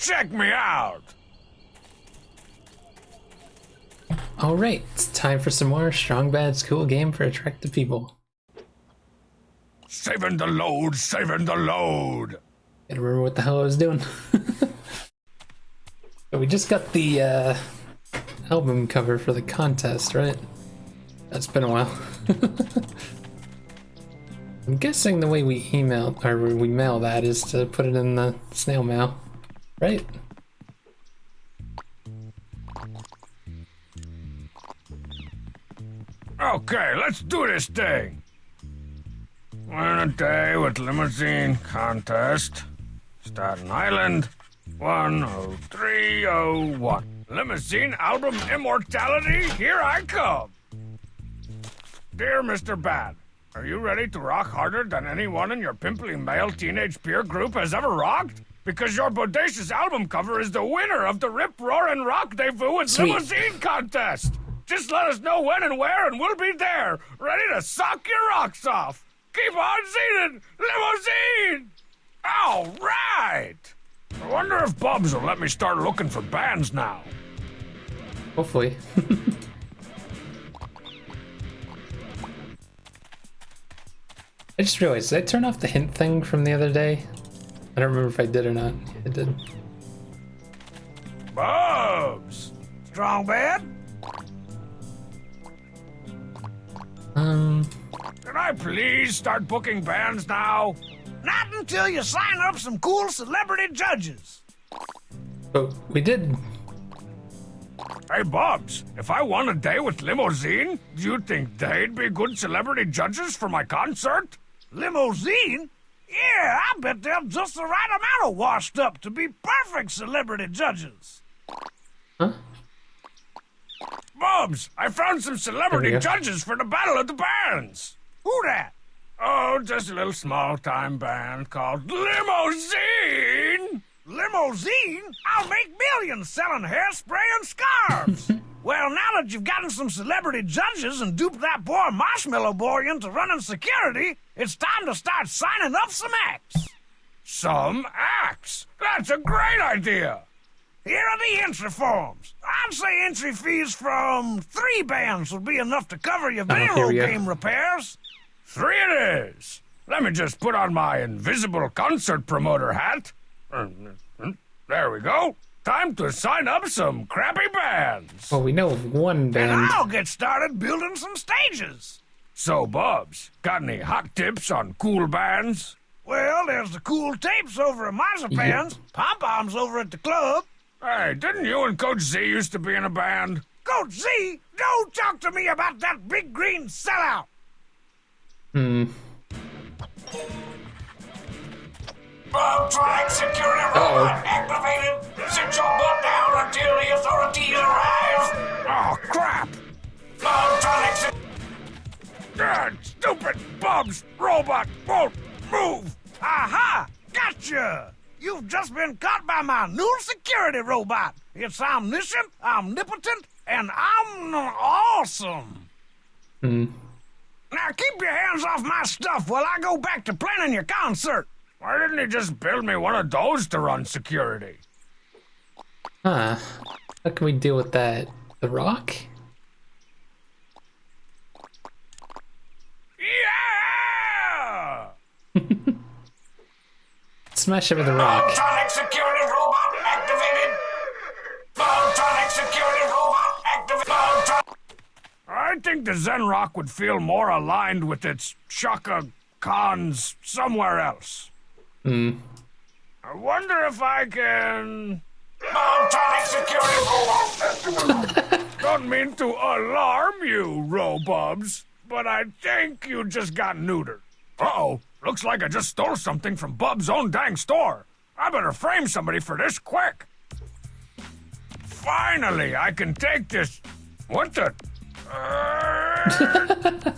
check me out. Alright, it's time for some more Strong Bad's cool game for attractive people. Saving the load, saving the load. Gotta remember what the hell I was doing. So we just got the album cover for the contest, right? That's been a while. I'm guessing the way we mail that is to put it in the snail mail, right? Okay, let's do this thing. Win a day with limousine contest. Staten Island, 10301. Limousine album immortality, here I come. Dear Mr. Bad, are you ready to rock harder than anyone in your pimply male teenage peer group has ever rocked? Because your bodacious album cover is the winner of the Rip Roarin' Rockdevous with Sweet. Limousine contest. Just let us know when and where, and we'll be there, ready to sock your rocks off. Keep on seeing Limousine! All right! I wonder if Bubs will let me start looking for bands now. Hopefully. I just realized, did I turn off the hint thing from the other day? I don't remember if I did or not. I did. Bubs! Strong Bad? Can I please start booking bands now? Not until you sign up some cool celebrity judges. But we did. Hey, Bubs, if I won a day with Limousine, do you think they'd be good celebrity judges for my concert? Limousine? Yeah, I bet they're just the right amount of washed up to be perfect celebrity judges. Huh? Bubs, I found some celebrity There we go. judges for the Battle of the Bands. Who that? Oh, just a little small-time band called Limousine. Limousine? I'll make millions selling hairspray and scarves. Well, now that you've gotten some celebrity judges and duped that boy Marshmallow Boy into running security, it's time to start signing up some acts. Some acts. That's a great idea. Here are the entry forms. I'd say entry fees from 3 bands would be enough to cover your here video we go. game repairs. 3 it is. Let me just put on my invisible concert promoter hat. There we go. Time to sign up some crappy bands. Well, we know of one And band. I'll get started building some stages. So, Bubs, got any hot tips on cool bands? Well, there's the Cool Tapes over at Marzipan's, Pom-Poms over at the club. Hey, didn't you and Coach Z used to be in a band? Coach Z, don't talk to me about that big green sellout. Bob-Tronic security robot activated. Sit your butt down until the authorities arrive. Oh, crap. Bob-Tronic God, stupid Bubs robot won't move. Aha! Gotcha! You've just been caught by my new security robot. It's omniscient, omnipotent, and awesome. Now keep your hands off my stuff while I go back to planning your concert. Why didn't he just build me one of those to run security? Huh. How can we deal with that? The Rock? Yeah! Smash it with The Rock. Bob-Tronic security robot activated. Bob-Tronic security robot activated. I think the Zen Rock would feel more aligned with its Shaka Khans somewhere else. I wonder if I can... Bob-Tronic security robot. Don't mean to alarm you, Robubs, but I think you just got neutered. Uh-oh, looks like I just stole something from Bub's own dang store. I better frame somebody for this quick. Finally, I can take this... What the...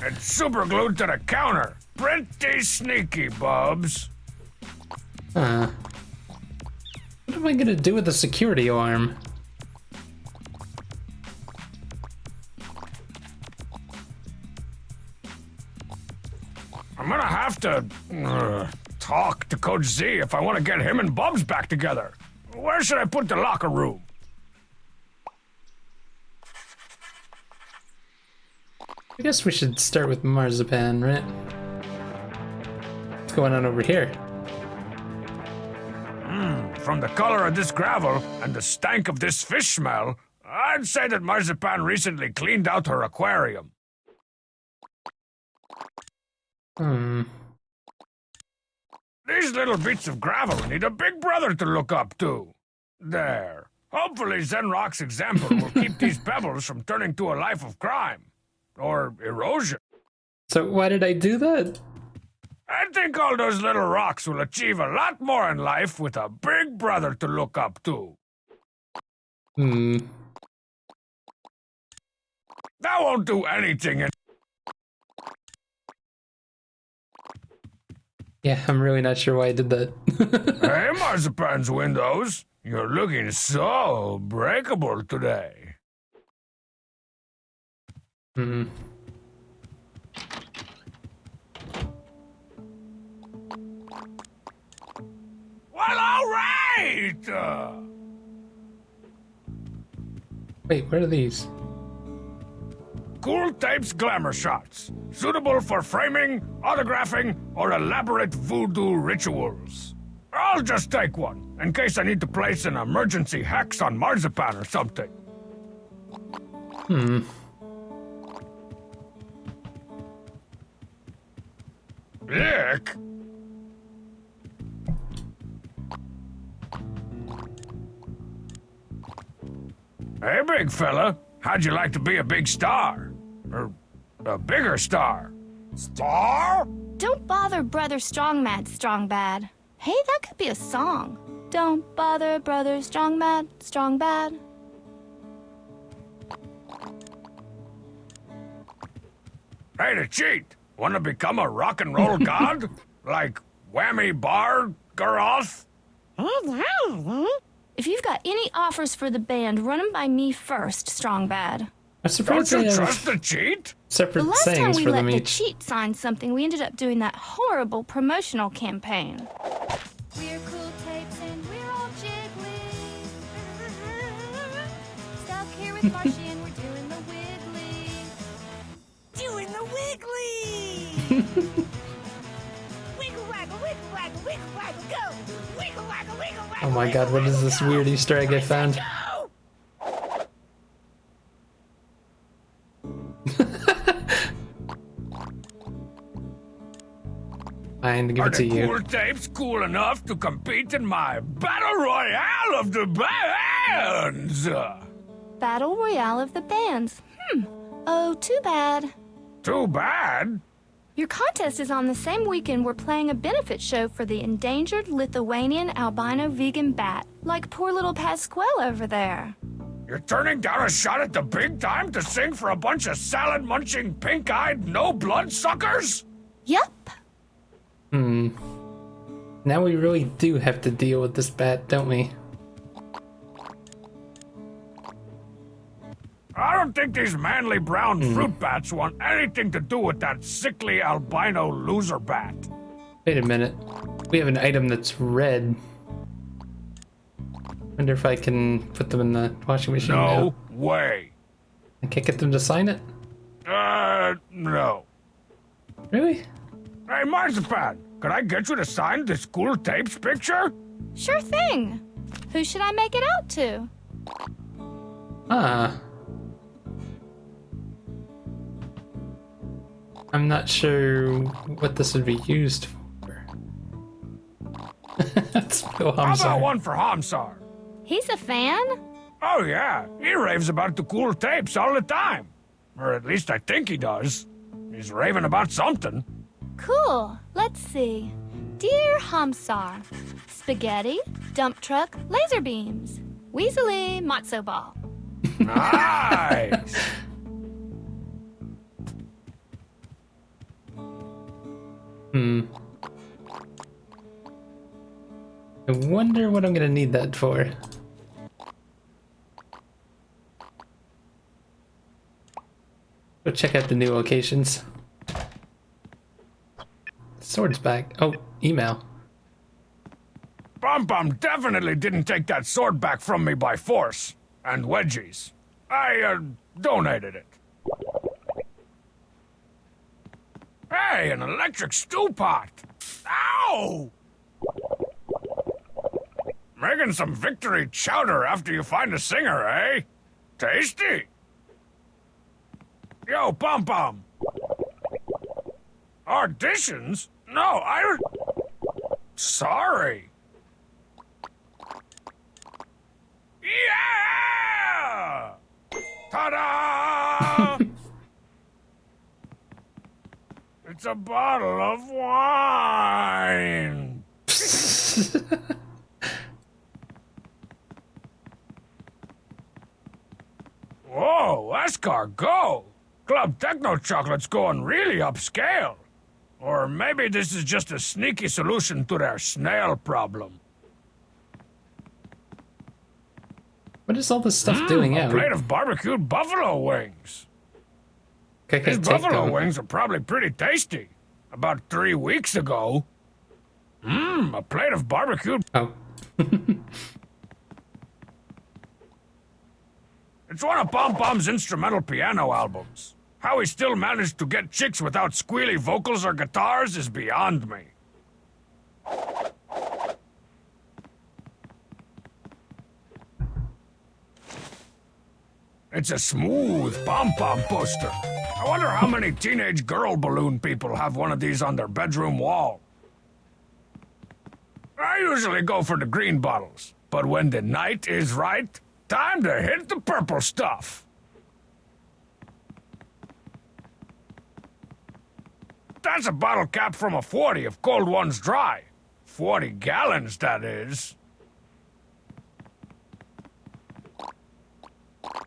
It's super glued to the counter. Pretty sneaky, Bubs. Huh. What am I gonna do with the security alarm? I'm gonna have to talk to Coach Z if I want to get him and Bubs back together. Where should I put the locker room? I guess we should start with Marzipan, right? What's going on over here? From the color of this gravel and the stank of this fish smell, I'd say that Marzipan recently cleaned out her aquarium. These little bits of gravel need a big brother to look up to. There. Hopefully Zenrock's example will keep these pebbles from turning to a life of crime. Or erosion. So why did I do that? I think all those little rocks will achieve a lot more in life with a big brother to look up to. Hmm. That won't do anything. Yeah, I'm really not sure why I did that. Hey, Marzipan's windows. You're looking so breakable today. Hmm. Well, all right! Wait, what are these? Cool Tapes glamour shots. Suitable for framing, autographing, or elaborate voodoo rituals. I'll just take one, in case I need to place an emergency hex on Marzipan or something. Ick! Hey, big fella. How'd you like to be a big star? Or a bigger star? Star? Don't bother Brother Strong Mad, Strong Bad. Hey, that could be a song. Don't bother Brother Strong Mad, Strong Bad. Hey, to cheat. Want to become a rock and roll god? Like Whammy Bar Garoth? If you've got any offers for the band, run them by me first, Strong Bad. I'm Don't surprised you they have trust the cheat? The separate last time sayings we for let them the each. cheat sign something, we ended up doing that horrible promotional campaign. We're cool tapes and we're all jiggly. Stuck here with Marshy and we're doing the wiggly. Doing the wiggly! Wiggle waggle, wiggle waggle, wiggle waggle, go! Wiggle waggle, wiggle waggle. Oh my god, what is this weird Easter egg I found? Go! Fine, give Are it to the you. Cool Tapes cool enough to compete in my Battle Royale of the Bands? Battle Royale of the Bands. Oh, too bad. Too bad. Your contest is on the same weekend we're playing a benefit show for the endangered Lithuanian albino vegan bat, like poor little Pasquale over there. You're turning down a shot at the big time to sing for a bunch of salad-munching, pink-eyed, no-blood suckers? Yup. Now we really do have to deal with this bat, don't we? I don't think these manly brown fruit bats want anything to do with that sickly albino loser bat. Wait a minute. We have an item that's red. Wonder if I can put them in the washing machine now. No way. I can't get them to sign it? No. Really? Hey, Marzipan, could I get you to sign this Cool Tapes picture? Sure thing. Who should I make it out to? Ah. I'm not sure what this would be used for. Let's go How about Hamzar. one for Hamsar? He's a fan? Oh, yeah. He raves about the Cool Tapes all the time. Or at least I think he does. He's raving about something. Cool. Let's see. Dear Hamsar, spaghetti, dump truck, laser beams, Weasley, matzo ball. Nice. I wonder what I'm gonna need that for. Go check out the new locations. Sword's back. Oh, email. Pom Pom definitely didn't take that sword back from me by force. And wedgies. I, donated it. Hey, an electric stew pot! Ow! Making some victory chowder after you find a singer, eh? Tasty! Yo, Pom Pom! Auditions? No, I... Sorry. Yeah! Ta-da! It's a bottle of wine. Whoa, escargot! Club Techno Chocolate's going really upscale. Or maybe this is just a sneaky solution to their snail problem. What is all this stuff doing A out? plate of barbecued buffalo wings. I These can't take buffalo them. wings are probably pretty tasty. About 3 weeks ago. A plate of barbecued... Oh. It's one of Pom Pom's instrumental piano albums. How he still managed to get chicks without squealy vocals or guitars is beyond me. It's a smooth Pom Pom poster. I wonder how many teenage girl balloon people have one of these on their bedroom wall. I usually go for the green bottles, but when the night is right, time to hit the purple stuff. That's a bottle cap from a 40 if cold one's dry. 40 gallons, that is.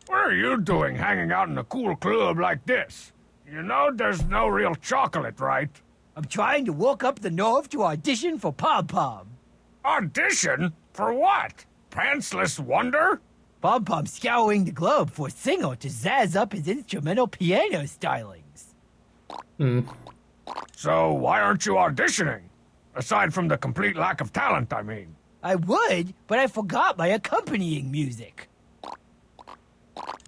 What are you doing hanging out in a cool club like this? You know there's no real chocolate, right? I'm trying to walk up the north to audition for Pom Pom. Audition? For what? Pantsless Wonder? Pom Pom's scouring the globe for a singer to zazz up his instrumental piano stylings. So why aren't you auditioning? Aside from the complete lack of talent, I mean. I would, but I forgot my accompanying music.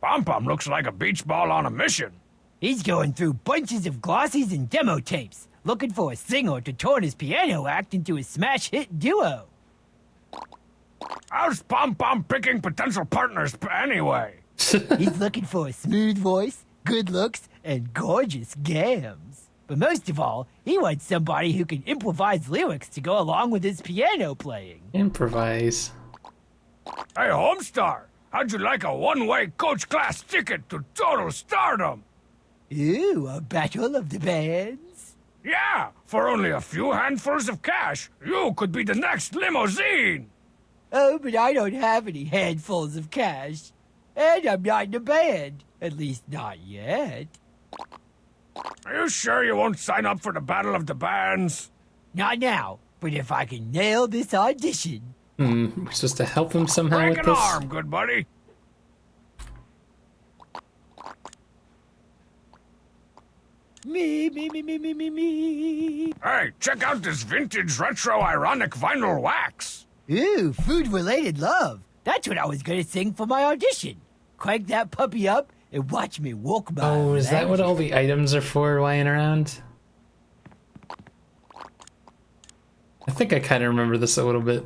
Pom Pom looks like a beach ball on a mission. He's going through bunches of glossies and demo tapes, looking for a singer to turn his piano act into a smash hit duo. How's Pom Pom picking potential partners anyway? He's looking for a smooth voice, good looks, and gorgeous gams. But most of all, he wants somebody who can improvise lyrics to go along with his piano playing. Improvise. Hey, Homestar, how'd you like a one-way coach class ticket to total stardom? Ooh, a battle of the bands? Yeah, for only a few handfuls of cash, you could be the next limousine. Oh, but I don't have any handfuls of cash. And I'm not in a band. At least not yet. Are you sure you won't sign up for the Battle of the Bands? Not now, but if I can nail this audition. We're supposed to help him somehow Break with an this? arm, good buddy. Me. Hey, check out this vintage retro ironic vinyl wax. Ooh, food-related love. That's what I was gonna sing for my audition. Crank that puppy up and watch me walk by. Oh, is that what all the items are for lying around? I think I kind of remember this a little bit.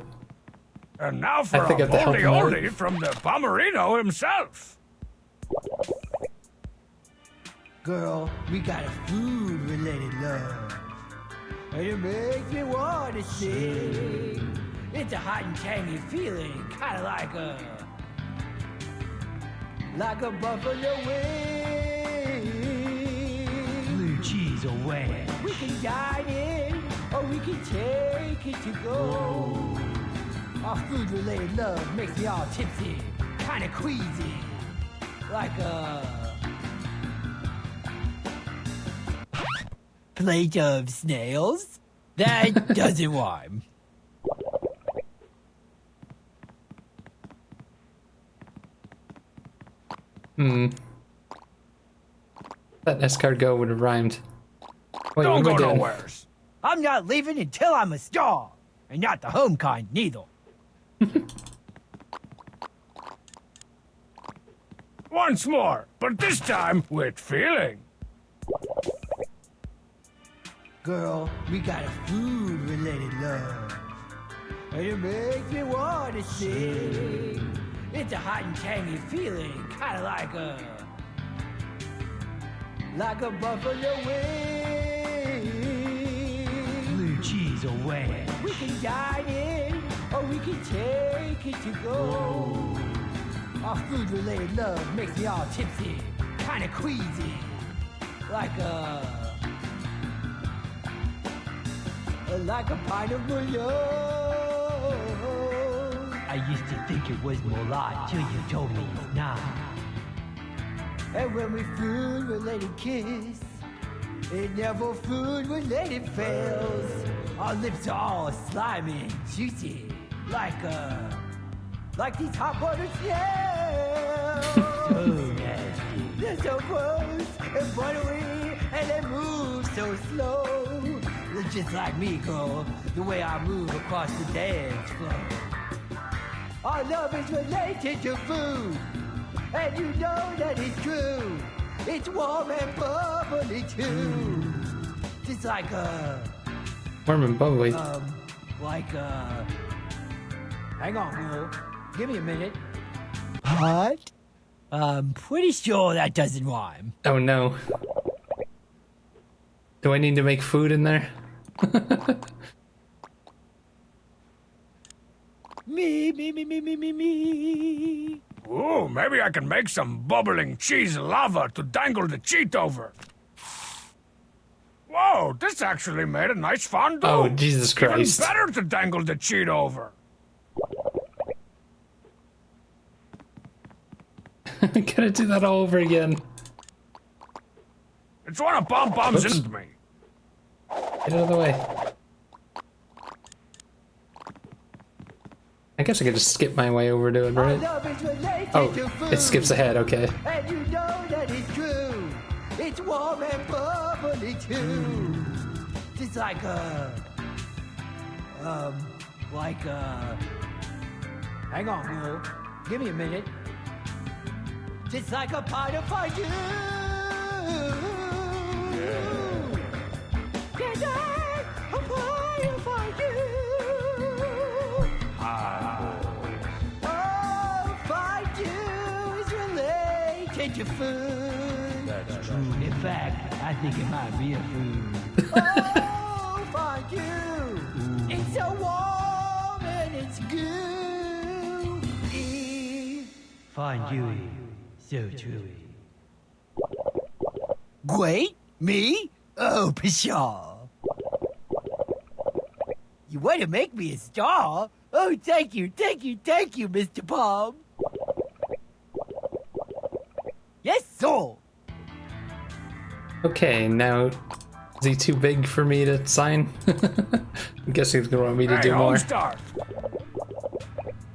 And now for I think I a have to help him out. oldie from the Pomerino himself. Girl, we got a food-related love. And it makes me wanna sing. It's a hot and tangy feeling, kinda like a buffalo wing. Blue cheese away. We can dine in, or we can take it to go. Our food-related love makes me all tipsy, kinda queasy, like a plate of snails? That doesn't rhyme. That escargot would have rhymed. Wait, Don't what am go I doing? nowheres. I'm not leaving until I'm a star. And not the home kind, neither. Once more, but this time with feeling. Girl, we got a food-related love. And it makes me want to sing. It's a hot and tangy feeling, kind of like a buffalo wing. Blue cheese away. We can dine in, or we can take it to go. Our food-related love makes me all tipsy, kind of queasy, like a pint of bouillon. I used to think it was Molat till you told me it's not. And when we food-related kiss, it never food-related fails. Our lips are all slimy and juicy, like these hot butter snails. So nasty. They're so gross and buttery, and they move so slow. They're just like me, girl, the way I move across the dance floor. Our love is related to food, and you know that it's true. It's warm and bubbly too. Just like Warm and bubbly. Hang on, girl. Give me a minute. What? I'm pretty sure that doesn't rhyme. Oh no. Do I need to make food in there? Me. Ooh, maybe I can make some bubbling cheese lava to dangle the cheat over. Whoa, this actually made a nice fondue. Oh, Jesus Christ. Even better to dangle the cheat over. Gotta do that all over again. It's one of Pom Pom's Oops. into me. Get out of the way. I guess I could just skip my way over to it, Our right? love is related Oh, to food. it skips ahead, okay. And you know that it's true. It's warm and bubbly too. Just like hang on, girl. Give me a minute. Just like a pot of fondue. Just like a pot of fondue. Oh, fondue is related to food. That's true. In fact, I think it might be a food. Oh, fondue. It's so warm and it's gooey. Fondue. So chewy. Wait, me? Oh, pshaw. You want to make me a star? Oh, thank you, Mr. Palm. Yes, sir. Okay, now, is he too big for me to sign? I'm guessing he's gonna want me to Hey, do more. Homestar.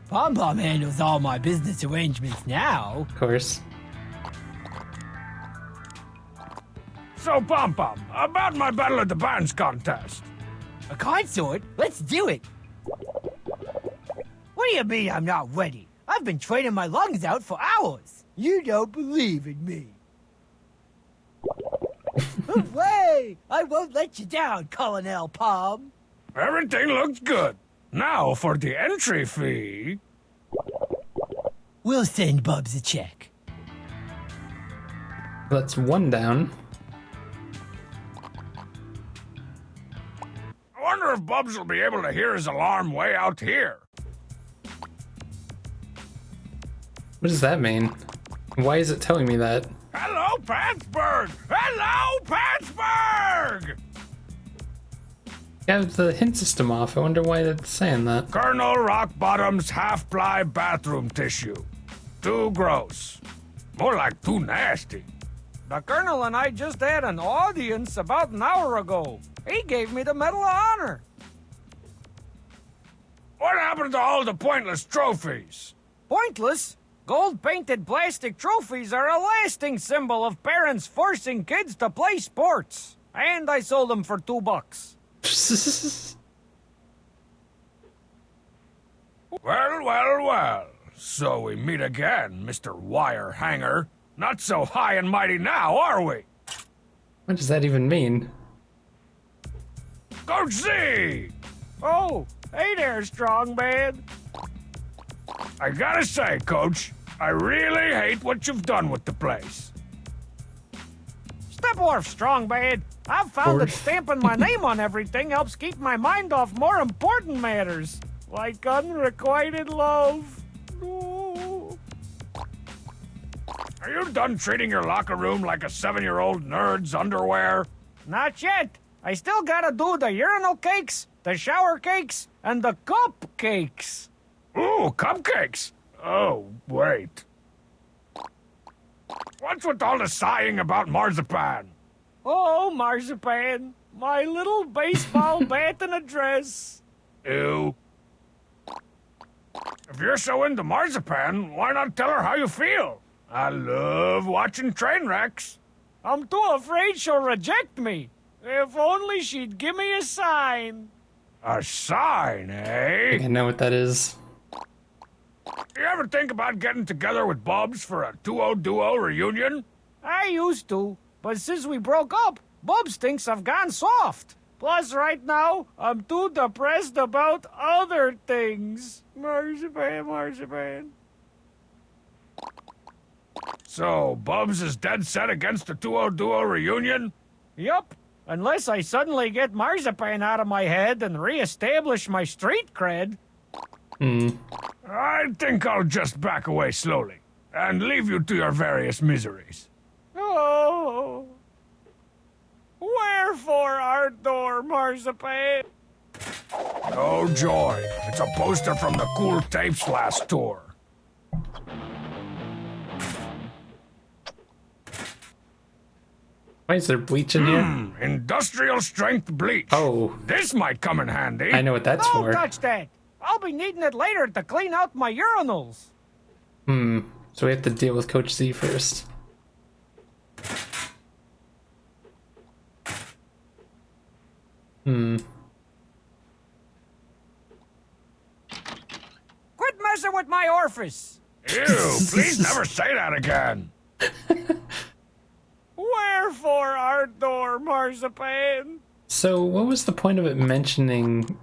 Pom Pom handles all my business arrangements now. Of course. So, Pom Pom, about my Battle of the Bands contest. A consort? Let's do it. What do you mean I'm not ready? I've been training my lungs out for hours. You don't believe in me. Way! I won't let you down, Colonel Palm. Everything looks good. Now for the entry fee. We'll send Bubs a check. That's one down. I wonder if Bubs will be able to hear his alarm way out here. What does that mean? Why is it telling me that? Hello, Pittsburgh! Hello, Pittsburgh! I have the hint system off. I wonder why it's saying that. Colonel Rockbottom's half-ply bathroom tissue. Too gross. More like too nasty. The Colonel and I just had an audience about an hour ago. He gave me the Medal of Honor. What happened to all the pointless trophies? Pointless? Gold-painted plastic trophies are a lasting symbol of parents forcing kids to play sports. And I sold them for $2. Well, well, well. So we meet again, Mr. Wire Hanger. Not so high and mighty now, are we? What does that even mean? Coach Z! Oh, hey there, strong man. I gotta say, Coach, I really hate what you've done with the place. Step off, strong man. I've found that Orf. stamping my name on everything helps keep my mind off more important matters, like unrequited love. No. Are you done treating your locker room like a 7-year-old nerd's underwear? Not yet. I still gotta do the urinal cakes, the shower cakes, and the cupcakes. Ooh, cupcakes! Oh, wait. What's with all the sighing about marzipan? Oh, marzipan, my little baseball bat in a dress. Ew. If you're so into marzipan, why not tell her how you feel? I love watching train wrecks. I'm too afraid she'll reject me. If only she'd give me a sign. A sign, eh? I know what that is. You ever think about getting together with Bubs for a duo reunion? I used to, but since we broke up, Bubs thinks I've gone soft. Plus, right now, I'm too depressed about other things. Marzipan, marzipan. So, Bubs is dead set against a duo reunion? Yup, unless I suddenly get marzipan out of my head and reestablish my street cred. I think I'll just back away slowly and leave you to your various miseries. Oh. Wherefore art thou, marzipan? Oh joy, it's a poster from the Cool Tapes last tour. Why is there bleach in here? Industrial strength bleach. Oh, This might come in handy. I know what that's Don't for. touch that. I'll be needing it later to clean out my urinals. So we have to deal with Coach Z first. Quit messing with my orifice. Ew, please never say that again. Wherefore art thou, marzipan? So what was the point of it mentioning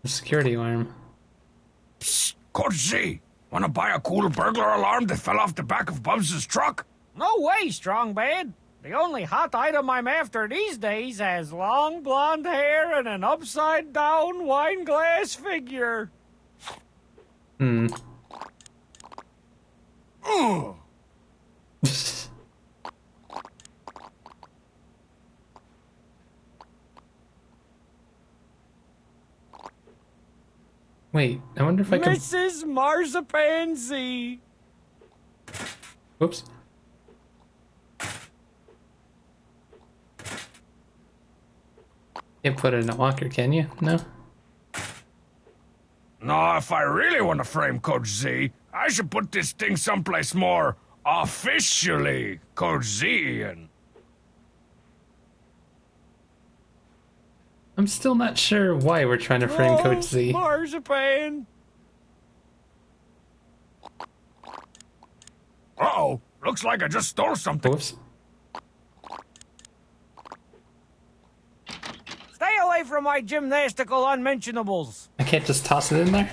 the security alarm? Psst, Coach Z, wanna buy a cool burglar alarm that fell off the back of Bubs' truck? No way, strong man. The only hot item I'm after these days has long blonde hair and an upside-down wine glass figure. Ugh. Wait, I wonder if I can... Mrs. Marzipan Z. Whoops. Can't put it in a locker, can you? No? No, if I really want to frame Coach Z, I should put this thing someplace more officially Coach Z-ian. I'm still not sure why we're trying to frame Coach Z. Marzipan. Uh-oh, looks like I just stole something. Whoops. Stay away from my gymnastical unmentionables. I can't just toss it in there?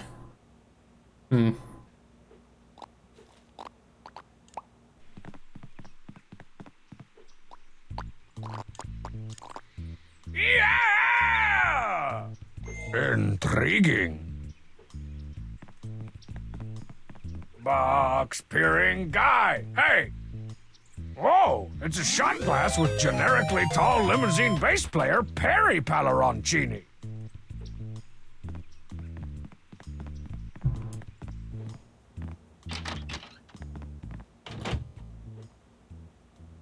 Yeah! Intriguing. Box-peering guy. Hey! Whoa, it's a shot glass with generically tall limousine bass player Perry Palleroncini.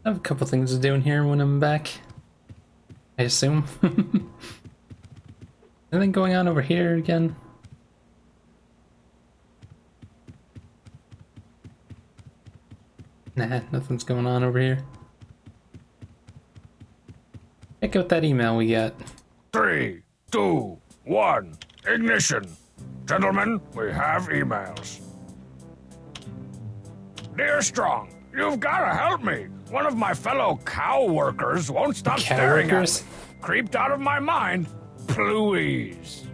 I have a couple things to do in here when I'm back. I assume. Anything going on over here again? Nah, nothing's going on over here. Check out that email we got. 3, 2, 1, ignition. Gentlemen, we have emails. Dear Strong, you've got to help me. One of my fellow cow workers won't stop Cow staring workers? at me. Creeped out of my mind. Please.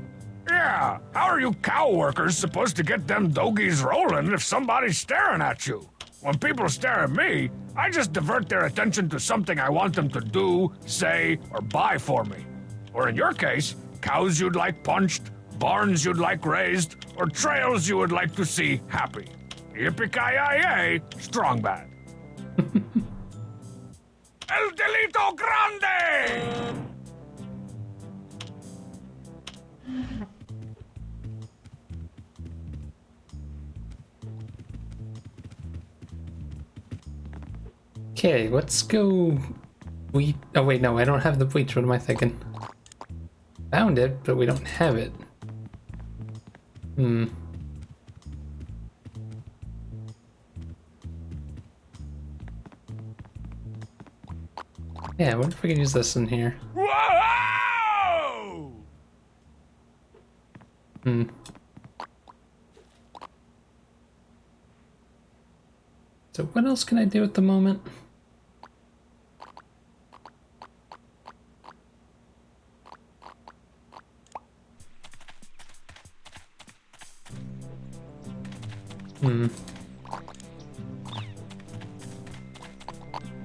Yeah, how are you cow workers supposed to get them dogies rolling if somebody's staring at you? When people stare at me, I just divert their attention to something I want them to do, say, or buy for me. Or in your case, cows you'd like punched, barns you'd like raised, or trails you would like to see happy. Yippee-ki-yay, Strong Bad. El Delito Grande! Okay, let's go wheat. Oh wait, no, I don't have the wheat. What am I thinking? Found it, but we don't have it. Yeah, I wonder if we can use this in here. Whoa! So what else can I do at the moment?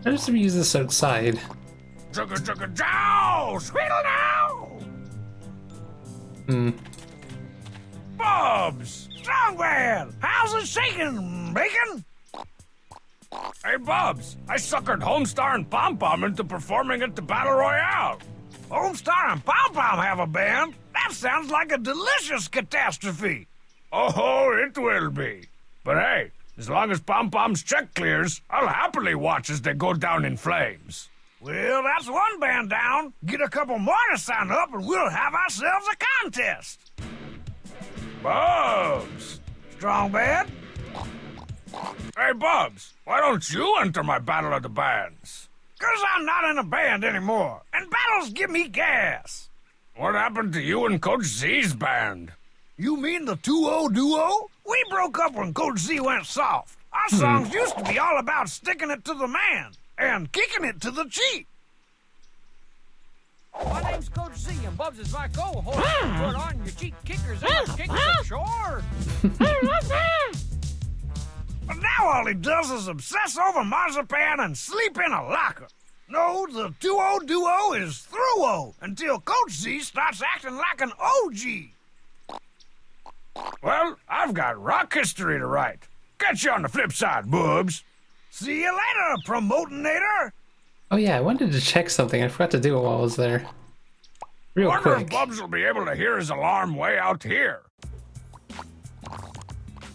I just use this outside. Chugga chugga jow! Squeedle now! Bubs! Strongman, how's it shaking, Bacon? Hey, Bubs, I suckered Homestar and Pom Pom into performing at the Battle Royale. Homestar and Pom Pom have a band? That sounds like a delicious catastrophe. Oh, it will be. But hey, as long as Pom Pom's check clears, I'll happily watch as they go down in flames. Well, that's one band down. Get a couple more to sign up and we'll have ourselves a contest. Bubs! Strong band? Hey, Bubs, why don't you enter my Battle of the Bands? 'Cause I'm not in a band anymore, and battles give me gas. What happened to you and Coach Z's band? You mean the 2-0 duo? We broke up when Coach Z went soft. Our songs used to be all about sticking it to the man and kicking it to the cheat. My name's Coach Z, and Bubs is my co-host. Put on your cheap kickers and your kickers ashore. But now all he does is obsess over marzipan and sleep in a locker. No, the 2-0 duo is through-o until Coach Z starts acting like an OG. Well, I've got rock history to write. Catch you on the flip side, Bubs. See you later, Promotonator. Oh yeah, I wanted to check something. I forgot to do it while I was there. Real Wonder if quick. Bubs will be able to hear his alarm way out here.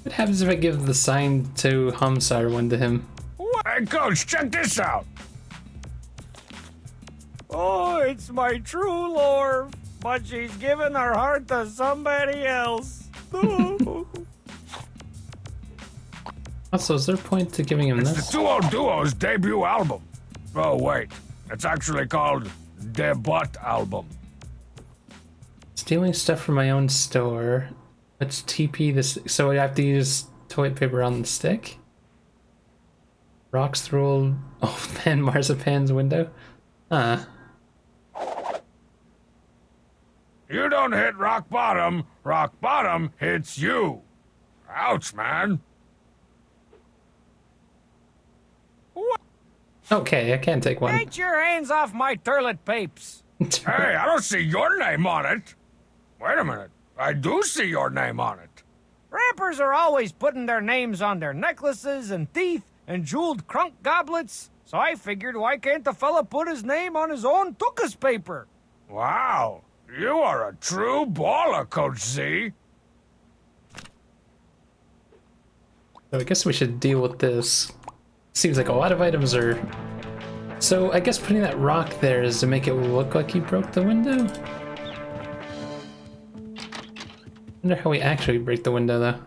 What happens if I give the sign to Hamsar one to him? Hey, Coach, check this out. Oh, it's my true lore, but she's given her heart to somebody else. Also, is there a point to giving him It's this? the 2-0 Duo's debut album. Oh, wait. It's actually called Debut Album. Stealing stuff from my own store. Let's TP this. So I have to use toilet paper on the stick? Rocks through old man Marzipan's window? You don't hit rock bottom hits you. Ouch, man. Okay, I can take one. Get your hands off my toilet papes. Hey, I don't see your name on it. Wait a minute. I do see your name on it. Rappers are always putting their names on their necklaces and teeth and jeweled crunk goblets, so I figured why can't the fella put his name on his own tuchus paper? Wow. You are a true baller, Coach Z. So I guess we should deal with this. Seems like a lot of items are... So I guess putting that rock there is to make it look like he broke the window? Wonder how we actually break the window though.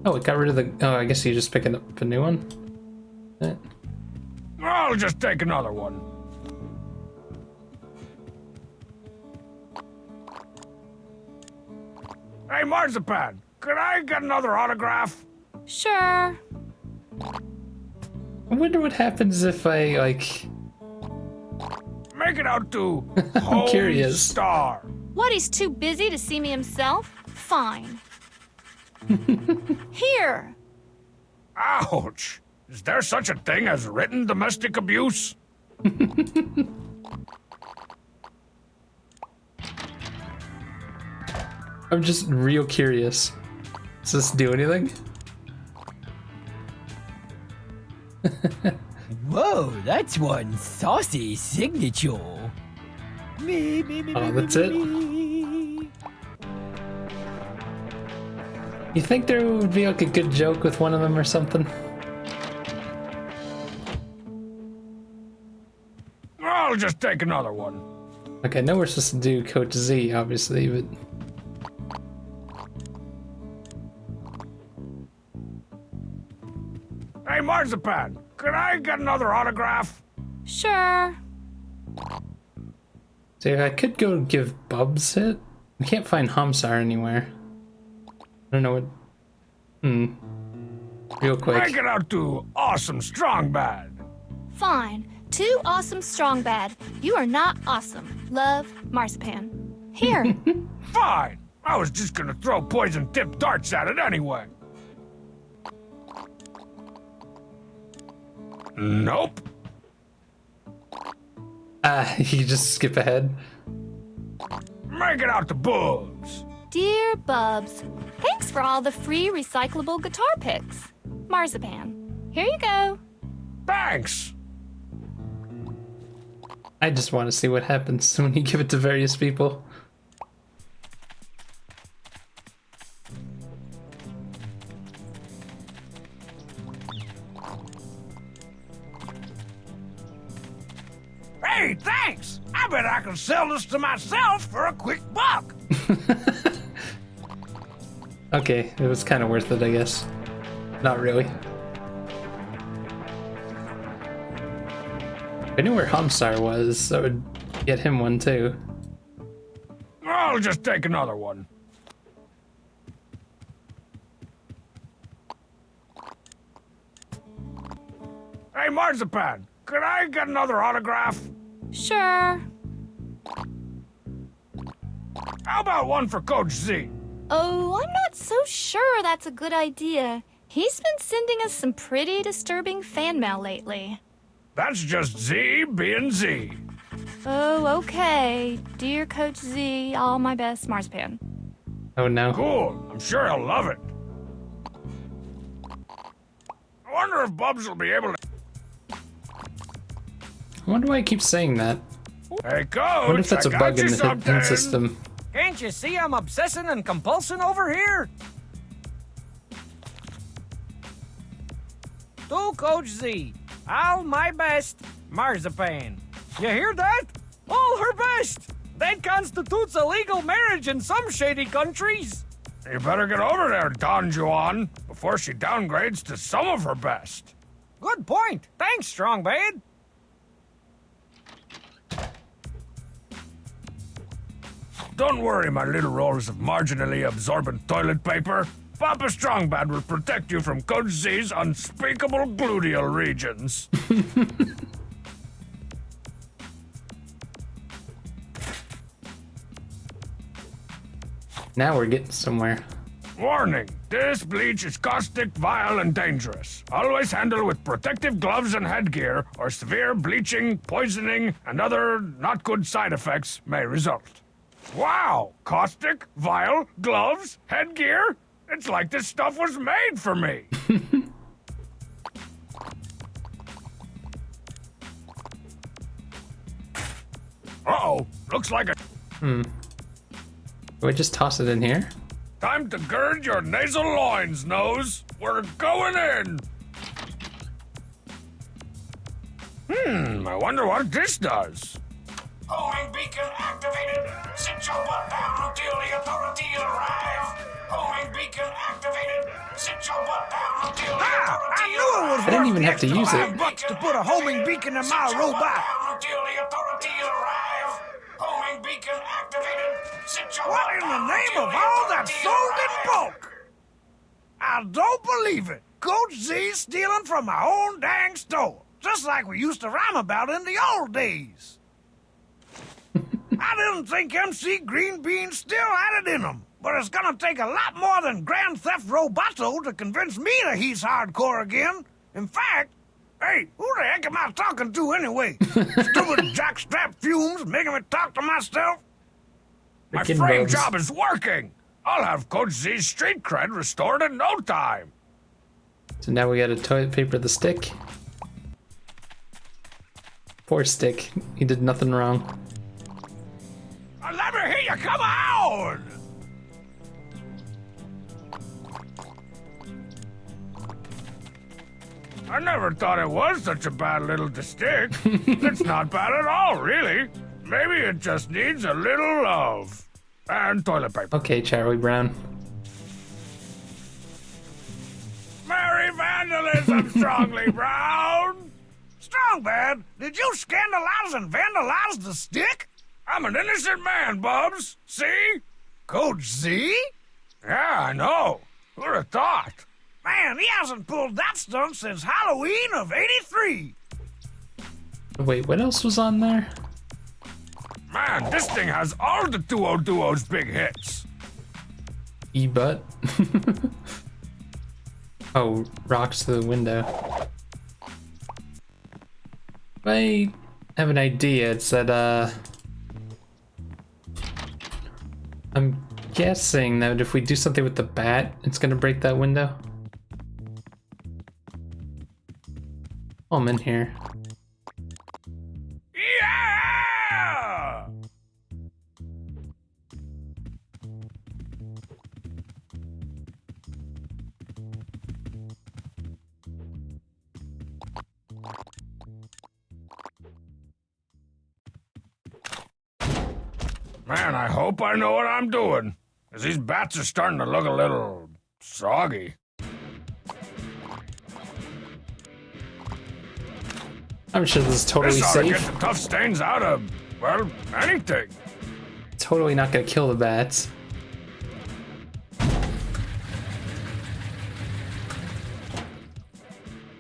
Oh, it got rid of the... Oh, I guess you just picking up a new one? I'll just take another one. Hey, Marzipan, could I get another autograph? Sure. I wonder what happens if I, like... Make it out to I'm curious. Star. What, he's too busy to see me himself? Fine. Here. Ouch! Is there such a thing as written domestic abuse? I'm just real curious. Does this do anything? Whoa, that's one saucy signature. Me, me, me, Oh, me, that's me, it? me. You think there would be like a good joke with one of them or something? I'll just take another one. Like, I know we're supposed to do Coach Z, obviously, but... Hey, Marzipan, could I get another autograph? Sure. See, I could go give Bubs it. We can't find Hamsar anywhere. I don't know what... Real quick. Make it out to Awesome Strong Bad. Fine. Too awesome, strong, bad. You are not awesome. Love, Marzipan. Here. Fine. I was just gonna throw poison-tipped darts at it anyway. Nope. You just skip ahead. Make it out to Bugs. Dear Bubs, thanks for all the free recyclable guitar picks. Marzipan. Here you go. Thanks. I just want to see what happens when you give it to various people. Hey, thanks! I bet I can sell this to myself for a quick buck. Okay, it was kind of worth it, I guess. Not really. If I knew where Hamsar was, I would get him one too. I'll just take another one. Hey, Marzipan, could I get another autograph? Sure. How about one for Coach Z? Oh, I'm not so sure that's a good idea. He's been sending us some pretty disturbing fan mail lately. That's just Z being Z. Oh, okay. Dear Coach Z, all my best, Marzipan. Oh no. Cool. I'm sure he'll love it. I wonder if Bubs will be able to... I wonder why I keep saying that. Hey, Coach, I wonder if that's a got bug you in the something. hint system. Can't you see I'm obsessing and compulsing over here? To Coach Z, all my best, Marzipan. You hear that? All her best! That constitutes a legal marriage in some shady countries. You better get over there, Don Juan, before she downgrades to some of her best. Good point. Thanks, Strong Bad. Don't worry, my little rolls of marginally absorbent toilet paper. Papa Strongbad will protect you from Coach Z's unspeakable gluteal regions. Now we're getting somewhere. Warning, this bleach is caustic, vile, and dangerous. Always handle with protective gloves and headgear, or severe bleaching, poisoning, and other not good side effects may result. Wow! Caustic, vile, gloves, headgear? It's like this stuff was made for me. Uh-oh, looks like a... Do I just toss it in here? Time to gird your nasal loins, Nose. We're going in. I wonder what this does. Homing beacon activated. Sit your butt down until the authority arrive. Homing beacon activated. Sit your butt down until the Ah, authority I knew it was I didn't even have to use it. bucks to put a homing beacon in my robot. Until the authority arrive. Homing beacon activated. Sit What in the name of all that's sold in bulk? I don't believe it. Coach Z's stealing from my own dang store. Just like we used to rhyme about in the old days. I didn't think MC Green Bean still had it in him. But it's gonna take a lot more than Grand Theft Roboto to convince me that he's hardcore again. In fact, hey, who the heck am I talking to anyway? Stupid jockstrap fumes making me talk to myself? My Freaking frame bugs. job is working. I'll have Coach Z's street cred restored in no time. So now we gotta toilet paper the stick. Poor stick. He did nothing wrong. Let me hear you come on! I never thought it was such a bad little to stick. It's not bad at all, really. Maybe it just needs a little love. And toilet paper. Okay, Charlie Brown. Merry vandalism, Strongly Brown! Strong Bad, did you scandalize and vandalize the stick? I'm an innocent man, Bubs. See? Coach Z? Yeah, I know. Who'd have thought? Man, he hasn't pulled that stunt since Halloween of '83. Wait, what else was on there? Man, this thing has all the Duo's big hits. E-butt. Oh, rocks to the window. I have an idea. It's that, I'm guessing that if we do something with the bat, it's gonna break that window. Oh, I'm in here. Yeah! Man, I hope I know what I'm doing. 'Cause these bats are starting to look a little soggy. I'm sure this is totally This ought to safe. get the tough stains out of, well, anything. Totally not gonna kill the bats.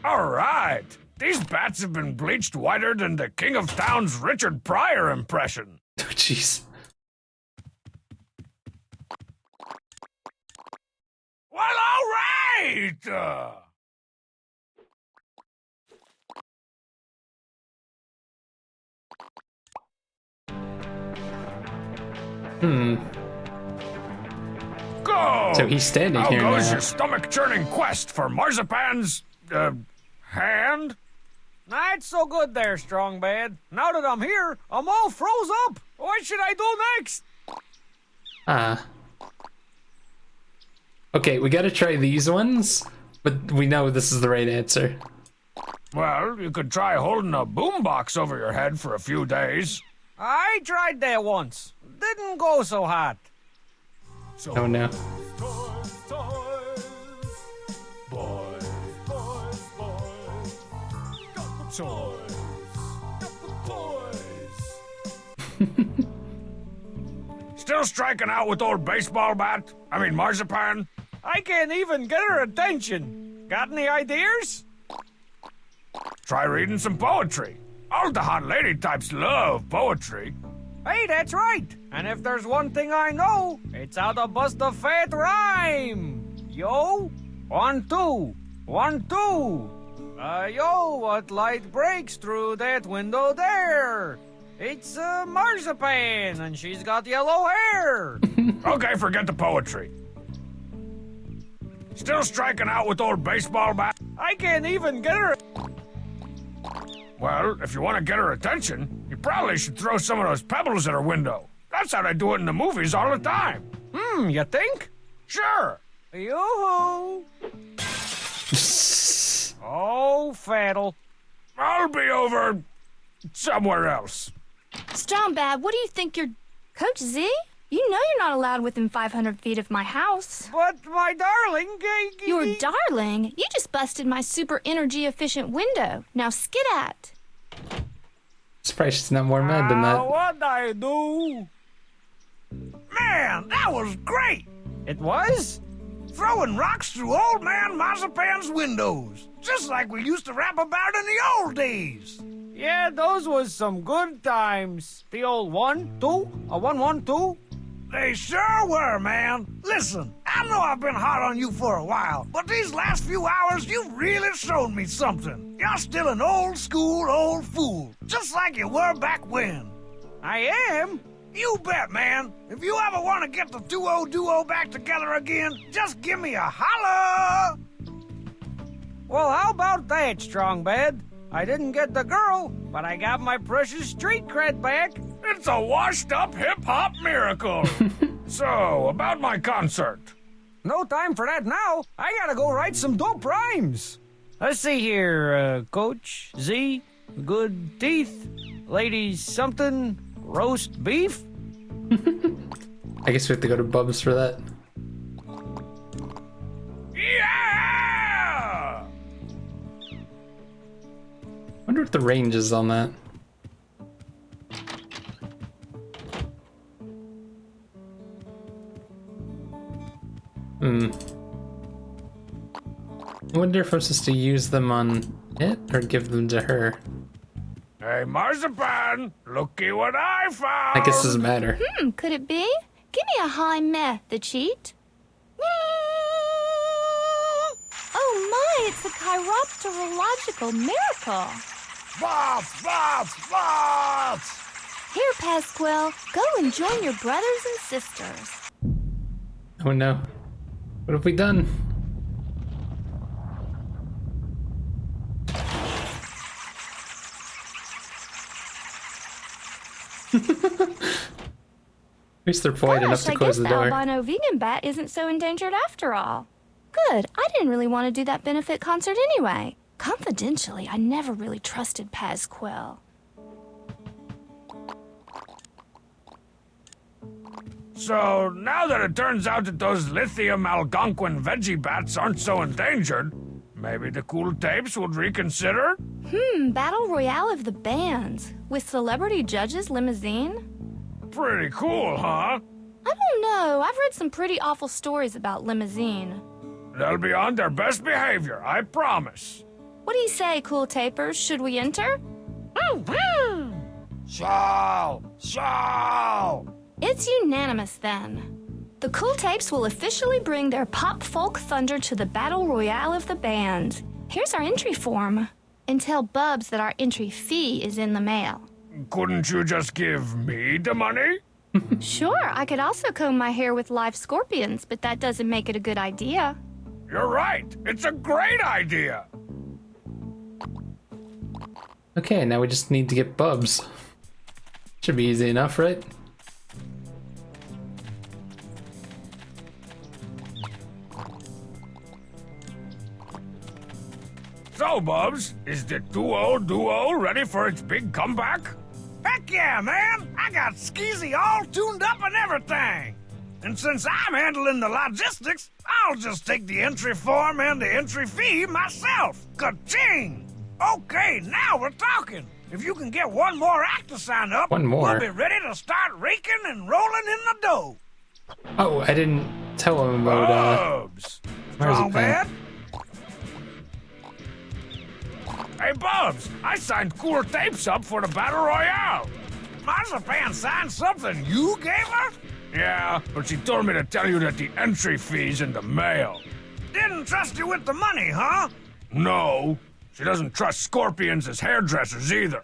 All right. These bats have been bleached whiter than the King of Town's Richard Pryor impression. Oh, jeez. Well, all right! Go! So he's standing How here goes now. your stomach-churning quest for Marzipan's, hand? Not so good there, Strong Bad. Now that I'm here, I'm all froze up. What should I do next? Ah. Okay, we gotta try these ones, but we know this is the right answer. Well, you could try holding a boombox over your head for a few days. I tried that once. Didn't go so hot. Oh no. Still striking out with old baseball bat? I mean, Marzipan? I can't even get her attention. Got any ideas? Try reading some poetry. All the hot lady types love poetry. Hey, that's right. And if there's one thing I know, it's how to bust a fat rhyme. Yo, 1, 2, 1, 2. Yo, what light breaks through that window there? It's Marzipan, and she's got yellow hair. Okay, forget the poetry. Still striking out with old baseball bat? I can't even get her. Well, if you want to get her attention, you probably should throw some of those pebbles at her window. That's how they do it in the movies all the time. You think? Sure. Yoo-hoo. Oh, Faddle. I'll be over somewhere else. Strong Bad, what do you think you're... Coach Z? You know you're not allowed within 500 feet of my house. But, my darling... Your darling? You just busted my super energy efficient window. Now skedat. Surprised she's not more mad than that. What'd I do? Man, that was great! It was? Throwing rocks through old man Marzipan's windows, just like we used to rap about in the old days. Yeah, those was some good times. The old 1, 2, a 1, 1, 2. They sure were, man. Listen, I know I've been hard on you for a while, but these last few hours, you've really shown me something. You're still an old school old fool, just like you were back when. I am? You bet, man. If you ever want to get the duo back together again, just give me a holler. Well, how about that, Strong Bad? I didn't get the girl, but I got my precious street cred back. It's a washed-up hip-hop miracle. So, about my concert. No time for that now. I gotta go write some dope rhymes. Let's see here, Coach Z, good teeth, ladies something, roast beef. I guess we have to go to Bub's for that. Yeah! Wonder what the range is on that. I wonder if I'm supposed to use them on it or give them to her. Hey, Marzipan, looky what I found! I guess it doesn't matter. Could it be? Give me a high meth, the cheat. Oh my, it's a chiropterological miracle. Bots, bots, bots! Here, Pasquale, go and join your brothers and sisters. Oh no. What have we done? At least they're polite enough to I close guess the door. albino vegan bat isn't so endangered after all. Good. I didn't really want to do that benefit concert anyway. Confidentially, I never really trusted Pasquale. So, now that it turns out that those lithium Algonquin veggie bats aren't so endangered, maybe the cool tapes would reconsider? Battle Royale of the Bands with celebrity judges limousine? Pretty cool, huh? I don't know. I've read some pretty awful stories about limousine. They'll be on their best behavior, I promise. What do you say, cool tapers? Should we enter? Shall! It's unanimous then. The Cool Tapes will officially bring their pop folk thunder to the Battle Royale of the Bands. Here's our entry form. And tell Bubs that our entry fee is in the mail. Couldn't you just give me the money? Sure, I could also comb my hair with live scorpions, but that doesn't make it a good idea. You're right. It's a great idea. Okay, now we just need to get Bubs. Should be easy enough, right? So, Bubs, is the duo ready for its big comeback? Heck yeah, man! I got Skeezy all tuned up and everything. And since I'm handling the logistics, I'll just take the entry form and the entry fee myself. Ka-ching! Okay, now we're talking. If you can get one more act to sign up, One more? we'll be ready to start raking and rolling in the dough. Oh, I didn't tell him about Bubs! Strong Marzipan. bad? Hey, Bubs, I signed Cool Tapes up for the Battle Royale. Marzipan signed something you gave her? Yeah, but she told me to tell you that the entry fee's in the mail. Didn't trust you with the money, huh? No, she doesn't trust scorpions as hairdressers either.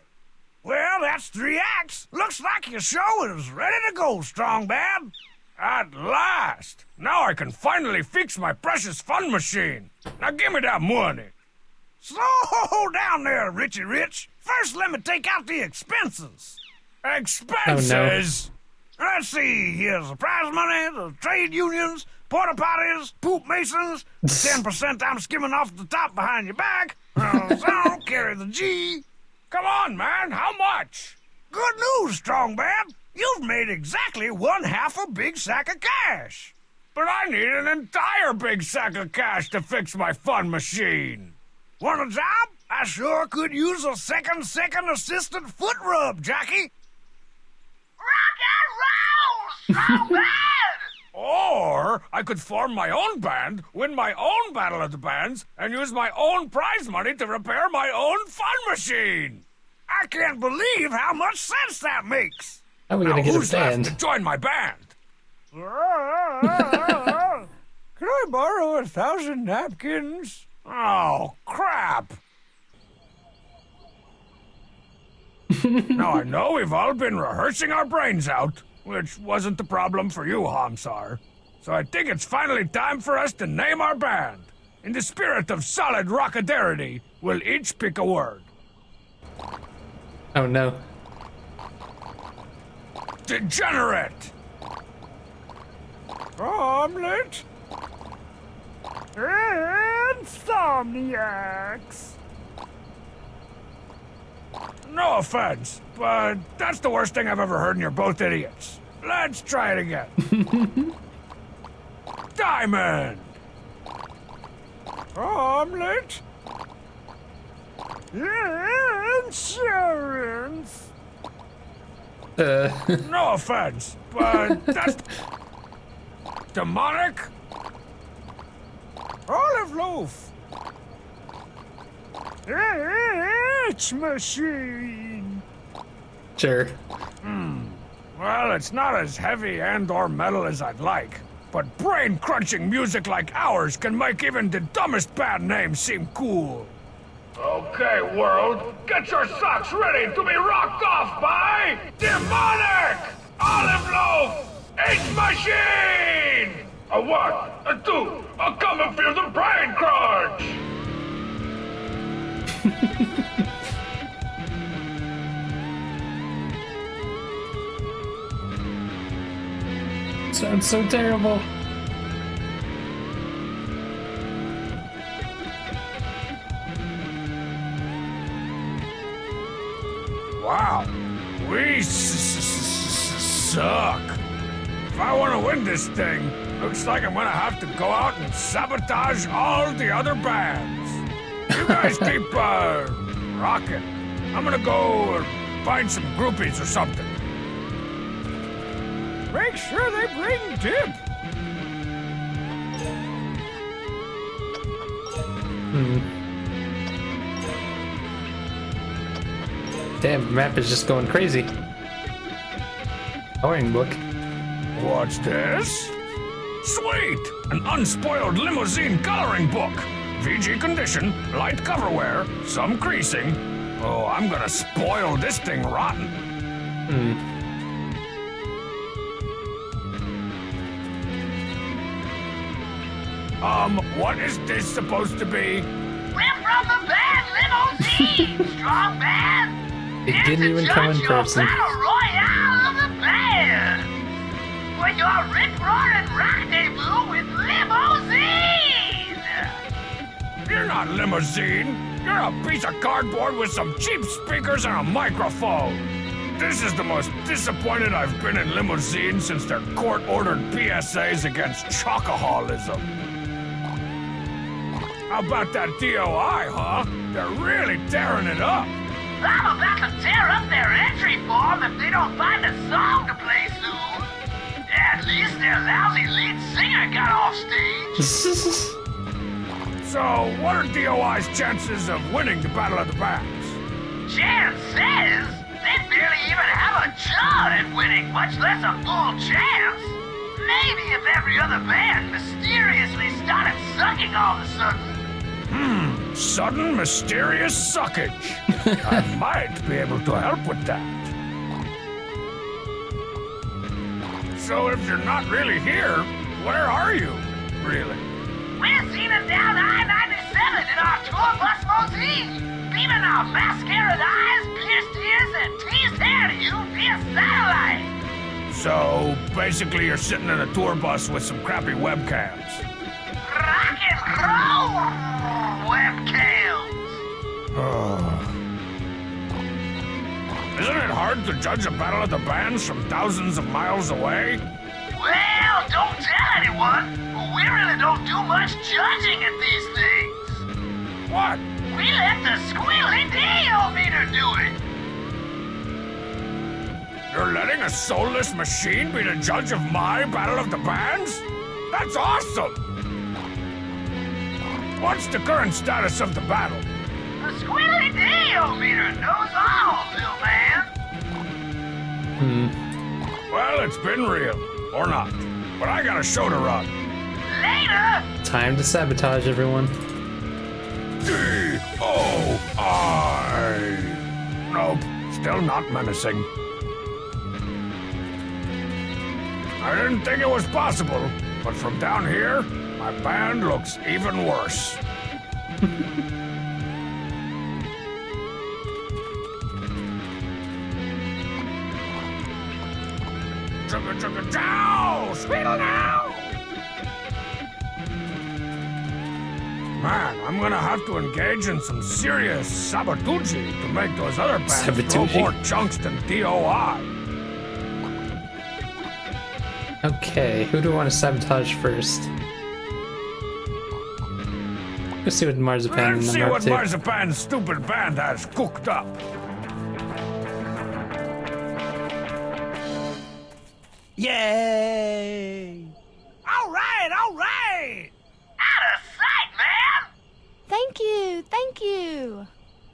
Well, that's 3 acts. Looks like your show is ready to go, Strong Bad. At last! Now I can finally fix my precious fun machine. Now give me that money. Slow down there, Richie Rich. First, let me take out the expenses. Expenses? Let's see. Here's the prize money, the trade unions, porta potties, poop masons, 10% I'm skimming off the top behind your back. So carry the G. Come on, man, how much? Good news, Strong Bad. You've made exactly 1/2 a big sack of cash. But I need an entire big sack of cash to fix my fun machine. Want a job? I sure could use a second assistant foot rub, Jackie. Rock and roll, Strong Bad! I could form my own band, win my own Battle of the Bands, and use my own prize money to repair my own fun machine. I can't believe how much sense that makes. How are we Now gonna get a who's left to band? join my band? Can I borrow 1,000 napkins? Oh, crap. Now, I know we've all been rehearsing our brains out, which wasn't the problem for you, Hamsar. So I think it's finally time for us to name our band. In the spirit of solid rockadarity, we'll each pick a word. Oh no. Degenerate! Omelet? Insomniacs! No offense, but that's the worst thing I've ever heard, and you're both idiots. Let's try it again. Diamond! Omelet? Insurance? No offense, but that's... Demonic? Olive loaf? Itch machine? Sure. Well, it's not as heavy and or metal as I'd like, but brain-crunching music like ours can make even the dumbest band name seem cool. Okay, world, get your socks ready to be rocked off by Demonic! Olive Loaf! H Machine! A 1, a 2, a come and feel the brain crunch! Sounds so terrible. Wow, we suck. If I want to win this thing, looks like I'm gonna have to go out and sabotage all the other bands. You guys keep, rocking. I'm gonna go find some groupies or something. Make sure they bring dip. Damn, map is just going crazy. Coloring book. What's this? Sweet! An unspoiled limousine coloring book. VG condition, light coverwear, some creasing. Oh, I'm gonna spoil this thing rotten. What is this supposed to be? We're from the band Limousine! Strong band! It didn't even come in person. Battle Royale of the band! For your rip-roaring rendezvous with Limousine! You're not Limousine. You're a piece of cardboard with some cheap speakers and a microphone. This is the most disappointed I've been in Limousine since their court-ordered PSAs against chocoholism. How about that DOI, huh? They're really tearing it up. I'm about to tear up their entry form if they don't find a song to play soon. At least their lousy lead singer got off stage. So, what are DOI's chances of winning the Battle of the Bands? Jan says they barely even have a shot at winning, much less a full chance. Maybe if every other band mysteriously started sucking all of a sudden. Sudden mysterious suckage. I might be able to help with that. So if you're not really here, where are you, really? We're seeing down I-97 in our tour bus limousine, beaming our mascaraed eyes, pierced ears, and teased hair to you via satellite. So basically you're sitting in a tour bus with some crappy webcams. Rock and roll webcams. Isn't it hard to judge a Battle of the Bands from thousands of miles away? Well, don't tell anyone, but we really don't do much judging at these things. What? We let the squealy D-O-meter do it. You're letting a soulless machine be the judge of my Battle of the Bands? That's awesome! What's the current status of the battle? The Squiddly-Dee-O-Meter knows all, little man. Well, it's been real. Or not. But I got a show to run. Later! Time to sabotage everyone. D-O-I! Nope, still not menacing. I didn't think it was possible, but from down here, my band looks even worse. Chugga-chugga-chow! Speedle now! Man, I'm gonna have to engage in some serious sabotage to make those other bands throw Sabotage? more chunks than DOI. Okay, who do I want to sabotage first? Let's see what Marzipan Let's and see them are what up to. Marzipan's stupid band has cooked up. Yay! All right, all right! Out of sight, man! Thank you, thank you.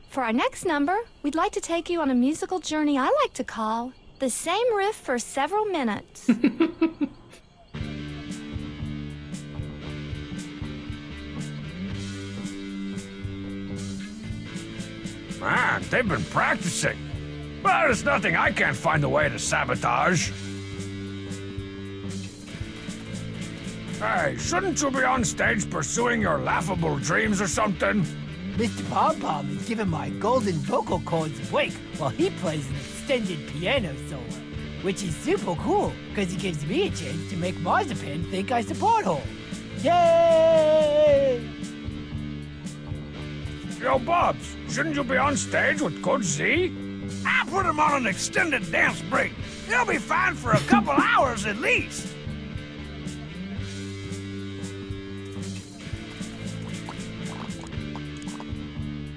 For our next number, we'd like to take you on a musical journey I like to call The Same Riff for Several Minutes. Man, they've been practicing. But there's nothing I can't find a way to sabotage. Hey, shouldn't you be on stage pursuing your laughable dreams or something? Mr. Pom Pom is giving my golden vocal cords a break while he plays an extended piano solo, which is super cool because it gives me a chance to make Marzipan think I support her. Yay! Yo, Bubs, shouldn't you be on stage with Coach Z? I put him on an extended dance break. He'll be fine for a couple hours at least.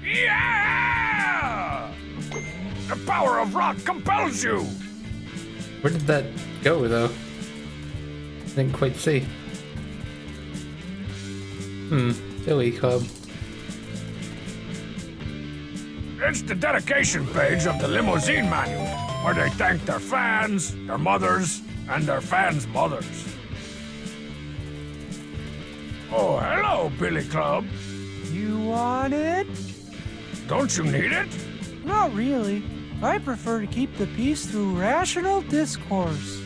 Yeah! The power of rock compels you! Where did that go, though? Didn't quite see. Philly Club. It's the dedication page of the Limousine Manual, where they thank their fans, their mothers, and their fans' mothers. Oh, hello, Billy Club. You want it? Don't you need it? Not really. I prefer to keep the peace through rational discourse.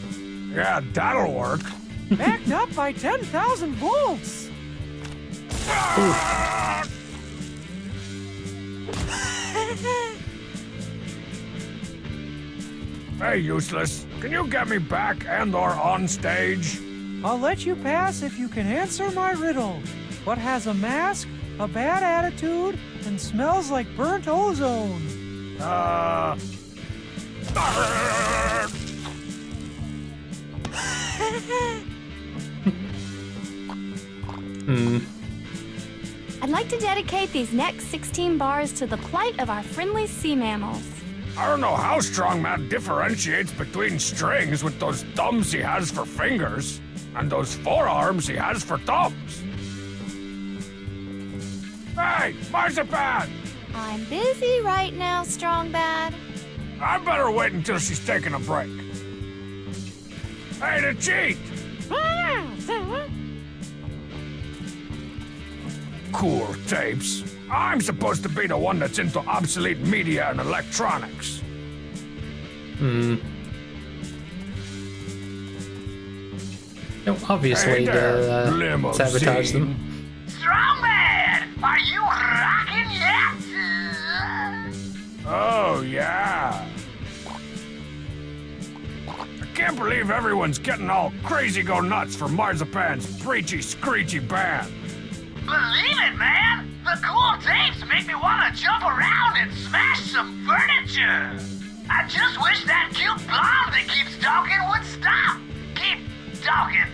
Yeah, that'll work. Backed up by 10,000 volts. Hey, useless. Can you get me back and/or on stage? I'll let you pass if you can answer my riddle. What has a mask, a bad attitude, and smells like burnt ozone? I'd like to dedicate these next 16 bars to the plight of our friendly sea mammals. I don't know how Strongman differentiates between strings with those thumbs he has for fingers and those forearms he has for thumbs. Hey, Marzipan! I'm busy right now, Strong Bad. I better wait until she's taking a break. Hey, to cheat! Cool tapes. I'm supposed to be the one that's into obsolete media and electronics. No obvious way to Limousine. sabotage them. Strongman, are you rocking yet? Oh, yeah. I can't believe everyone's getting all crazy go nuts for Marzipan's preachy, screechy band. Believe it, man! The cool tapes make me want to jump around and smash some furniture! I just wish that cute blonde that keeps talking would stop! Keep talking!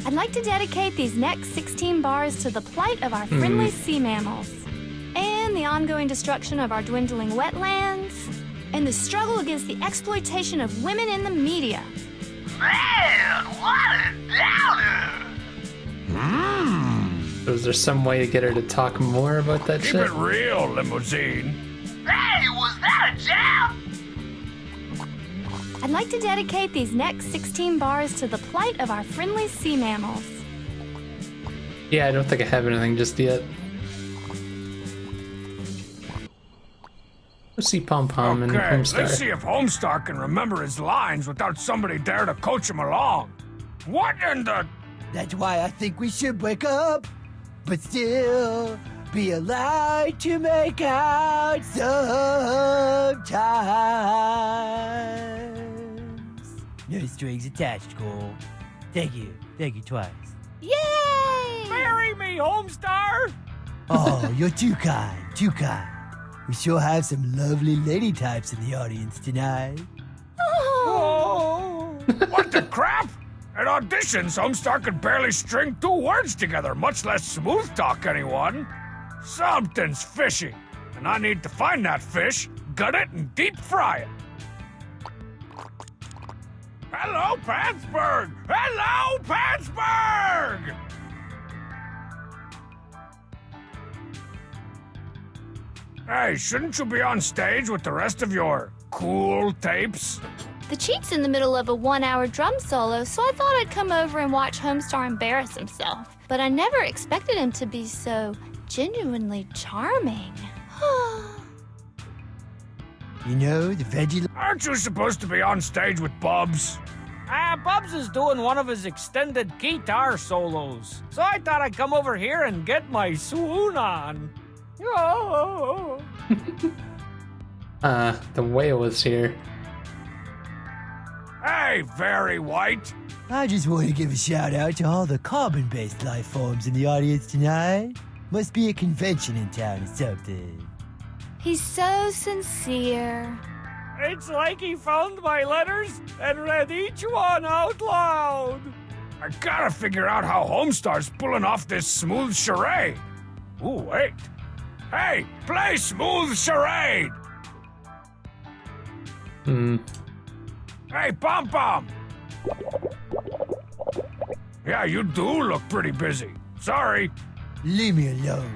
I'd like to dedicate these next 16 bars to the plight of our friendly sea mammals, and the ongoing destruction of our dwindling wetlands, and the struggle against the exploitation of women in the media. Man, what a downer! So is there some way to get her to talk more about that Keep shit? it real, limousine. Hey, was that a jam? I'd like to dedicate these next 16 bars to the plight of our friendly sea mammals. Yeah, I don't think I have anything just yet. Let's see Pom Pom and Okay, let's Homestar. see if Homestar can remember his lines without somebody there to coach him along. What in the... That's why I think we should break up, but still be allowed to make out sometimes. No strings attached, Cole. Thank you twice. Yay! Marry me, Homestar! Oh, you're too kind. We sure have some lovely lady types in the audience tonight. Oh! What the crap? At auditions, Homestar could barely string 2 words together, much less smooth talk anyone. Something's fishy, and I need to find that fish, gut it, and deep fry it. Hello, Patsburg! Hello, Patsburg! Hey, shouldn't you be on stage with the rest of your cool tapes? The Cheat's in the middle of a 1-hour drum solo, so I thought I'd come over and watch Homestar embarrass himself. But I never expected him to be so genuinely charming. You know, the veggie... Aren't you supposed to be on stage with Bubs? Bubs is doing one of his extended guitar solos, so I thought I'd come over here and get my swoon on. Oh. The whale is here. Hey, Very White. I just want to give a shout out to all the carbon-based life forms in the audience tonight. Must be a convention in town or something. He's so sincere. It's like he found my letters and read each one out loud. I gotta figure out how Homestar's pulling off this smooth charade. Ooh, wait. Hey, play smooth charade! Hey, Pom Pom! Yeah, you do look pretty busy. Sorry. Leave me alone.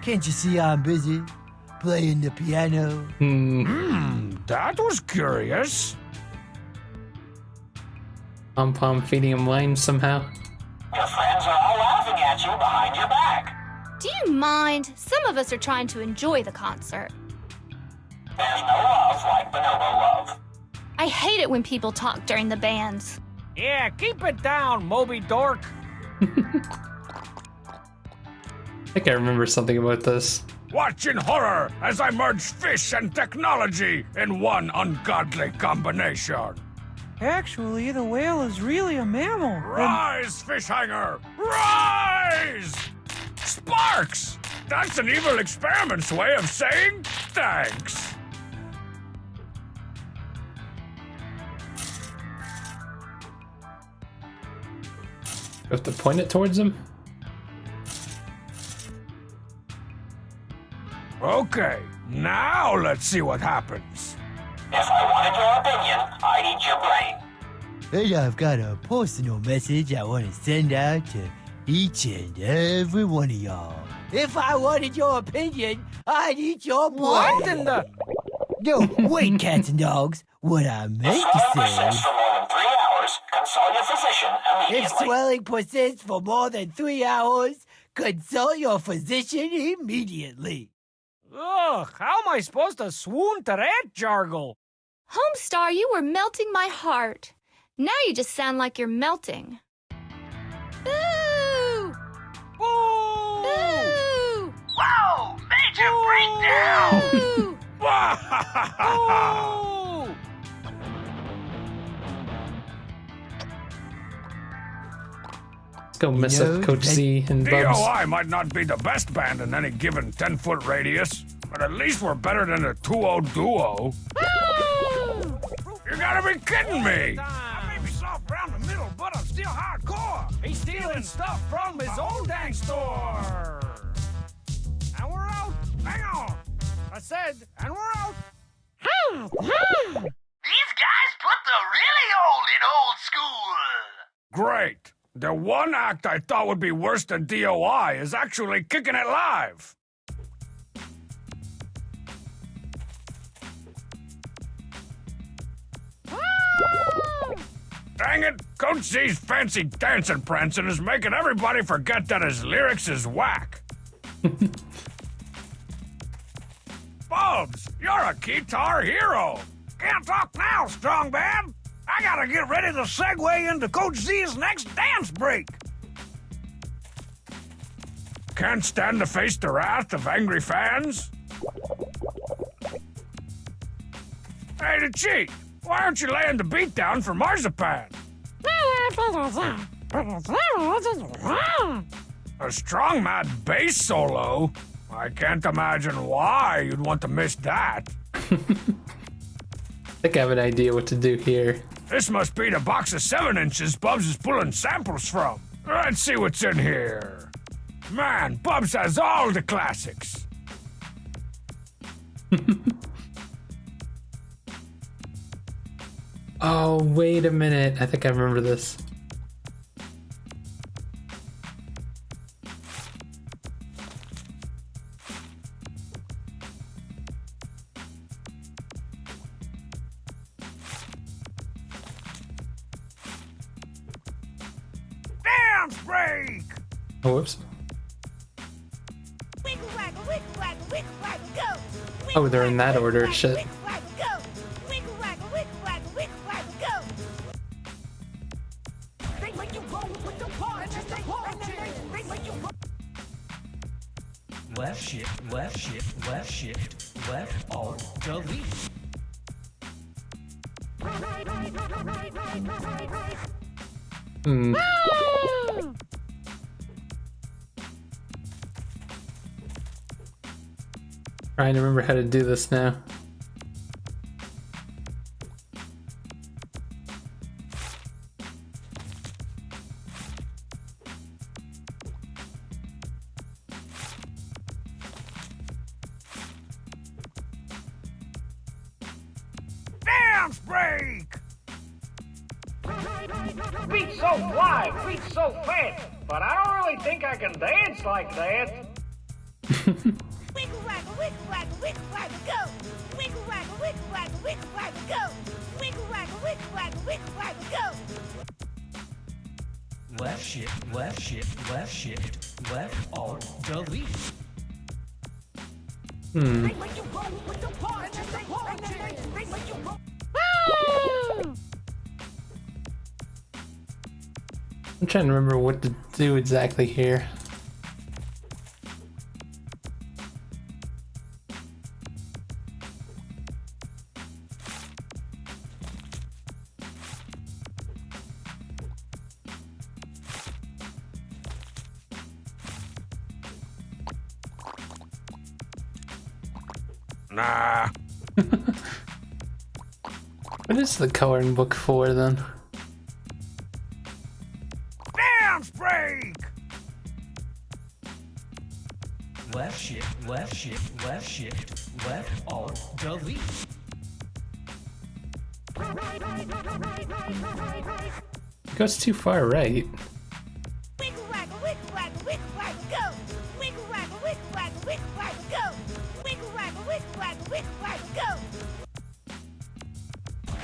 Can't you see I'm busy? Playing the piano. That was curious. Pom Pom feeding him wine somehow. Your friends are all laughing at you behind your back. Do you mind? Some of us are trying to enjoy the concert. There's no love like bonobo love. I hate it when people talk during the bands. Yeah, keep it down, Moby Dork. I think I remember something about this. Watch in horror as I merge fish and technology in one ungodly combination. Actually, the whale is really a mammal. Rise, fish hanger! Rise! Sparks! That's an evil experiment's way of saying thanks. You have to point it towards him? Okay, now let's see what happens. If I wanted your opinion, I'd eat your brain. And I've got a personal message I want to send out to each and every one of y'all. If I wanted your opinion, I'd eat your brain. What in the... No, wait, cats and dogs. What I meant to Swelling persists say... for more than 3 hours, consult your physician If immediately. swelling persists for more than 3 hours, consult your physician immediately. Ugh, how am I supposed to swoon to that jargle? Homestar, you were melting my heart. Now you just sound like you're melting. Boo! Boo! Boo! Whoa! Major breakdown! Boo! Boo! Let's go mess know, up Coach Z and Bubs. DOI might not be the best band in any given 10-foot radius, but at least we're better than a 2-0 duo. You gotta be kidding me! I may be soft around the middle, but I'm still hardcore. He's stealing stuff from his own dang store. And we're out. Hang on. I said, and we're out. These guys put the really old in old school. Great. The one act I thought would be worse than DOI is actually kicking it live. Dang it, Coach Z's fancy dancing prancing is making everybody forget that his lyrics is whack. Bubs, you're a guitar hero. Can't talk now, strong man. I gotta get ready to segue into Coach Z's next dance break. Can't stand to face the wrath of angry fans? Hey, the cheat, why aren't you laying the beat down for Marzipan? A strong mad bass solo? I can't imagine why you'd want to miss that. I think I have an idea what to do here. This must be the box of 7-inches Bubs is pulling samples from. Let's see what's in here. Man, Bubs has all the classics. Oh, wait a minute. I think I remember this. Dance break! Oh, whoops. Wiggle waggle, wiggle waggle, wiggle waggle, go. Oh, they're in that order. Wiggle Shit. waggle, go. Wiggle waggle, wiggle waggle, wiggle waggle, go. They make you roll with the punch, they make you roll. Left shift, left shift, left shift, left alt, delete. Hmm. Trying to remember how to do this now. Dance break! Beat so wide, beat so fast, but I don't really think I can dance like that. Wiggle waggle, wiggle waggle, wiggle waggle, go. Wiggle waggle, wiggle waggle, wiggle waggle, go. Wiggle waggle, wiggle waggle, wiggle waggle, go. Left shift, left shift, left shift, left alt, delete. Hmm. They make you roll with the punch, they make you roll. I'm trying to remember what to do exactly here. Nah. What is the coloring book for then? Dance break! Left shift, left shift, left shift, left alt, delete. It goes too far right. Wiggle waggle, wiggle waggle, wiggle waggle, go. Wiggle waggle, wiggle waggle, wiggle waggle, go. Wiggle waggle, wiggle waggle, wiggle waggle, go.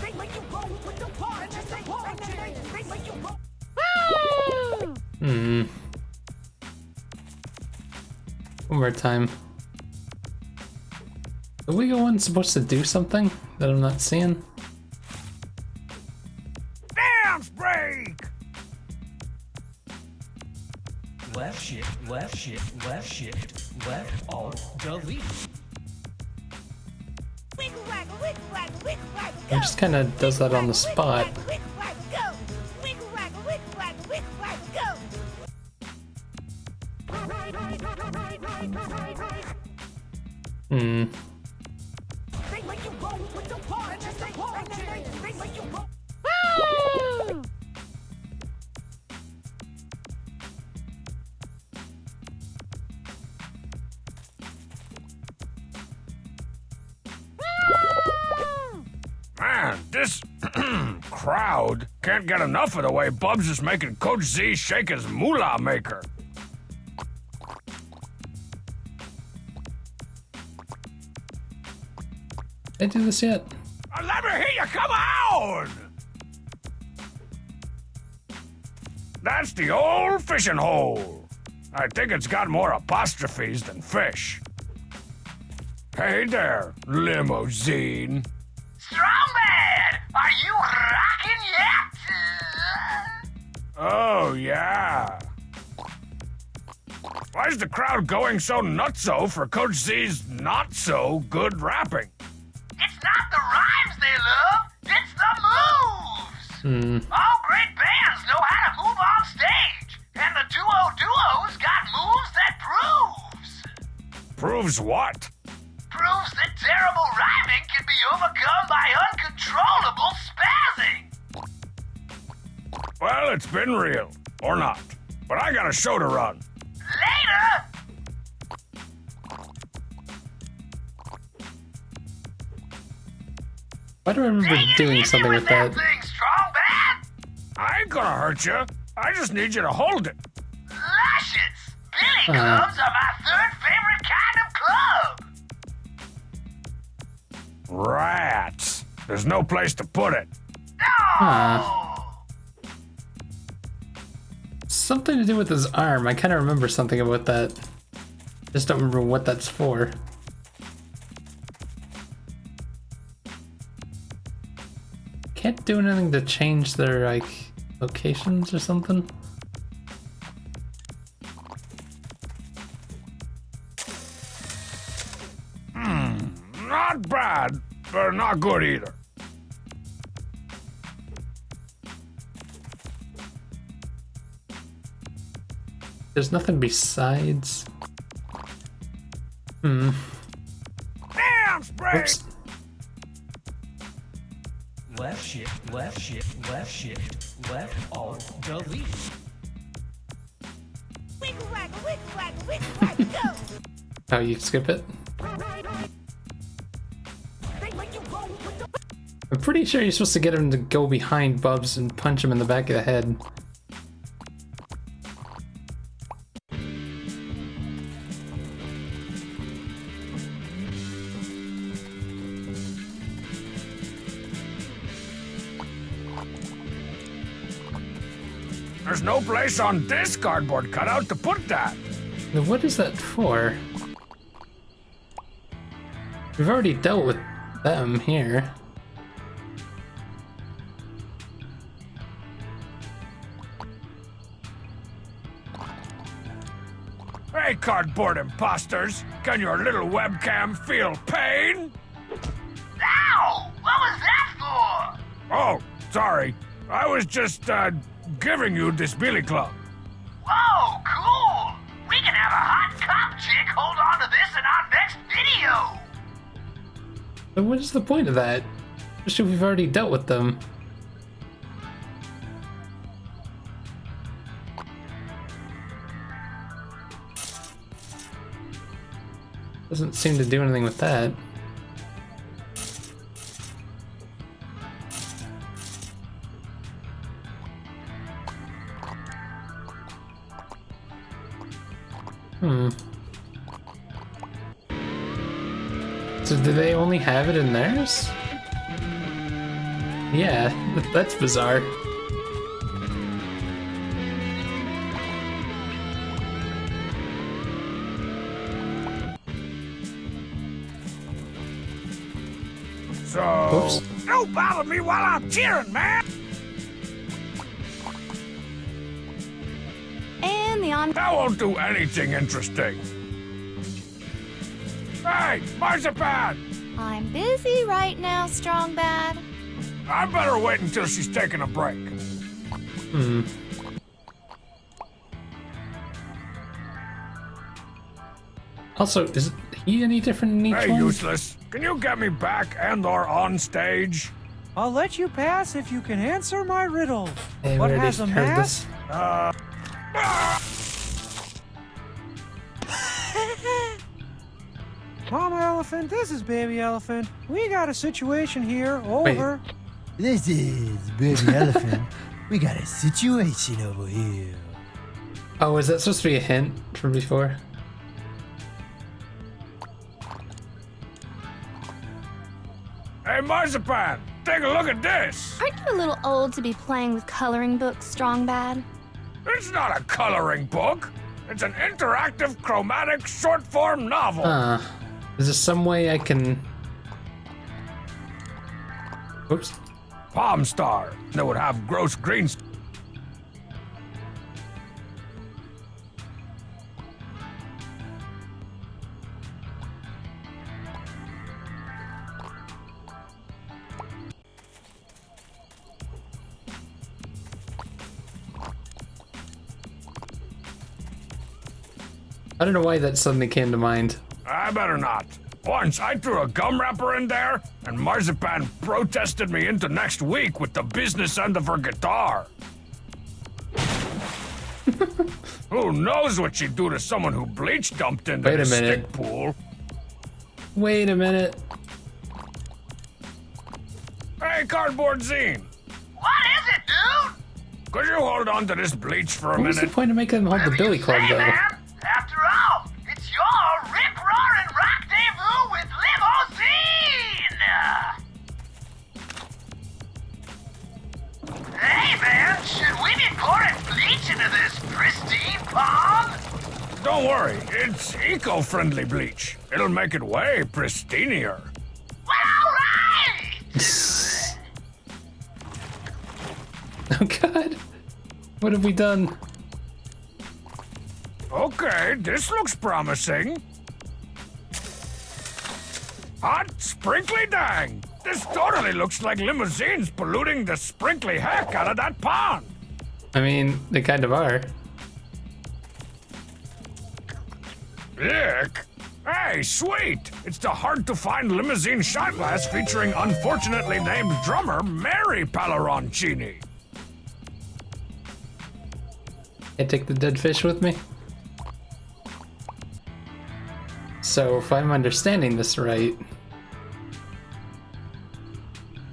They make you roll with the punch, they make you roll. Hmm. One more time. The wiggle one's supposed to do something that I'm not seeing? Dance break! Left shift, left shift, left shift, left alt, delete. Wiggle waggle, wiggle waggle, wiggle waggle, It go. just kind of does that on the spot. Wiggle waggle, go. Wiggle waggle, wiggle waggle, wiggle waggle, go. Hmm. They make you roll with the punch, they make you roll. Man, this crowd can't get enough of the way Bubs is making Coach Z shake his moolah maker. Did I do this yet? Let me hear you come on! That's the old fishing hole. I think it's got more apostrophes than fish. Hey there, limousine. Strongman, are you rocking yet? Oh, yeah. Why's the crowd going so nutso for Coach Z's not-so-good rapping? It's not the rhymes they love, it's the moves. All great bands know how to move on stage, and the duo's got moves that proves. Proves what? Proves that terrible rhyming can be overcome by uncontrollable spazzing. Well, it's been real. Or not. But I got a show to run. Later! Why do I remember Take it doing easy something with that? thing, Strong Bad! I ain't gonna hurt you. I just need you to hold it. Luscious! Billy clubs are my third favorite kind of club! Rats. There's no place to put it. No! Something to do with his arm. I kind of remember something about that. Just don't remember what that's for. Can't do anything to change their, like, locations or something? Not bad, but not good either. There's nothing besides... Damn, Spring! Oops. Left shift, left shift, left shift, left alt, delete. Wiggle waggle, wiggle waggle, wiggle waggle, go! Oh, you skip it? They let you roll with the I'm pretty sure you're supposed to get him to go behind Bubs and punch him in the back of the head. There's no place on this cardboard cutout to put that. Now, what is that for? We've already dealt with them here. Hey, cardboard imposters. Can your little webcam feel pain? Ow! What was that for? Oh, sorry. I was just, giving you this billy club. Whoa, cool! We can have a hot cop chick hold on to this in our next video! So what is the point of that? Especially if we've already dealt with them. Doesn't seem to do anything with that. So do they only have it in theirs? Yeah, that's bizarre. So... Oops. Don't bother me while I'm cheering, man! And the on. That won't do anything interesting. Hey, Marzipan! I'm busy right now, Strong Bad. I better wait until she's taking a break. Also, is he any different in each Hey, one? useless. Can you get me back and/or on stage? I'll let you pass if you can answer my riddle. Hey, What we already has a heard mask? Mama Elephant, this is Baby Elephant. We got a situation here. Over. This is Baby Elephant. We got a situation over here. Oh, is that supposed to be a hint from before? Hey, Marzipan, take a look at this. Aren't you a little old to be playing with coloring books, Strong Bad? It's not a coloring book. It's an interactive, chromatic, short-form novel. Is there some way I can... Oops. Palm Star that would have gross green. I don't know why that suddenly came to mind. I better not. Once I threw a gum wrapper in there, and Marzipan protested me into next week with the business end of her guitar. Who knows what she'd do to someone who bleach dumped into Wait a the minute. stick pool? Wait a minute. Hey, Cardboard Zine, What is it, dude? could you hold on to this bleach for a What was the minute? point of making them hold the Whatever Billy you Club, say, though? man. After all, it's your rip-roaring rendezvous with Limousine! Hey, man, should we be pouring bleach into this pristine pond? Don't worry, it's eco-friendly bleach. It'll make it way pristinier. Well, all right! Oh god. What have we done? Okay, this looks promising. Hot sprinkly dang! This totally looks like Limousine's polluting the sprinkly heck out of that pond. I mean, they kind of are. Ick. Hey, sweet! It's the hard-to-find Limousine shot glass featuring unfortunately named drummer Mary Palleroncini. I take the dead fish with me. So, if I'm understanding this right...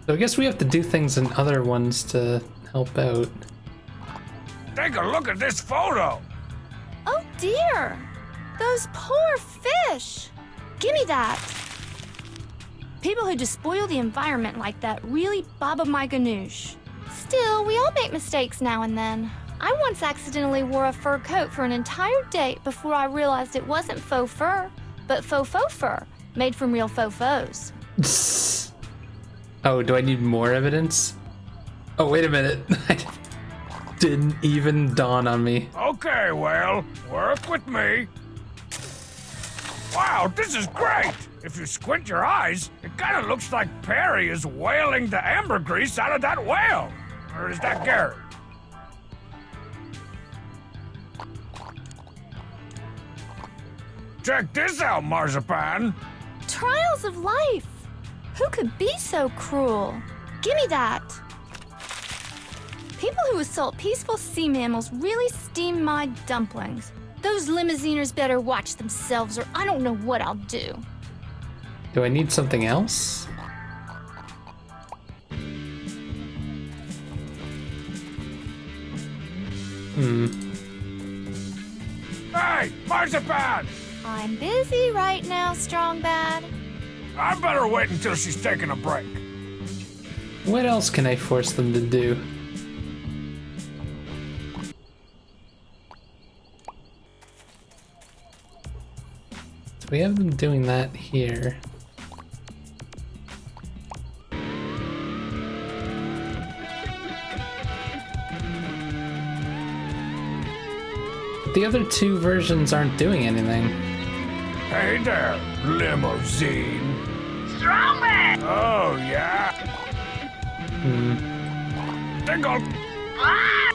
So I guess we have to do things in other ones to help out. Take a look at this photo. Oh dear! Those poor fish! Gimme that! People who despoil the environment like that really baba my ganoush. Still, we all make mistakes now and then. I once accidentally wore a fur coat for an entire day before I realized it wasn't faux fur, but faux fur, made from real faux faux. Oh, do I need more evidence? Oh, wait a minute. Didn't even dawn on me. Okay, well, work with me. Wow, this is great! If you squint your eyes, it kind of looks like Perry is whaling the ambergris out of that whale. Or is that Gary? Check this out, Marzipan. Trials of life! Who could be so cruel? Gimme that! People who assault peaceful sea mammals really steam my dumplings. Those limousiners better watch themselves or I don't know what I'll do. Do I need something else? Hey, Marzipan! I'm busy right now, Strong Bad. I better wait until she's taking a break. What else can I force them to do? So we have them doing that here. The other two versions aren't doing anything. Hey there, Limousine. Strongman! Oh, yeah? Dingle! Ah!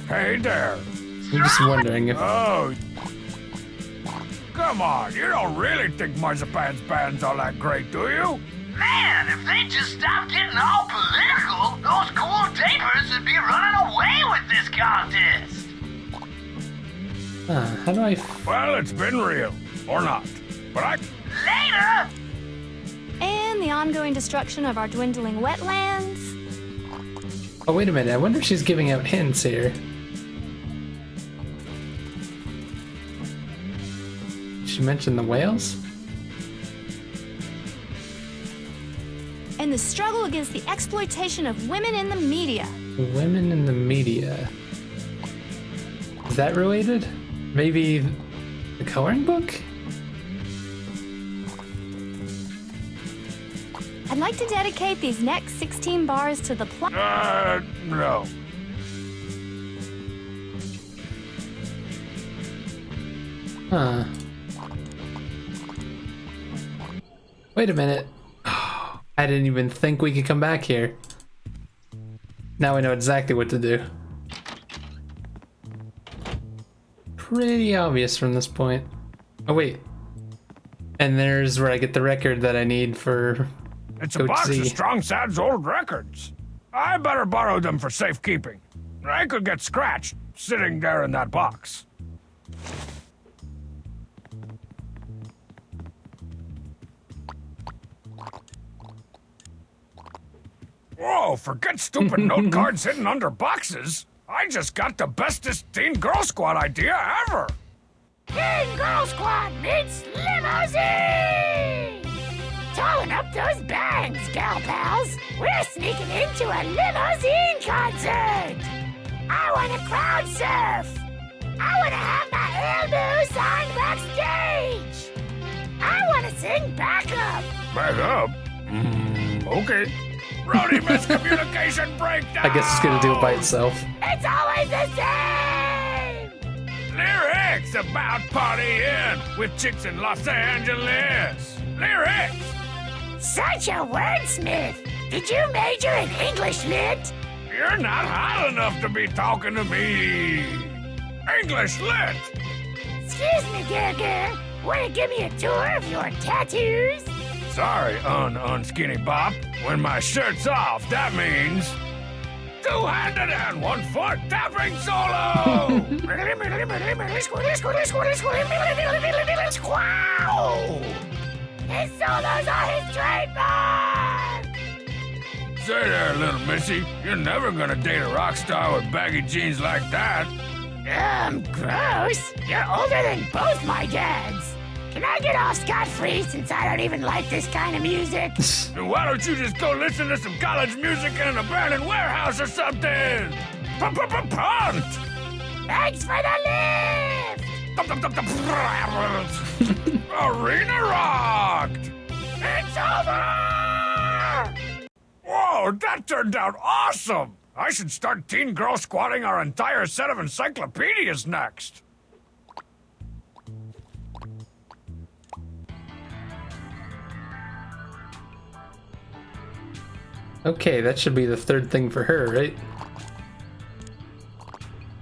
Hey there. I'm just wondering if... Oh. Come on, you don't really think Marzipan's band's all that great, do you? Man, if they just stopped getting all political, those cool tapers would be running away with this contest. How do I... Well, it's been real. or not. But I... Later! And the ongoing destruction of our dwindling wetlands. Oh, wait a minute. I wonder if she's giving out hints here. She mentioned the whales? And the struggle against the exploitation of women in the media. Women in the media. Is that related? Maybe the coloring book? I'd like to dedicate these next 16 bars to the plot. No. Huh. Wait a minute. I didn't even think we could come back here. Now I know exactly what to do. Pretty obvious from this point. Oh wait. And there's where I get the record that I need for It's a Coach box Z. of Strong Sad's old records. I better borrow them for safekeeping. I could get scratched sitting there in that box. Whoa, forget stupid note cards hidden under boxes. I just got the bestest Teen Girl Squad idea ever. Teen Girl Squad meets limousine! Tolling up those bangs, gal pals. We're sneaking into a limousine concert. I want to crowd surf. I want to have my elbows signed backstage. I want to sing backup. Back up? Okay. Brody miscommunication breakdown! I guess it's gonna do it by itself. It's always the same. Lyrics about partying with chicks in Los Angeles. Lyrics! Such a wordsmith. Did you major in English lit? You're not hot enough to be talking to me. English lit. Excuse me, Gurgur. Want to give me a tour of your tattoos? Sorry, unskinny bop. When my shirt's off, that means two-handed and one-foot tapping solo. Wow! His solos are his trademark! Say there, little missy, you're never gonna date a rock star with baggy jeans like that. Gross. You're older than both my dads. Can I get off scot-free since I don't even like this kind of music? Then why don't you just go listen to some college music in an abandoned warehouse or something? Punt! Thanks for the lift! Arena rocked! It's over! Whoa, that turned out awesome! I should start Teen Girl Squatting our entire set of encyclopedias next. Okay, that should be the third thing for her, right?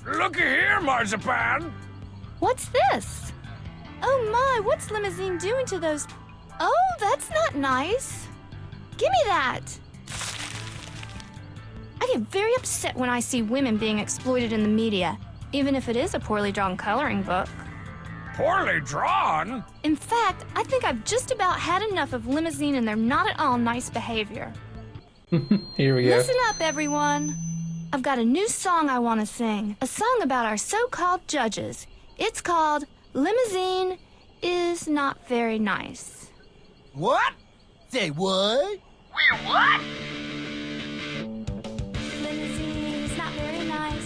Looky here, Marzipan! What's this? Oh my, what's Limousine doing to those? Oh, that's not nice. Give me that. I get very upset when I see women being exploited in the media, even if it is a poorly drawn coloring book. Poorly drawn? In fact, I think I've just about had enough of Limousine and their not at all nice behavior. Here we go. Listen up, everyone. I've got a new song I want to sing. A song about our so-called judges. It's called Limousine is Not Very Nice. What? Say what? We what? Limousine is not very nice.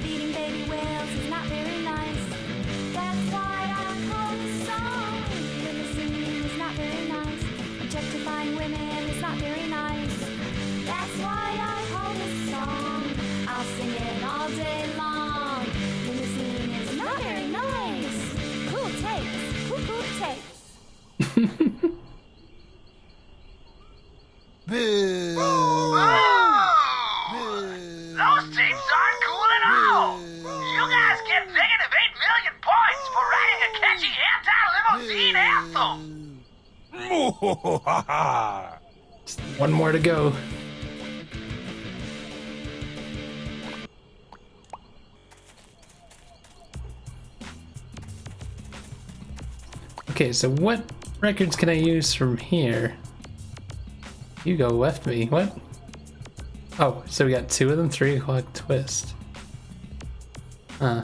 Feeding baby whales is not very nice. That's why I call this song. Limousine is not very nice. Objectifying women is not very nice. That's why I call this song. I'll sing it all day long. Limousine is not very nice. Cool takes. Cool takes. Boo! Those teams aren't cool at all. You guys get negative 8 million points for writing a catchy anti-limousine anthem. Moohaha! One more to go. Okay, so what records can I use from here? Hugo left me. What? Oh, so we got 2 of them, 3 o'clock twist. Huh.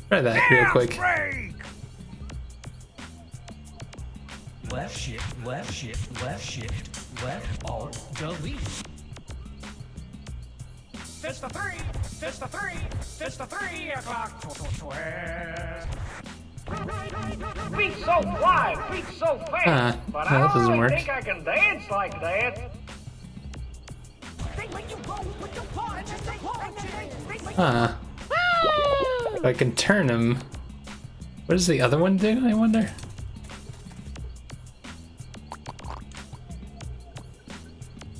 Try that real quick. Break! Left shift, left shift, left shift, left alt, delete. It's the 3, it's the 3, it's the 3 o'clock twist. Feet so fly, feet so fast. But well, that doesn't I work. think I can dance like that. Huh. If I can turn him. What does the other one do, I wonder?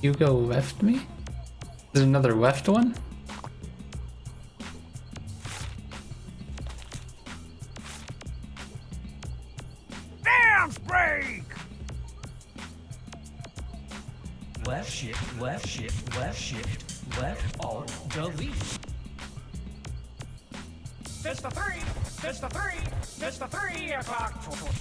Hugo left me? There's another left one? Dance break! Left shift, left shift, left shift, left alt, delete. It's the 3, it's the 3, it's the 3 o'clock twist.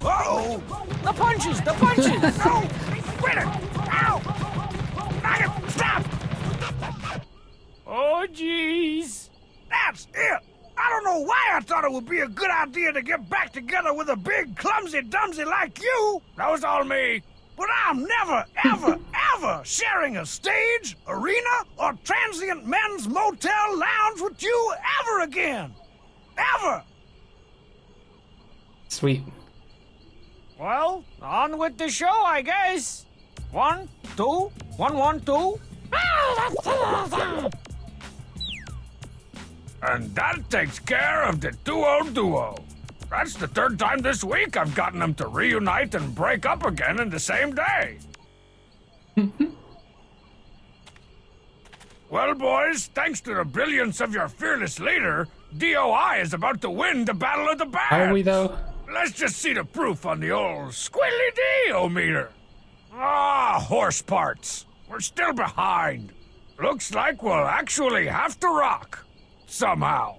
Uh-oh! The punches, the punches. No! Quit it! Ow! Knock it! Stop! Oh, jeez. That's it! I don't know why I thought it would be a good idea to get back together with a big clumsy-dumsy like you! That was all me. But I'm never, ever, ever sharing a stage, arena, or transient men's motel lounge with you ever again! Ever! Sweet. Well, on with the show, I guess. 1, 2, 1, 1, 2. And that takes care of the duo. That's the 3rd time this week I've gotten them to reunite and break up again in the same day. Well, boys, thanks to the brilliance of your fearless leader, DOI is about to win the Battle of the Bands. Are we though? Let's just see the proof on the old squiddly-dee-o-meter. Ah, horse parts. We're still behind. Looks like we'll actually have to rock. Somehow.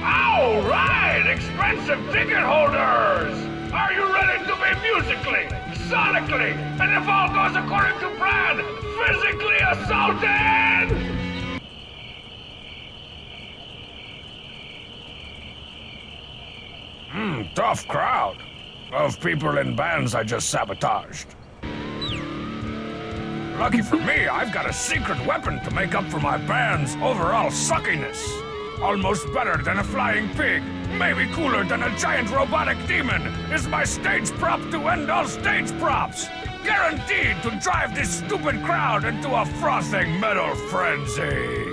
All right, expensive ticket holders! Are you ready to be musically, sonically, and if all goes according to plan, physically assaulted? Tough crowd of people in bands I just sabotaged. Lucky for me, I've got a secret weapon to make up for my band's overall suckiness. Almost better than a flying pig, maybe cooler than a giant robotic demon, is my stage prop to end all stage props. Guaranteed to drive this stupid crowd into a frothing metal frenzy.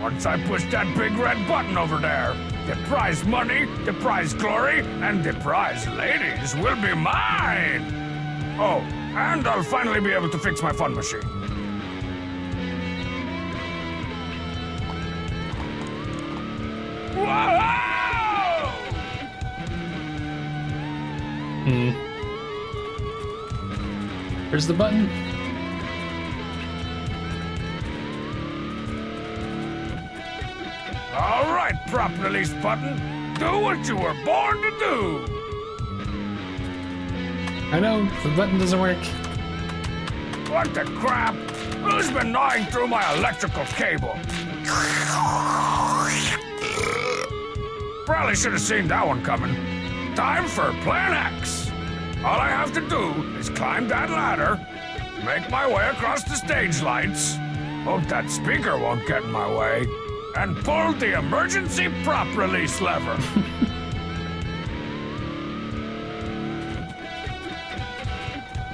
Once I push that big red button over there, the prize money, the prize glory, and the prize ladies will be mine! Oh, and I'll finally be able to fix my fun machine. Whoa! Where's the button? All right, prop release button. Do what you were born to do. I know, the button doesn't work. What the crap? Who's been gnawing through my electrical cable? Probably should have seen that one coming. Time for Plan X. All I have to do is climb that ladder, make my way across the stage lights, hope that speaker won't get in my way, and pull the emergency prop release lever.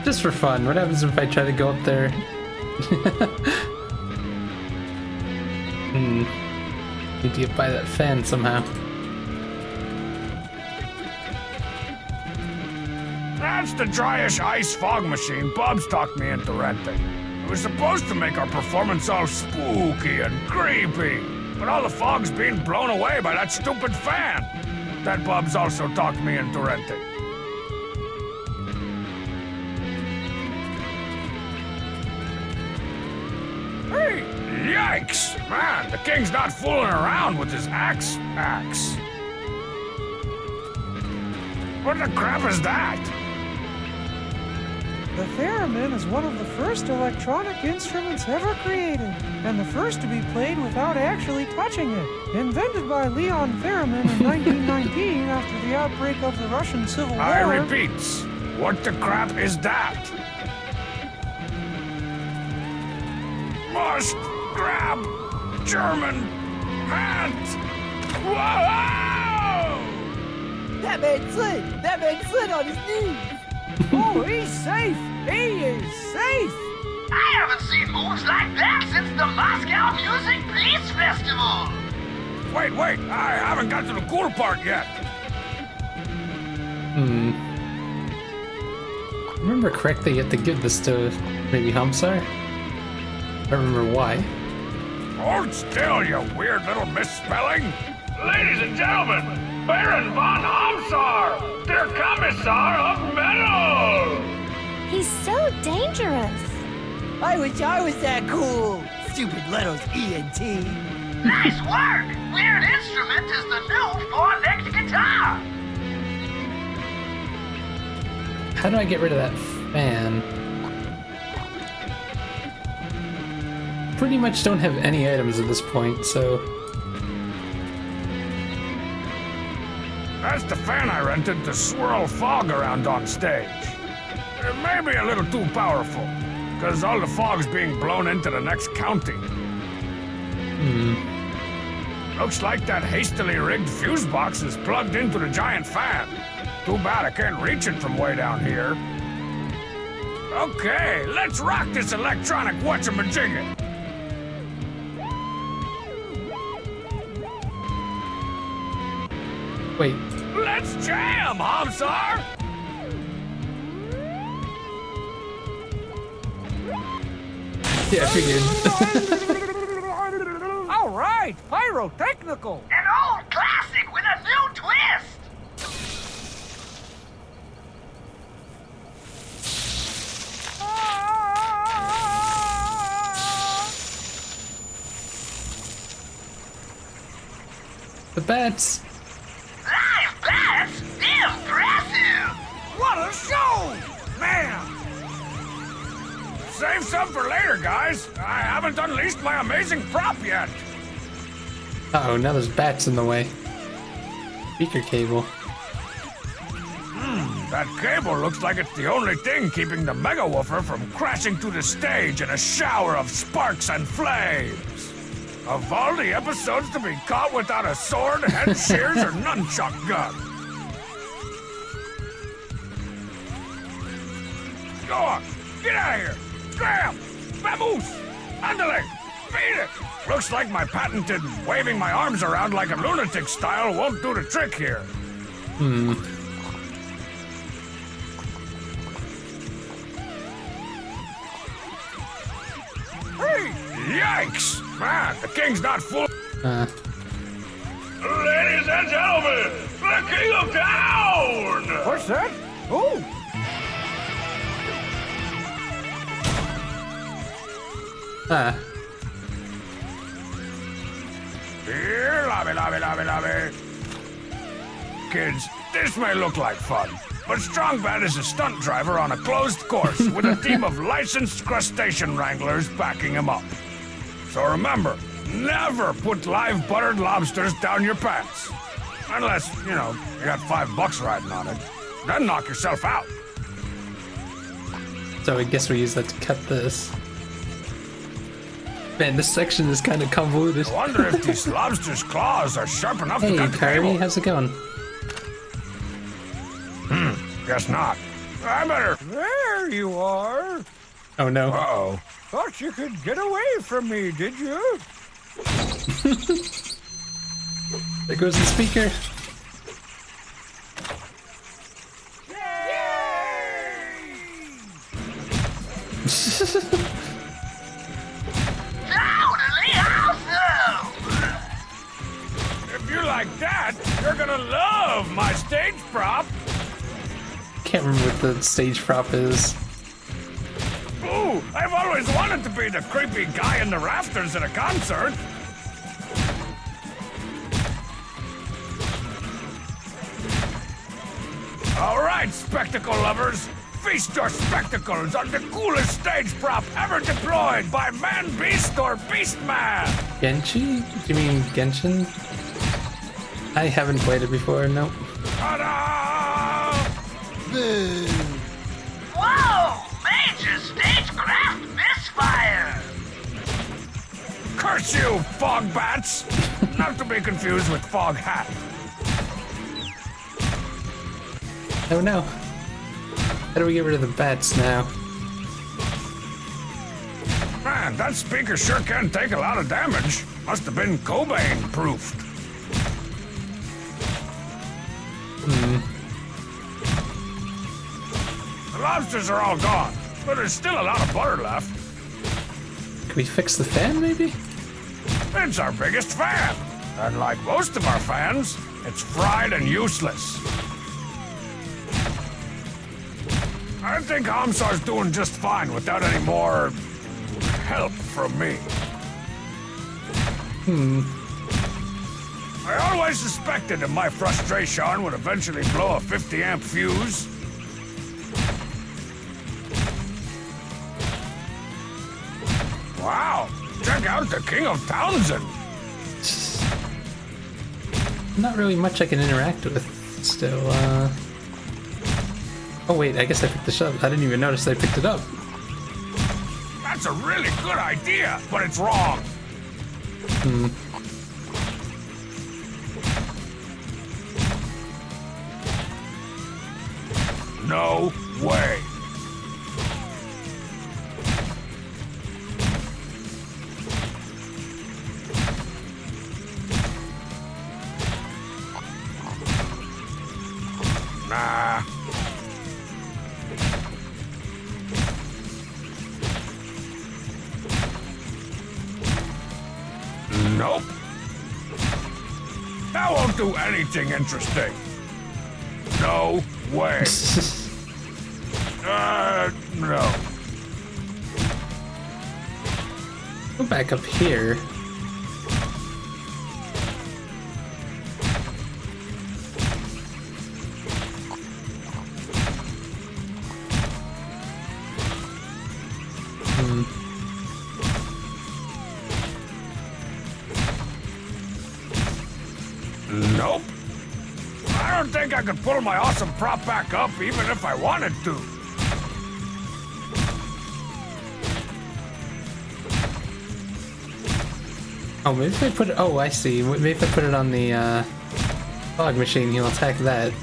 Just for fun, what happens if I try to go up there? Need to get by that fan somehow. That's the dryish ice fog machine Bubs talked me into renting. It was supposed to make our performance all spooky and creepy, but all the fog's being blown away by that stupid fan that Bubs also talked me into renting. Hey, yikes! Man, the king's not fooling around with his axe. What the crap is that? The theremin is one of the first electronic instruments ever created, and the first to be played without actually touching it. Invented by Leon Theremin in 1919 after the outbreak of the Russian Civil War. I repeat, what the crap is that? Must grab German pants. Whoa! That man slid on his knees. Oh, he's safe! He is safe! I haven't seen moves like that since the Moscow Music Peace Festival! Wait, I haven't got to the cool part yet. If I remember correctly, you have to give this to maybe Hamsar? I don't remember why. Hold still, you weird little misspelling. Ladies and gentlemen, Baron von Hamsar, der Kommissar of Metal! He's so dangerous. I wish I was that cool. Stupid Leto's ENT. Nice work! Weird Instrument is the new four-necked guitar! How do I get rid of that fan? Pretty much don't have any items at this point, so... That's the fan I rented to swirl fog around on stage. It may be a little too powerful, because all the fog's being blown into the next county. Looks like that hastily rigged fuse box is plugged into the giant fan. Too bad I can't reach it from way down here. Okay, let's rock this electronic whatchamajigga. Wait, Let's jam, Hamsar! yeah, I figured. All right, pyrotechnical. An old classic with a new twist! The bats! Live bats? Impressive! What a show! Man! Save some for later, guys. I haven't unleashed my amazing prop yet. Uh-oh, now there's bats in the way. Speaker cable. That cable looks like it's the only thing keeping the Mega Woofer from crashing through the stage in a shower of sparks and flames. Of all the episodes to be caught without a sword, head shears, or nunchuck gun. Go on, get out of here. Grab, vamoose, andale, beat it. Looks like my patented waving my arms around like a lunatic style won't do the trick here. Hey, yikes! Man, the king's not full. Ladies and gentlemen, the king of town! What's that? Oh, Here, lobby. Kids, this may look like fun, but Strongbat is a stunt driver on a closed course with a team of licensed crustacean wranglers backing him up. So remember, never put live buttered lobsters down your pants. Unless, you know, you got $5 riding on it. Then knock yourself out. So I guess we use that to cut this. Man, this section is kind of convoluted. I wonder if these lobsters' claws are sharp enough to Hey, cut the Kyrie, cable. how's it going? Guess not. I better... there you are. Oh no. Thought you could get away from me, did you? There goes the speaker. Totally awesome! If you like that, you're gonna love my stage prop. Can't remember what the stage prop is. Ooh, I've always wanted to be the creepy guy in the rafters at a concert. All right, spectacle lovers. Feast your spectacles on the coolest stage prop ever deployed by Man Beast or Beast Man. Genshi? Do you mean Genshin? I haven't played it before, nope. Ta-da! Whoa! Major stagecraft misfire! Curse you, fog bats! Not to be confused with fog hat. Oh no. How do we get rid of the bats now? Man, that speaker sure can take a lot of damage. Must have been Cobain proofed. The lobsters are all gone, but there's still a lot of butter left. Can we fix the fan, maybe? It's our biggest fan. And like most of our fans, it's fried and useless. I think Hamsar's doing just fine without any more help from me. I always suspected that my frustration would eventually blow a 50-amp fuse. Wow, check out the King of Townsend. Not really much I can interact with still, Oh wait, I guess I picked this up. I didn't even notice I picked it up. That's a really good idea, but it's wrong. No way. Nah. Nope. That won't do anything interesting. No way. No. Go back up here. Nope. I don't think I could pull my awesome prop back up even if I wanted to. Oh, maybe if I put it. Oh, I see. Maybe if I put it on the fog machine, he'll attack that.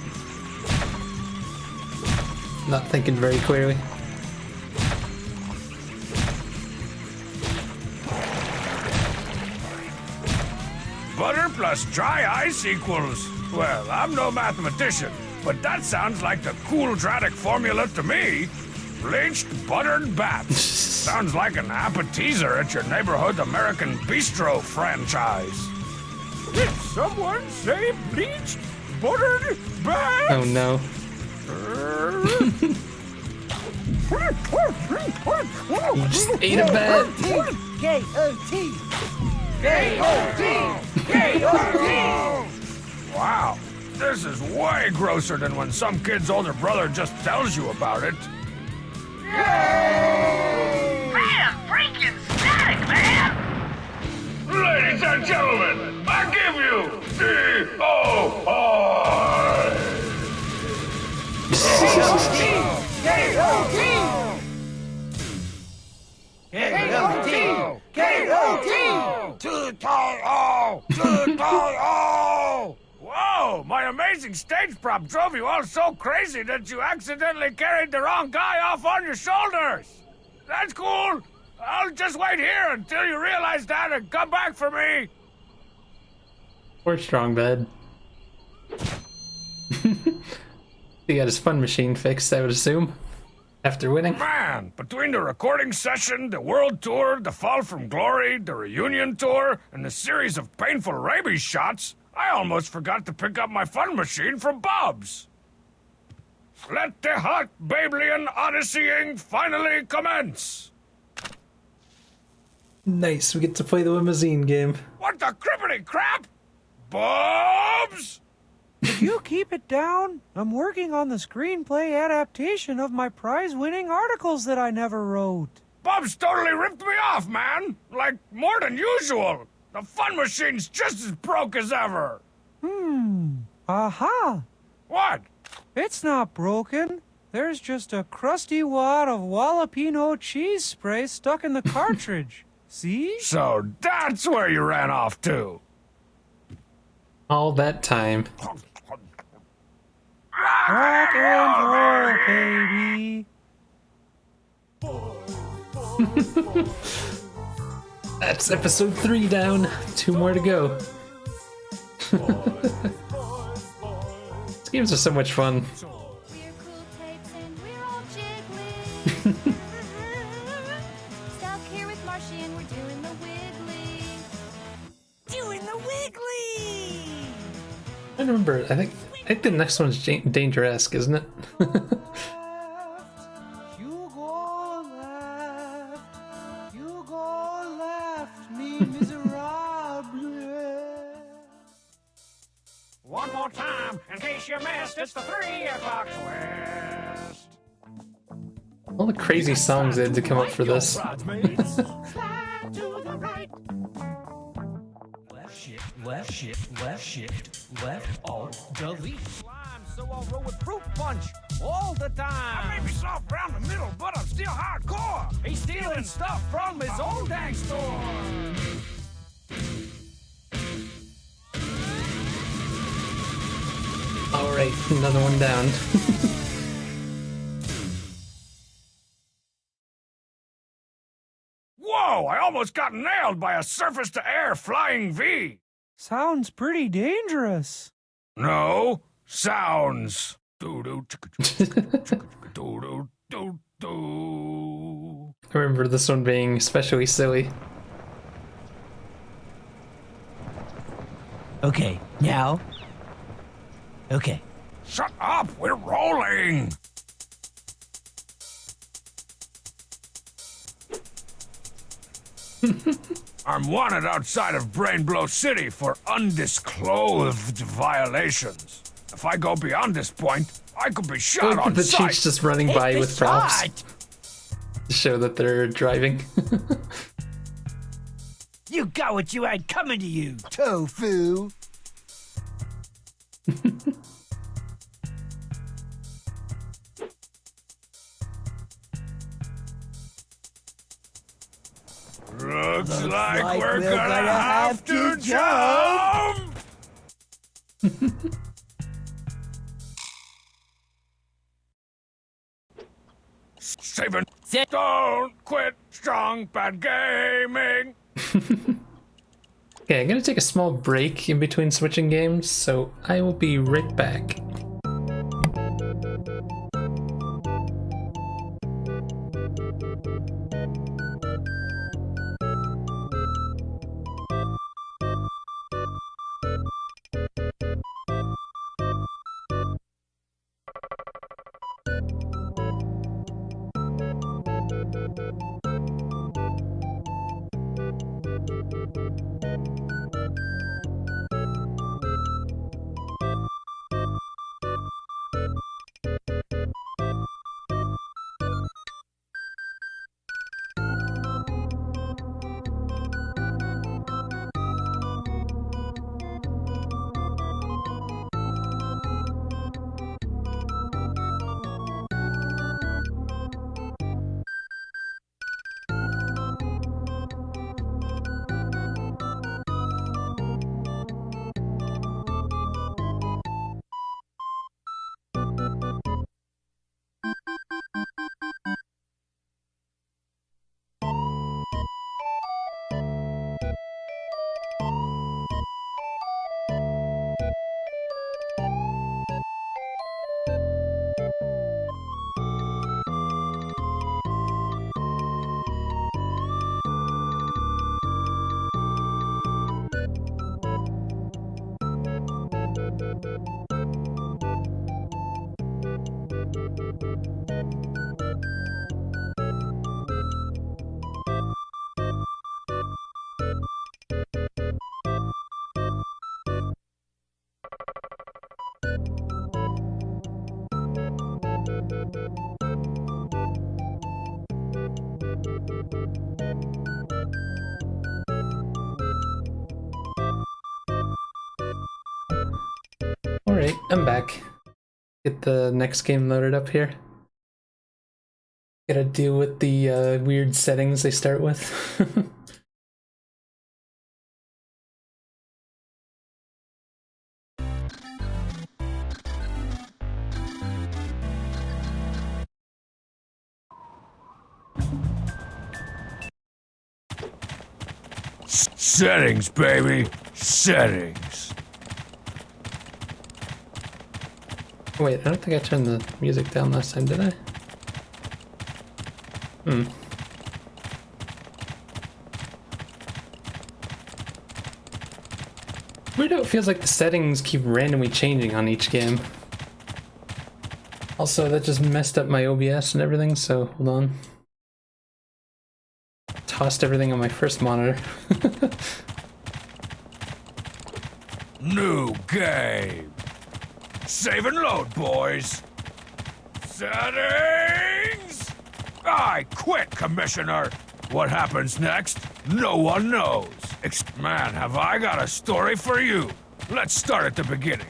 Not thinking very clearly. Butter plus dry ice equals... Well, I'm no mathematician, but that sounds like the quadratic formula to me. Bleached buttered bats. Sounds like an appetizer at your neighborhood American bistro franchise. Did someone say bleached buttered bats? Oh no. You just ate a bat. K-O-T! Wow, this is way grosser than when some kid's older brother just tells you about it. Man, freaking static, man! Ladies and gentlemen, I give you D-O-I. Whoa, my amazing stage prop drove you all so crazy that you accidentally carried the wrong guy off on your shoulders. That's cool. I'll just wait here until you realize that and come back for me. Poor Strong Bad. He got his fun machine fixed, I would assume, after winning. Man, between the recording session, the world tour, the fall from glory, the reunion tour, and the series of painful rabies shots, I almost forgot to pick up my fun machine from Bob's. Let the hot Babelian Odysseying finally commence! Nice, we get to play the limousine game. What the crippity crap? Bob's? If you keep it down, I'm working on the screenplay adaptation of my prize-winning articles that I never wrote. Bob's totally ripped me off, man! Like, more than usual! The fun machine's just as broke as ever! Aha! What? It's not broken. There's just a crusty wad of jalapeno cheese spray stuck in the cartridge. See? So that's where you ran off to! All that time. Rock and roll, baby. That's episode 3 down. 2 more to go. These games are so much fun. We're cool tapes and we're all jiggly. Stuck here with Marshy and we're doing the wiggly. Doing the wiggly. I remember, I think the next one's Danger-esque, isn't it? You go left, me miserable. One more time, in case you missed, it's the 3 o'clock twist. All the crazy songs they had to come up for this. Slide to the right. Left shift, left alt, delete. Slime, so I'll roll with fruit punch all the time. I may be soft around the middle, but I'm still hardcore. He's stealing stuff from his own dang store. Alright, another one down. Whoa, I almost got nailed by a surface-to-air flying V! Sounds pretty dangerous. No, sounds. Doo-doo, chicka-chicka, doo-doo, doo-doo. I remember this one being especially silly. Okay, now. Okay. Shut up, we're rolling! I'm wanted outside of Brainblow City for undisclosed violations. If I go beyond this point, I could be shot on The sight. Chief's just running by with props to show that they're driving. You got what you had coming to you, tofu. Looks like we're gonna have to jump! Saving. Don't quit strong bad gaming. Okay, I'm gonna take a small break in between switching games, so I will be right back. Alright, I'm back. Get the next game loaded up here. Gotta deal with the weird settings they start with. Settings, baby. Settings. Wait, I don't think I turned the music down last time, did I? Weird how it feels like the settings keep randomly changing on each game. Also, that just messed up my OBS and everything, so hold on. Tossed everything on my first monitor. New game. Save and load, boys. Settings! I quit, Commissioner. What happens next? No one knows. Man, have I got a story for you. Let's start at the beginning.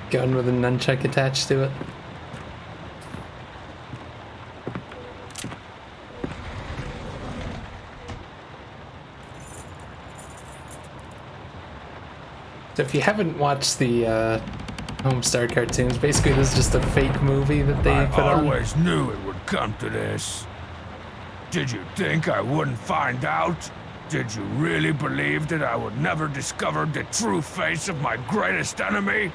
Gun with a nunchuck attached to it. So if you haven't watched the Homestar cartoons, basically this is just a fake movie that they put on. I always knew it would come to this. Did you think I wouldn't find out? Did you really believe that I would never discover the true face of my greatest enemy?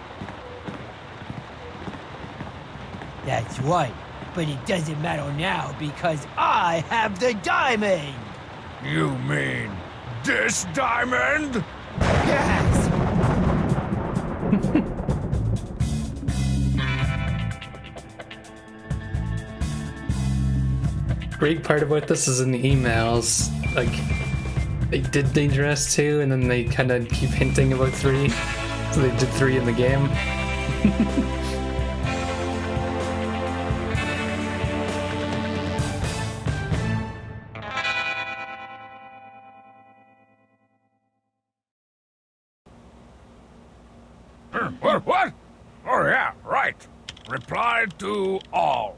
That's right, but it doesn't matter now because I have the diamond! You mean this diamond? Yes! Great part about this is in the emails, like, they did Dangerous 2 and then they kind of keep hinting about 3, so they did 3 in the game. What? Oh yeah, right. Reply to all.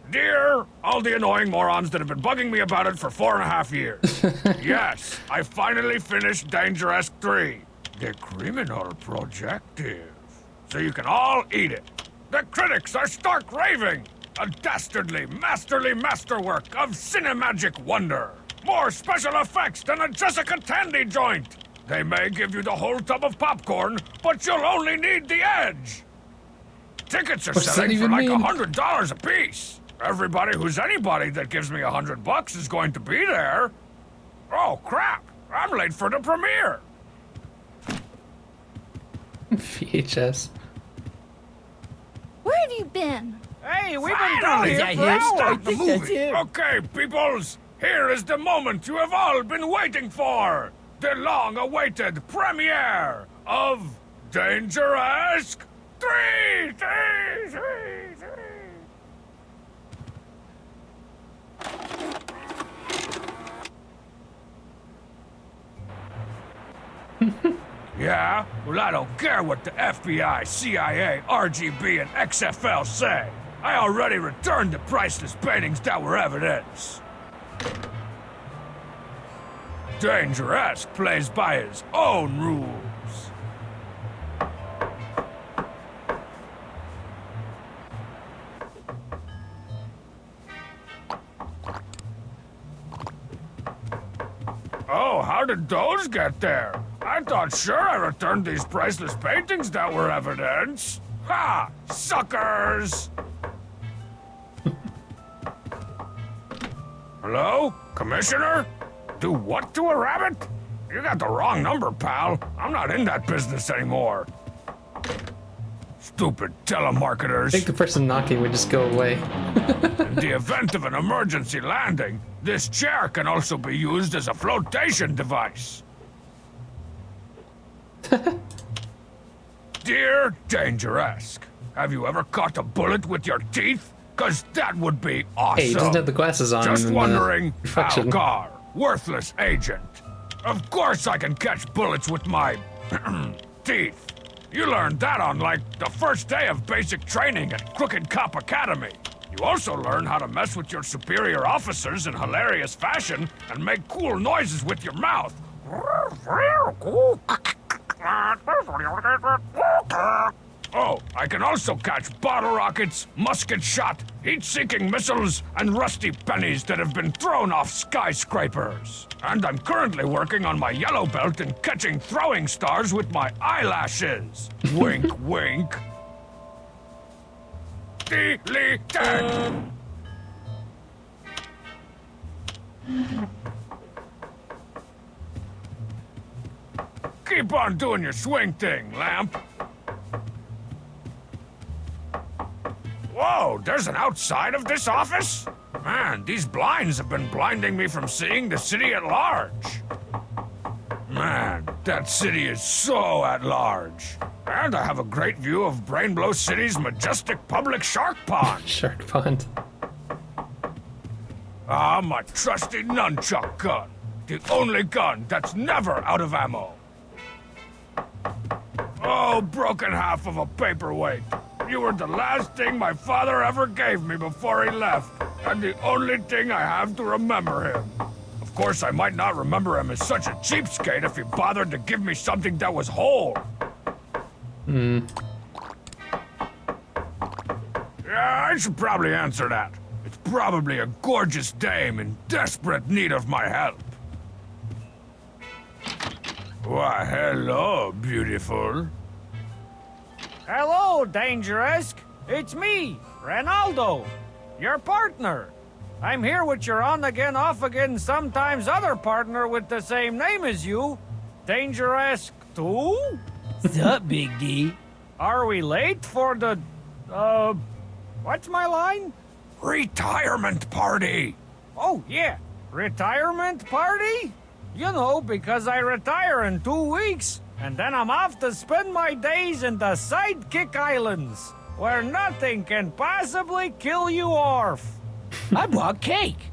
Dear all the annoying morons that have been bugging me about it for 4.5 years. Yes, I finally finished Dangerous 3, the criminal projective. So you can all eat it. The critics are stark raving. A dastardly, masterly masterwork of cinemagic wonder. More special effects than a Jessica Tandy joint. They may give you the whole tub of popcorn, but you'll only need the edge. Tickets are selling for like $100 a piece. Everybody who's anybody that gives me $100 is going to be there. Oh crap! I'm late for the premiere. VHS. Where have you been? Hey, we've been down Is here that for him? hours. I think that's him. Okay, peoples, here is the moment you have all been waiting for. The long-awaited premiere of Dangerous 3. Yeah? Well, I don't care what the FBI, CIA, RGB, and XFL say. I already returned the priceless paintings that were evidence. Dangerous plays by his own rules. Oh, how did those get there? I I thought sure I returned these priceless paintings that were evidence. Ha! Suckers! Hello? Commissioner? Do what to a rabbit? You got the wrong number, pal. I'm not in that business anymore. Stupid telemarketers. I think the person knocking would just go away. In the event of an emergency landing, this chair can also be used as a flotation device. Dear Dangeresque, have you ever caught a bullet with your teeth? Cause that would be awesome. Hey, he doesn't have the glasses on. Just and, wondering, reflection. Algar, worthless agent. Of course I can catch bullets with my teeth. You learned that on, like, the first day of basic training at Crooked Cop Academy. You also learn how to mess with your superior officers in hilarious fashion and make cool noises with your mouth. Oh, I can also catch bottle rockets, musket shot, heat-seeking missiles, and rusty pennies that have been thrown off skyscrapers. And I'm currently working on my yellow belt in catching throwing stars with my eyelashes. Wink, wink. Deleted! Keep on doing your swing thing, Lamp. Whoa, there's an outside of this office? Man, these blinds have been blinding me from seeing the city at large. Man, that city is so at large. And I have a great view of Brainblow City's majestic public shark pond. Shark Pond. Ah, my trusty nunchuck gun. The only gun that's never out of ammo. Oh, broken half of a paperweight. You were the last thing my father ever gave me before he left, and the only thing I have to remember him. Of course, I might not remember him as such a cheapskate if he bothered to give me something that was whole. Yeah, I should probably answer that. It's probably a gorgeous dame in desperate need of my help. Why, hello, beautiful. Hello, Dangeresque. It's me, Ronaldo, your partner. I'm here with your on-again, off-again, sometimes other partner with the same name as you, Dangeresque 2? Sup, Big D? Are we late for the, what's my line? Retirement party. Oh, yeah, retirement party? You know, because I retire in 2 weeks, and then I'm off to spend my days in the Sidekick Islands, where nothing can possibly kill you off. I brought cake.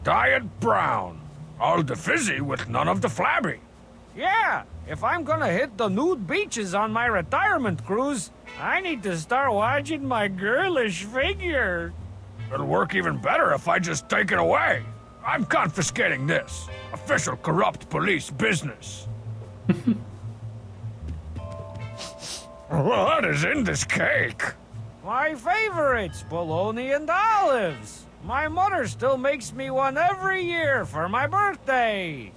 Diet brown. All the fizzy with none of the flabby. Yeah, if I'm gonna hit the nude beaches on my retirement cruise, I need to start watching my girlish figure. It'll work even better if I just take it away. I'm confiscating this. Official corrupt police business. What is in this cake? My favorites, bologna and olives. My mother still makes me one every year for my birthday.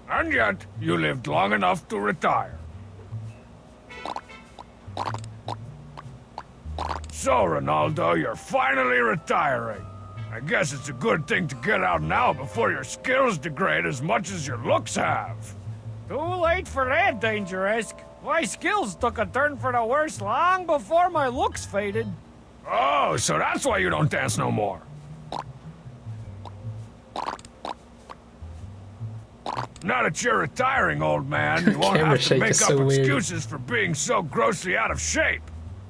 And yet, you lived long enough to retire. So, Ronaldo, you're finally retiring. I guess it's a good thing to get out now before your skills degrade as much as your looks have. Too late for that, Dangeresque. My skills took a turn for the worse long before my looks faded. Oh, so that's why you don't dance no more. Now that you're retiring, old man, you won't Camera have to shake make is up so weird. excuses for being so grossly out of shape.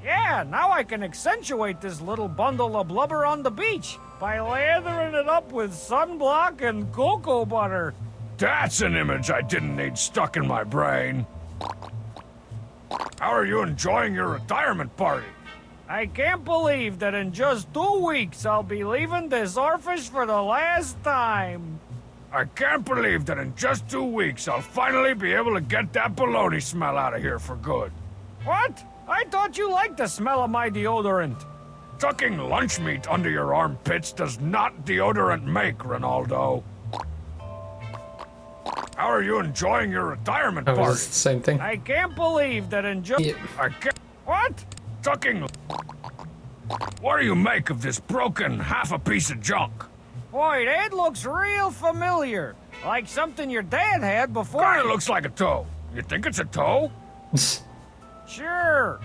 Yeah, now I can accentuate this little bundle of blubber on the beach by lathering it up with sunblock and cocoa butter. That's an image I didn't need stuck in my brain. How are you enjoying your retirement party? I can't believe that in just 2 weeks I'll be leaving this orifice for the last time. I can't believe that in just 2 weeks I'll finally be able to get that baloney smell out of here for good. What? I thought you liked the smell of my deodorant. Tucking lunch meat under your armpits does not deodorant make, Ronaldo. How are you enjoying your retirement Oh, party? it's the same thing. I can't believe that Yeah. I can't. What? Tucking. What do you make of this broken half a piece of junk? Boy, that looks real familiar. Like something your dad had before. Kinda looks like a toe. You think it's a toe? Sure.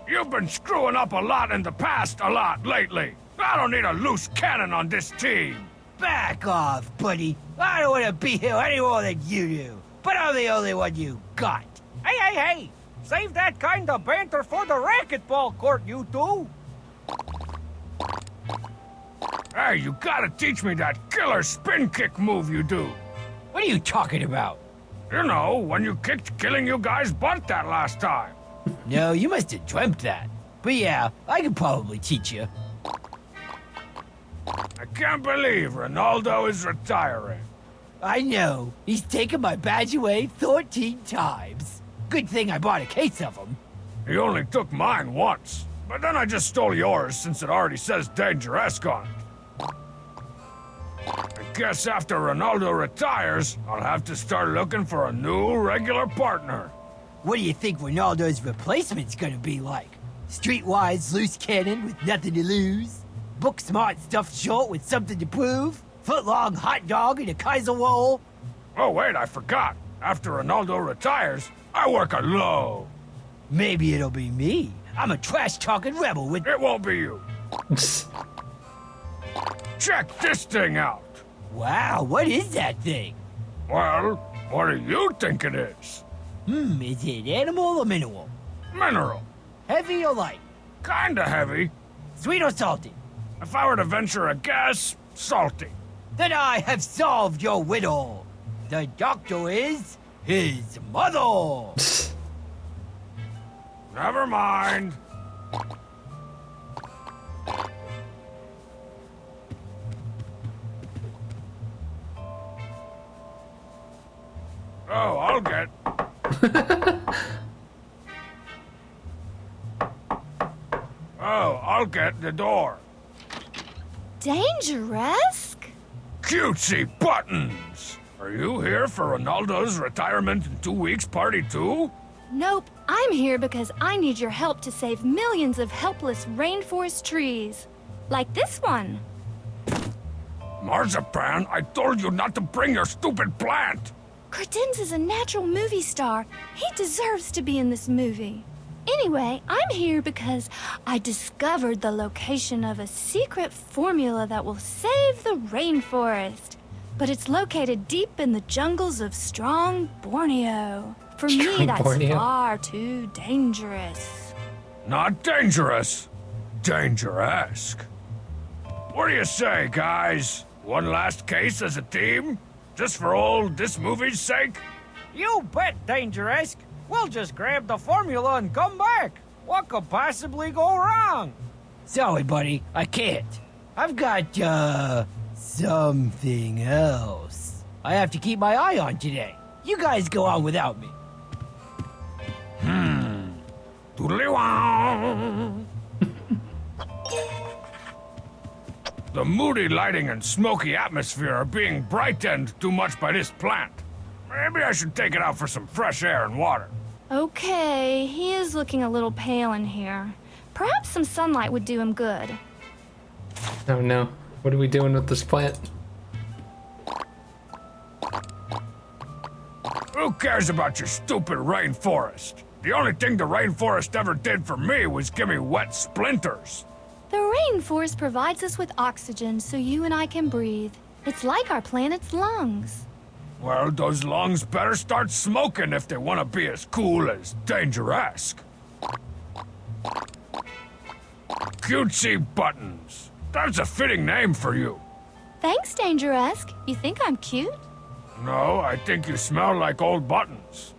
You've been screwing up a lot in the past, a lot lately. I don't need a loose cannon on this team. Back off, buddy. I don't want to be here any more than you do. But I'm the only one you got. Hey! Save that kind of banter for the racquetball court, you two. Hey, you gotta teach me that killer spin kick move you do. What are you talking about? You know, when you kicked Killing You Guys' butt that last time. No, you must have dreamt that. But yeah, I could probably teach you. I can't believe Ronaldo is retiring. I know. He's taken my badge away 13 times. Good thing I bought a case of them. He only took mine once, but then I just stole yours since it already says Dangerous on it. I guess after Ronaldo retires, I'll have to start looking for a new regular partner. What do you think Ronaldo's replacement's gonna be like? Streetwise loose cannon with nothing to lose? Book smart stuffed short with something to prove? Foot-long hot dog and a Kaiser roll? Oh wait, I forgot. After Ronaldo retires, I work alone. Maybe it'll be me. I'm a trash-talking rebel with... It won't be you. Check this thing out. Wow, what is that thing? Well, what do you think it is? Is it animal or mineral? Mineral. Heavy or light? Kinda heavy. Sweet or salty? If I were to venture a guess, salty. Then I have solved your riddle. The doctor is his mother. Never mind. Oh, I'll get. I'll get the door. Dangerous? Cutesy buttons! Are you here for Ronaldo's retirement in 2 weeks party too? Nope, I'm here because I need your help to save millions of helpless rainforest trees. Like this one. Marzipan, I told you not to bring your stupid plant! Credence is a natural movie star. He deserves to be in this movie. Anyway, I'm here because I discovered the location of a secret formula that will save the rainforest. But it's located deep in the jungles of Strong Borneo. For me, Strong that's Borneo? far too dangerous. Not dangerous. Dangerous. What do you say, guys? One last case as a team? Just for old this movie's sake? You bet, Dangerous. We'll just grab the formula and come back. What could possibly go wrong? Sorry, buddy, I can't. I've got, something else I have to keep my eye on today. You guys go on without me. Doodly-wow. The moody lighting and smoky atmosphere are being brightened too much by this plant. Maybe I should take it out for some fresh air and water. Okay, he is looking a little pale in here. Perhaps some sunlight would do him good. Oh no. What are we doing with this plant? Who cares about your stupid rainforest? The only thing the rainforest ever did for me was give me wet splinters. The rainforest provides us with oxygen so you and I can breathe. It's like our planet's lungs. Well, those lungs better start smoking if they want to be as cool as Dangerous. Cutesy Buttons. That's a fitting name for you. Thanks, Dangerous. You think I'm cute? No, I think you smell like old buttons.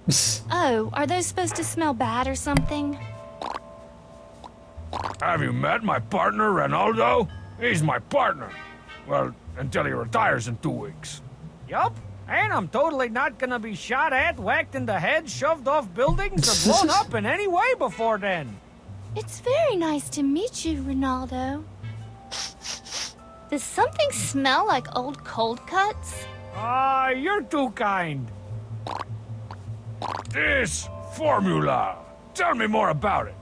Oh, are those supposed to smell bad or something? Have you met my partner, Ronaldo? He's my partner. Well, until he retires in 2 weeks. Yup, And I'm totally not gonna be shot at, whacked in the head, shoved off buildings, or blown up in any way before then. It's very nice to meet you, Ronaldo. Does something smell like old cold cuts? You're too kind. This formula. Tell me more about it.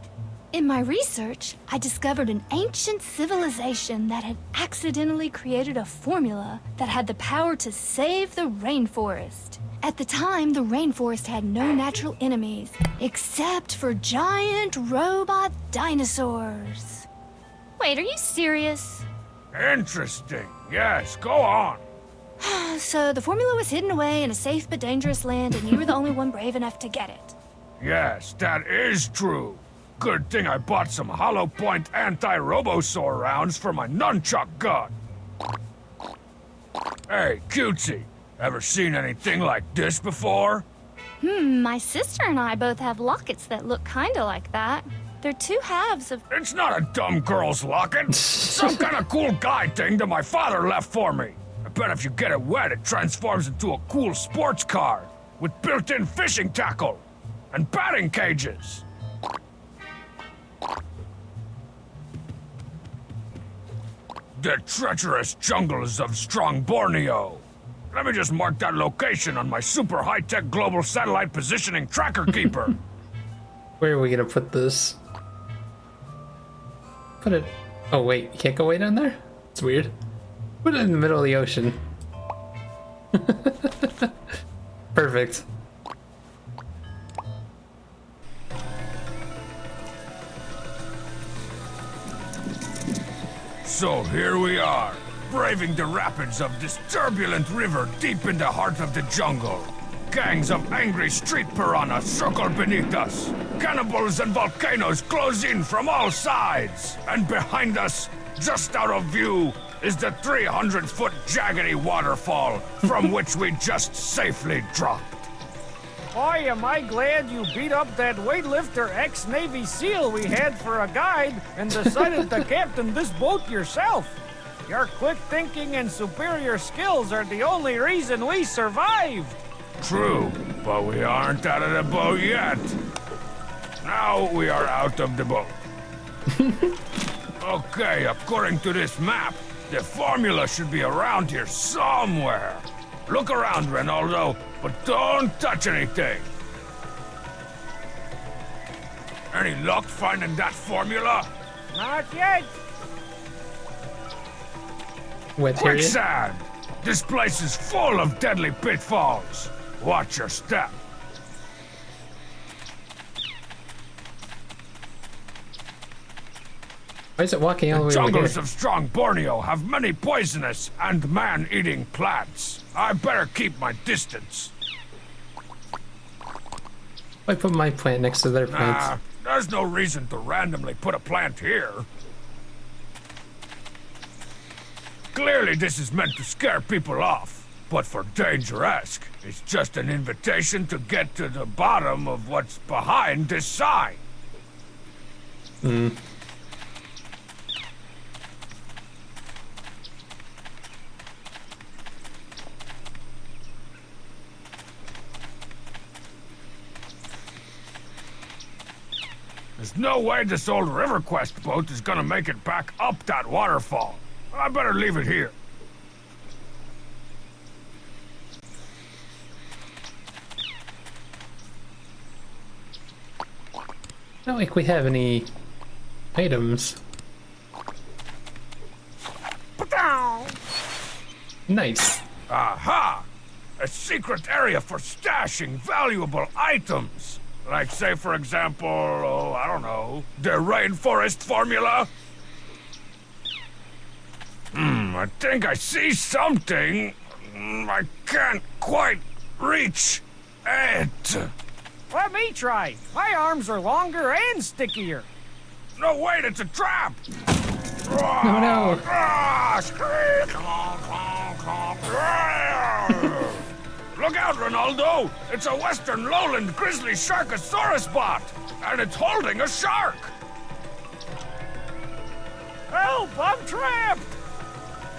In my research, I discovered an ancient civilization that had accidentally created a formula that had the power to save the rainforest. At the time, the rainforest had no natural enemies, except for giant robot dinosaurs. Wait, are you serious? Interesting. Yes, go on. So the formula was hidden away in a safe but dangerous land, and you were the only one brave enough to get it. Yes, that is true. Good thing I bought some hollow point anti-robosaur rounds for my nunchuck gun. Hey, cutesy, ever seen anything like this before? My sister and I both have lockets that look kinda like that. They're two halves of... It's not a dumb girl's locket. Some kind of cool guy thing that my father left for me. I bet if you get it wet, it transforms into a cool sports car with built-in fishing tackle and batting cages. The treacherous jungles of Strong Borneo. Let me just mark that location on my super high-tech global satellite positioning tracker keeper. Where are we gonna put this? Put it... Oh wait, you can't go way down there? It's weird. Put it in the middle of the ocean. Perfect. So here we are, braving the rapids of this turbulent river deep in the heart of the jungle. Gangs of angry street piranhas circle beneath us. Cannibals and volcanoes close in from all sides. And behind us, just out of view, is the 300-foot jaggedy waterfall from which we just safely dropped. Boy, am I glad you beat up that weightlifter ex-Navy SEAL we had for a guide and decided to captain this boat yourself. Your quick thinking and superior skills are the only reason we survived. True, but we aren't out of the boat yet. Now we are out of the boat. Okay, according to this map, the formula should be around here somewhere. Look around, Ronaldo, but don't touch anything. Any luck finding that formula? Not yet. Wet area? Quicksand! This place is full of deadly pitfalls. Watch your step. Why is it walking all the way over Jungles here? of Strong Borneo have many poisonous and man-eating plants. I better keep my distance. I put my plant next to their plants. There's no reason to randomly put a plant here. Clearly this is meant to scare people off, but for Danger-esque, it's just an invitation to get to the bottom of what's behind this sign. There's no way this old RiverQuest boat is gonna make it back up that waterfall. I better leave it here. Not like we have any items. Nice. Aha! A secret area for stashing valuable items. Like, say, for example, oh, I don't know, the rainforest formula? I think I see something. I can't quite reach it. Let me try. My arms are longer and stickier. No, wait, it's a trap! Oh no. Look out, Ronaldo! It's a western lowland grizzly sharkosaurus bot, and it's holding a shark! Help! I'm trapped!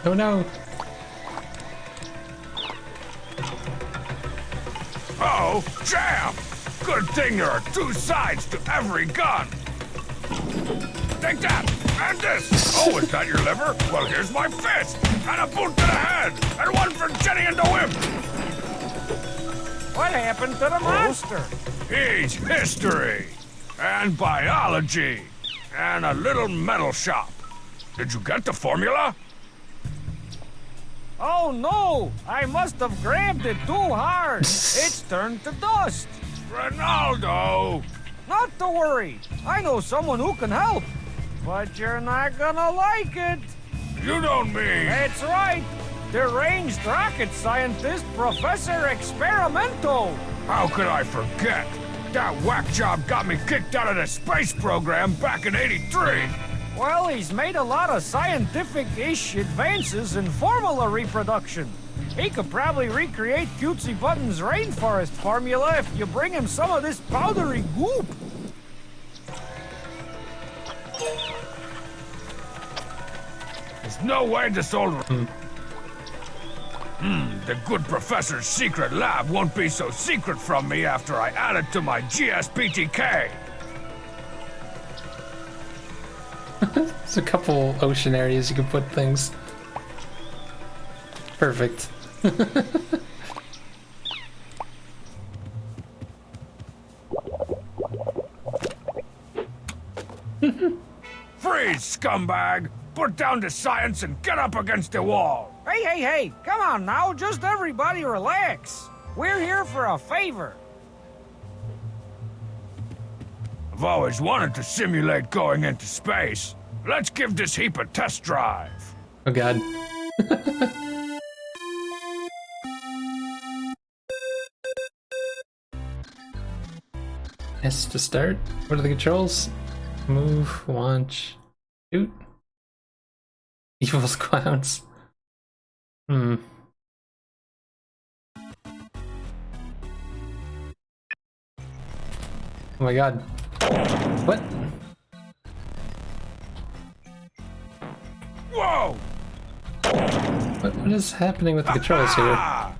Oh no. Oh, jam! Good thing there are two sides to every gun. Take that! And this! Oh, is that your liver? Well, here's my fist! And a boot to the head! And one for Jenny and the Whip! What happened to the monster? He's history! And biology! And a little metal shop. Did you get the formula? Oh no! I must have grabbed it too hard. It's turned to dust. Ronaldo! Not to worry. I know someone who can help. But you're not gonna like it. You don't mean... That's right. Deranged rocket scientist Professor Experimento. How could I forget? That whack job got me kicked out of the space program back in '83. Well, he's made a lot of scientific-ish advances in formula reproduction. He could probably recreate Cutesy Button's rainforest formula if you bring him some of this powdery goop. There's no way this old... the good professor's secret lab won't be so secret from me after I add it to my GSPTK. There's a couple ocean areas you can put things. Perfect. Freeze, scumbag! Put down the science and get up against the wall! Hey, come on now, just everybody relax. We're here for a favor. I've always wanted to simulate going into space. Let's give this heap a test drive. Oh god. S to start. What are the controls? Move, launch, shoot. Evil's clowns. Oh my god. What? Whoa! What is happening with the controls here? Ah!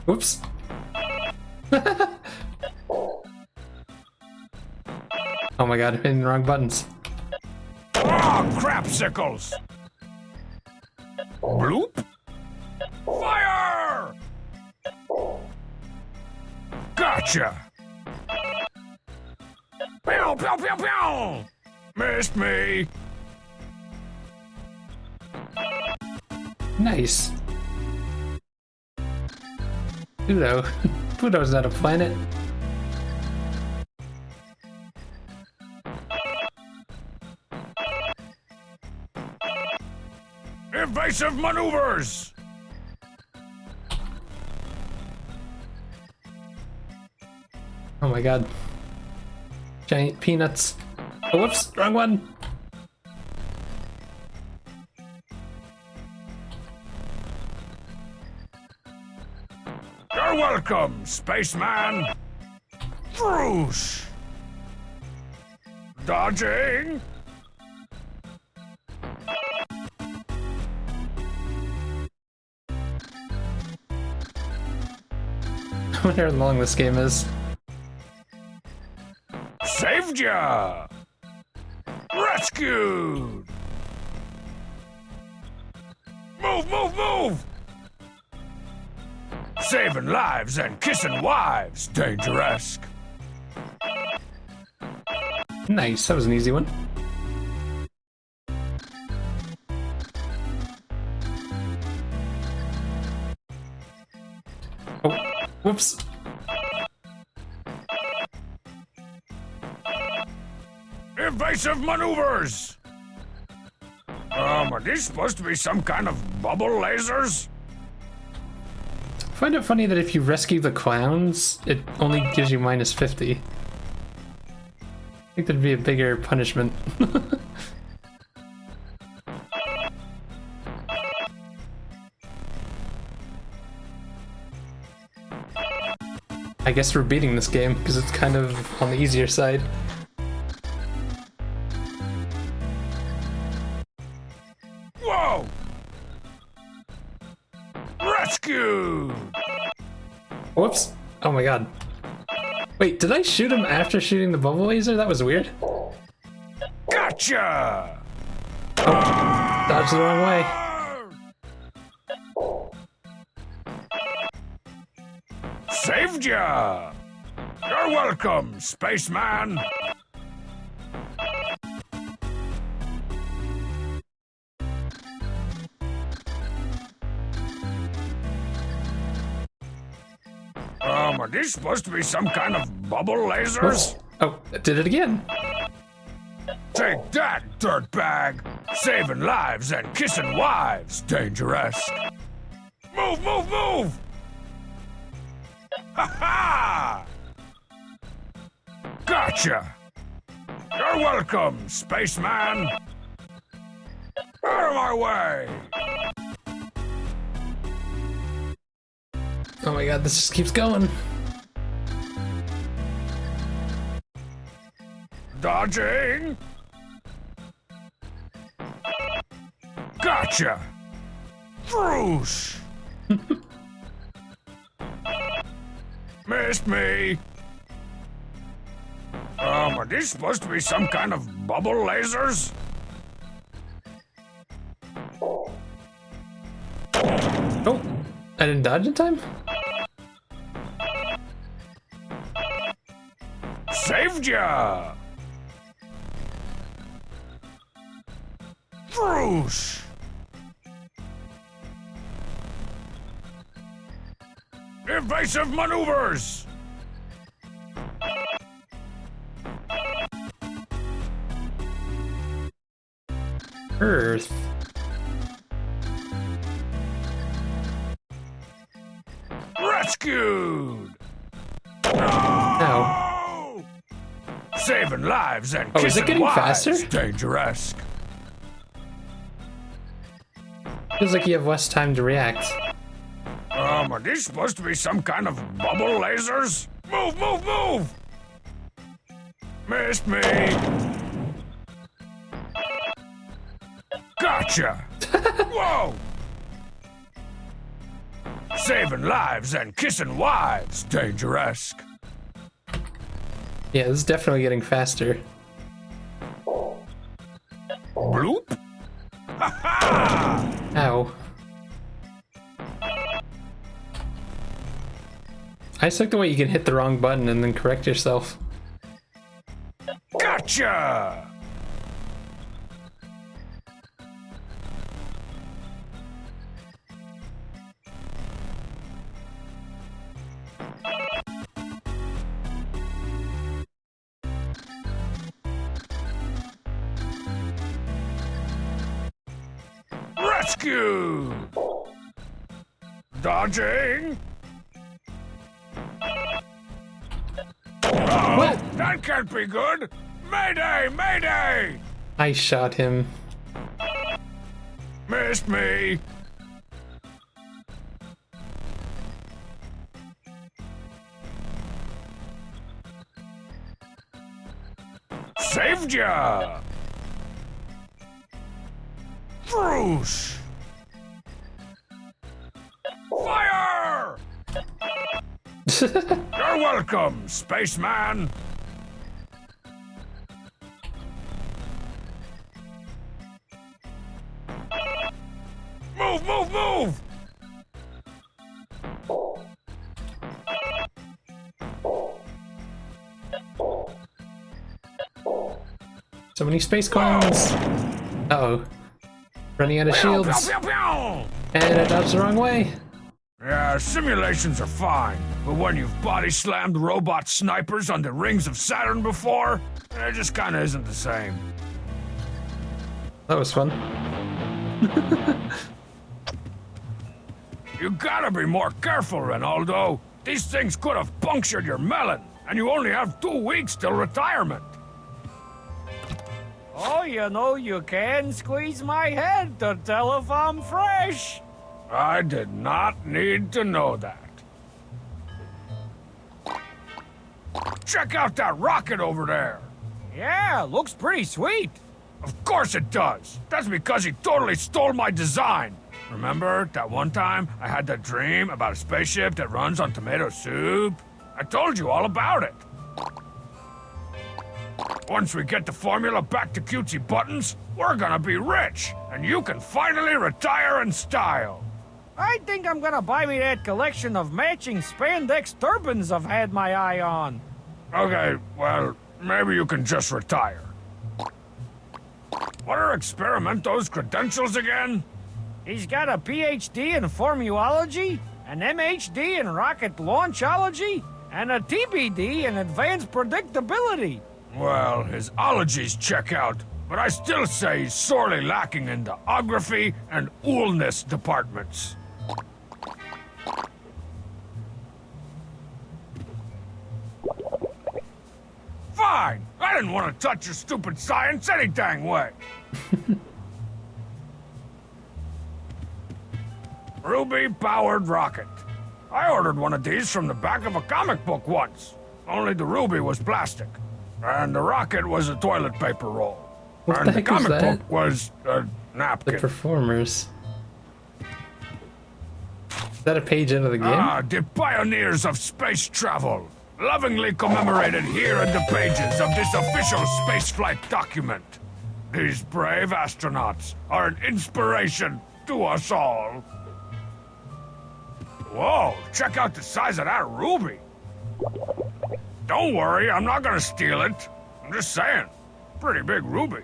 Oops. Oh my god, I'm hitting the wrong buttons. Oh, crapsicles! Bloop! Fire! Gotcha! Pew, pew, pew, pew! Missed me! Nice. Pluto. Pluto's not a planet. Evasive maneuvers! Oh my god. Giant peanuts. Oh, whoops, wrong one. You're welcome, spaceman! Whoosh! Dodging! I wonder how long this game is. Saved ya! Rescued! Move, move, move! Saving lives and kissing wives, dangerous. Nice, that was an easy one. Oh, whoops. Evasive maneuvers! Are these supposed to be some kind of bubble lasers? I find it funny that if you rescue the clowns, it only gives you minus 50. I think there'd be a bigger punishment. I guess we're beating this game because it's kind of on the easier side. Whoa! Rescued! Oh my god. Wait, did I shoot him after shooting the bubble laser? That was weird. Gotcha! Dodged the wrong way. Saved ya! You're welcome, spaceman! Are these supposed to be some kind of bubble lasers? Oh, I did it again. Take that, dirtbag! Saving lives and kissing wives, dangerous. Move, move, move! Ha ha! Gotcha! You're welcome, spaceman! Out of my way! Oh my god, this just keeps going. Dodging! Gotcha! Bruce! Missed me! Are these supposed to be some kind of bubble lasers? Oh, I didn't dodge in time? Saved ya! Bruce! Evasive maneuvers! Earth. Rescued! Ow. Saving lives and Oh, is it kissing getting wives, faster? dangerous. Feels like you have less time to react. Are these supposed to be some kind of bubble lasers? Move, move, move! Missed me! Gotcha! Whoa! Saving lives and kissing wives, dangerous. Yeah, this is definitely getting faster. Bloop! Ha ha! Ow. I just like the way you can hit the wrong button and then correct yourself. Gotcha! Rescue! Dodging! What? That can't be good! Mayday! Mayday! I shot him. Missed me! Saved ya! Bruce! Fire! You're welcome, spaceman! Move, move, move! So many space clones. Uh-oh. Running out of shields. Pew, pew, pew! And I dodged the wrong way. Yeah, simulations are fine, but when you've body slammed robot snipers on the rings of Saturn before, it just kinda isn't the same. That was fun. You gotta be more careful, Ronaldo. These things could have punctured your melon, and you only have 2 weeks till retirement. Oh, you know, you can squeeze my head to tell if I'm fresh. I did not need to know that. Check out that rocket over there. Yeah, looks pretty sweet. Of course it does. That's because he totally stole my design. Remember that one time I had that dream about a spaceship that runs on tomato soup? I told you all about it. Once we get the formula back to Cutesy Buttons, we're gonna be rich, and you can finally retire in style. I think I'm gonna buy me that collection of matching spandex turbans I've had my eye on. Okay, well, maybe you can just retire. What are Experimento's credentials again? He's got a PhD in formulology, an MHD in rocket launchology, and a TBD in advanced predictability. Well, his ologies check out, but I still say he's sorely lacking in the ography and oolness departments. Fine! I didn't want to touch your stupid science any dang way. Ruby-powered rocket. I ordered one of these from the back of a comic book once. Only the Ruby was plastic. And the rocket was a toilet paper roll. What and the the heck was comic that? book was a The napkin. performers. Is that a page out of the game? Ah, the pioneers of space travel. Lovingly commemorated here in the pages of this official spaceflight document. These brave astronauts are an inspiration to us all. Whoa, check out the size of that ruby. Don't worry, I'm not gonna steal it. I'm just saying, pretty big ruby.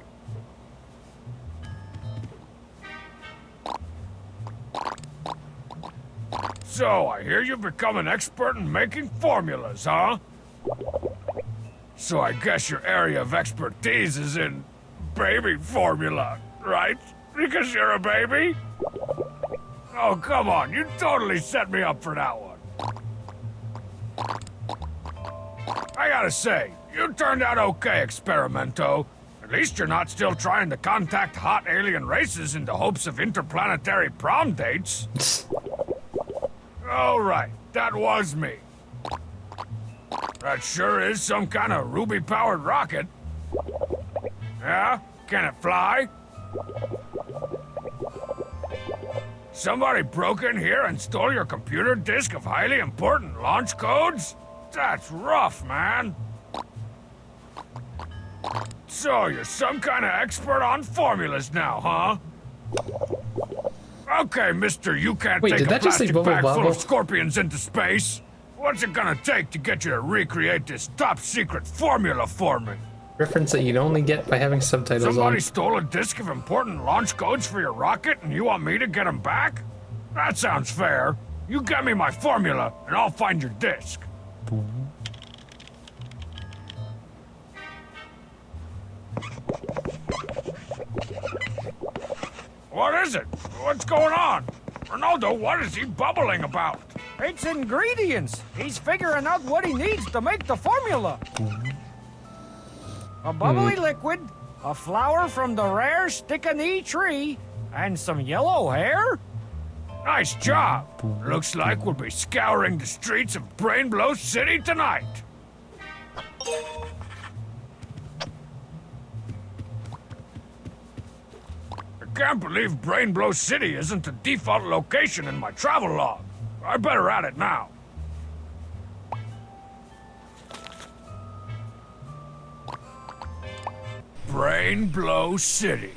So, I hear you've become an expert in making formulas, huh? So I guess your area of expertise is in baby formula, right? Because you're a baby? Oh, come on, you totally set me up for that one. I gotta say, you turned out okay, Experimento. At least you're not still trying to contact hot alien races in the hopes of interplanetary prom dates. All right, that was me. That sure is some kind of ruby-powered rocket. Yeah? Can it fly? Somebody broke in here and stole your computer disk of highly important launch codes? That's rough, man. So, you're some kind of expert on formulas now, huh? Okay, mister, you can't Wait, take did a that just say plastic Bubble bag full Bobble? of scorpions into space. What's it gonna take to get you to recreate this top-secret formula for me? Reference that you'd only get by having subtitles Somebody on. stole a disk of important launch codes for your rocket and you want me to get them back? That sounds fair. You get me my formula and I'll find your disk. What is it? What's going on? Ronaldo, what is he bubbling about? It's ingredients. He's figuring out what he needs to make the formula. A bubbly liquid, a flower from the rare stick-a-knee tree, and some yellow hair? Nice job. Looks like we'll be scouring the streets of Brainblow City tonight. I can't believe Brainblow City isn't the default location in my travel log. I better add it now. Brainblow City.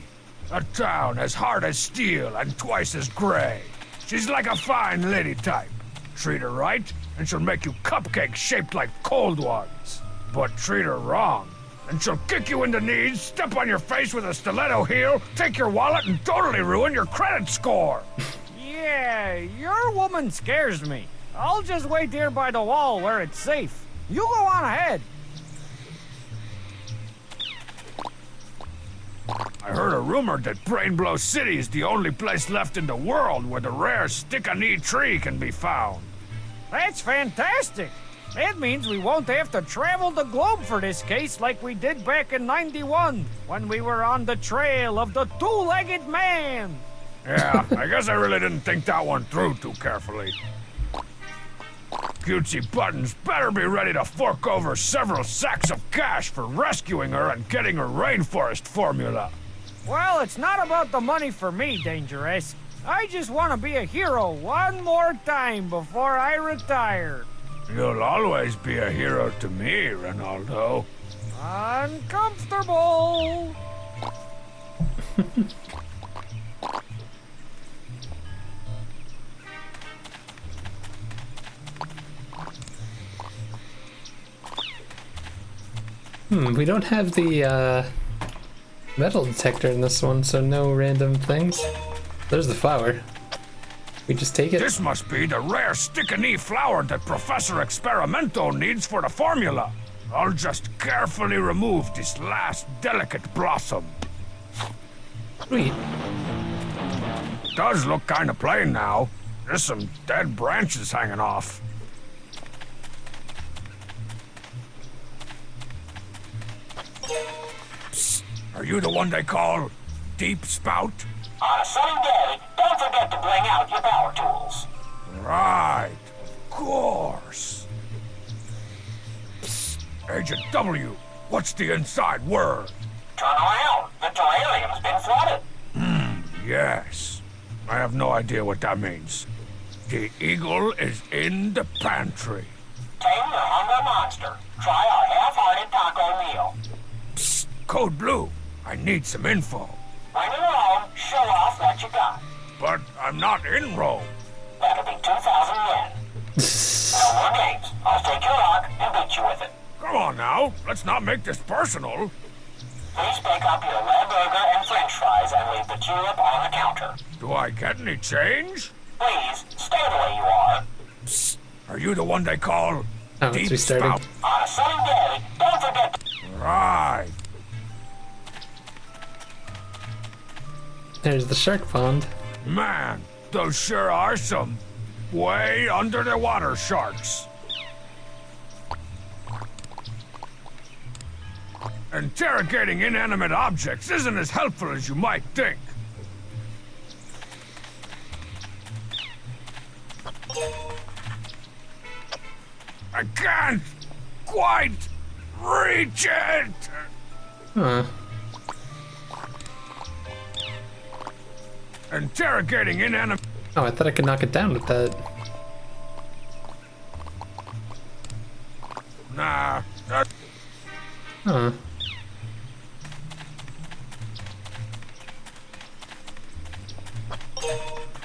A town as hard as steel and twice as gray. She's like a fine lady type. Treat her right, and she'll make you cupcakes shaped like cold ones. But treat her wrong, and she'll kick you in the knees, step on your face with a stiletto heel, take your wallet, and totally ruin your credit score. Yeah, your woman scares me. I'll just wait here by the wall where it's safe. You go on ahead. I heard a rumor that Brainblow City is the only place left in the world where the rare stick-a-knee tree can be found. That's fantastic. That means we won't have to travel the globe for this case like we did back in '91 when we were on the trail of the two-legged man. Yeah, I guess I really didn't think that one through too carefully. Cutesy Buttons better be ready to fork over several sacks of cash for rescuing her and getting her rainforest formula. Well, it's not about the money for me, Dangerous. I just want to be a hero one more time before I retire. You'll always be a hero to me, Ronaldo. Uncomfortable. We don't have the metal detector in this one, so no random things. There's the flower. We just take it. This must be the rare stick-a-knee flower that Professor Experimento needs for the formula. I'll just carefully remove this last delicate blossom. Sweet. Does look kind of plain now. There's some dead branches hanging off. Psst. Are you the one they call Deep Spout? On a sunny day, don't forget to bring out your power tools. Right, of course. Psst. Agent W, what's the inside word? Turn around. The terrarium's been flooded. Yes. I have no idea what that means. The eagle is in the pantry. Tame your hunger monster. Try our half-hearted taco meal. Psst, Code Blue, I need some info. When in Rome, show off what you got. But I'm not in Rome. That'll be 2,000 yen. No more games. I'll take your rock and beat you with it. Come on now, let's not make this personal. Please pick up your red burger and french fries and leave the tulip on the counter. Do I get any change? Please, stay the way you are. Psst, are you the one they call Oh, it's Deep restarting. Spout? On a sunny day, don't forget to... Right. There's the shark pond. Man, those sure are some way under the water sharks. Interrogating inanimate objects isn't as helpful as you might think. I can't quite reach it! Huh. Interrogating inanimate... Oh, I thought I could knock it down with that. Nah, Huh.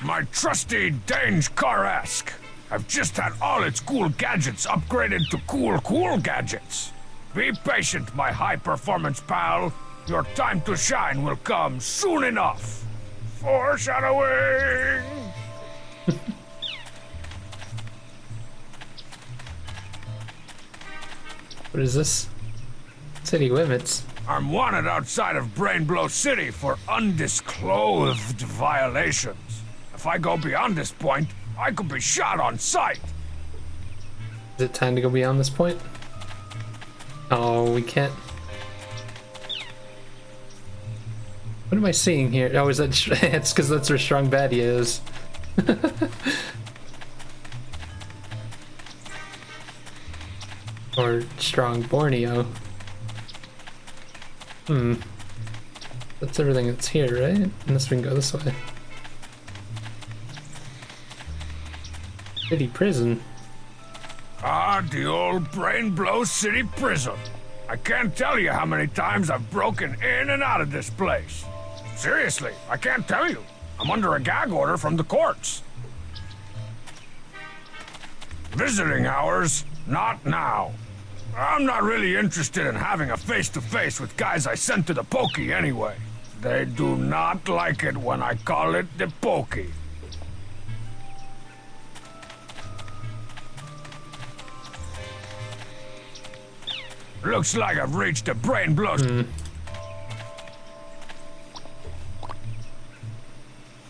my trusty Dange Car-esque. I've just had all its cool gadgets upgraded to cool gadgets. Be patient, my high-performance pal. Your time to shine will come soon enough. Foreshadowing! What is this? City limits. I'm wanted outside of Brainblow City for undisclosed violations. If I go beyond this point, I could be shot on sight. Is it time to go beyond this point? Oh, we can't. What am I seeing here? Oh, is that? It's because that's where Strong Baddie is. Or Strong Borneo. That's everything that's here, right? Unless we can go this way. City prison. Ah, the old Brainblow City prison. I can't tell you how many times I've broken in and out of this place. Seriously, I can't tell you. I'm under a gag order from the courts. Visiting hours, not now. I'm not really interested in having a face-to-face with guys I sent to the pokey anyway. They do not like it when I call it the pokey. Looks like I've reached a Brainblow.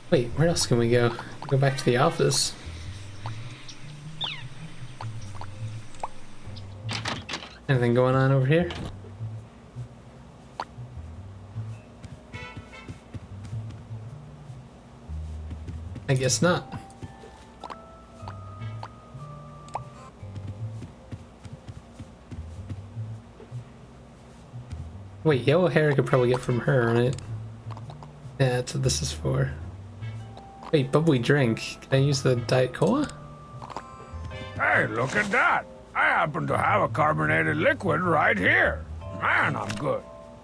Wait, where else can we go? Go back to the office. Anything going on over here? I guess not. Wait, yellow hair I could probably get from her, right? Yeah, that's what this is for. Wait, bubbly drink. Can I use the Diet Cola? Hey, Hey, look at that. I happen to have a carbonated liquid right here. Man, I'm good.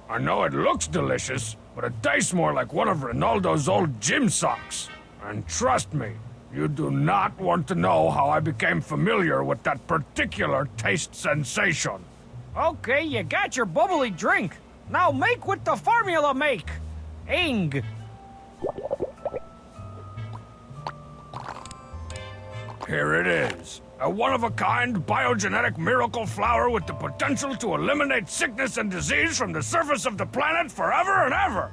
I know it looks delicious, but it tastes more like one of Ronaldo's old gym socks. And trust me, you do not want to know how I became familiar with that particular taste sensation. Okay, you got your bubbly drink. Now make with the formula make. Ing. Here it is. A one-of-a-kind biogenetic miracle flower with the potential to eliminate sickness and disease from the surface of the planet forever and ever.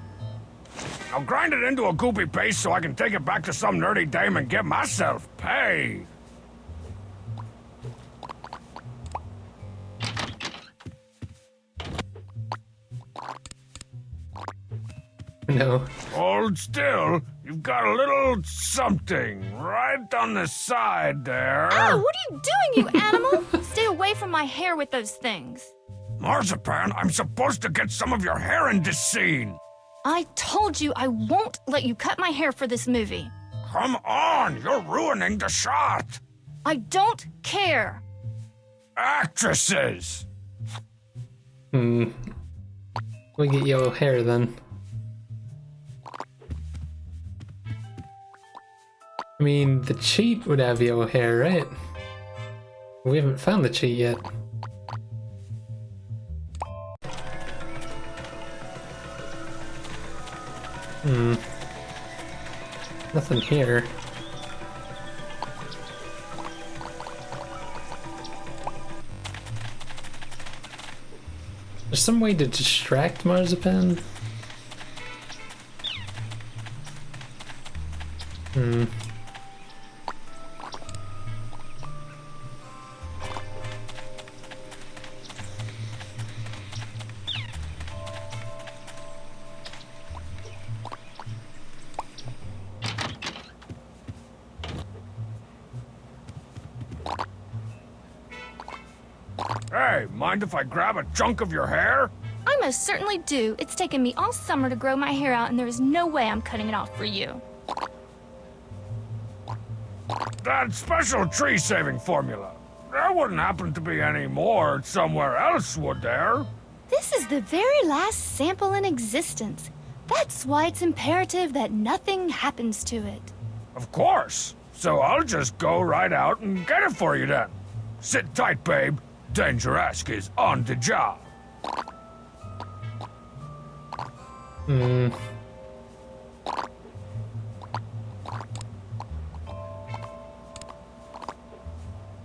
I'll grind it into a goopy paste so I can take it back to some nerdy dame and get myself paid. No. Hold still. You've got a little something right on the side there. Oh, what are you doing, you animal? Stay away from my hair with those things. Marzipan, I'm supposed to get some of your hair in this scene. I told you I won't let you cut my hair for this movie. Come on, you're ruining the shot. I don't care. Actresses. We get yellow hair then. I mean, the cheat would have yellow hair, right? We haven't found the cheat yet. Nothing here. There's some way to distract Marzipan? Hey, mind if I grab a chunk of your hair? I most certainly do. It's taken me all summer to grow my hair out, and there is no way I'm cutting it off for you. That special tree-saving formula. There wouldn't happen to be any more somewhere else, would there? This is the very last sample in existence. That's why it's imperative that nothing happens to it. Of course. So I'll just go right out and get it for you then. Sit tight, babe. Dangeresque is on the job.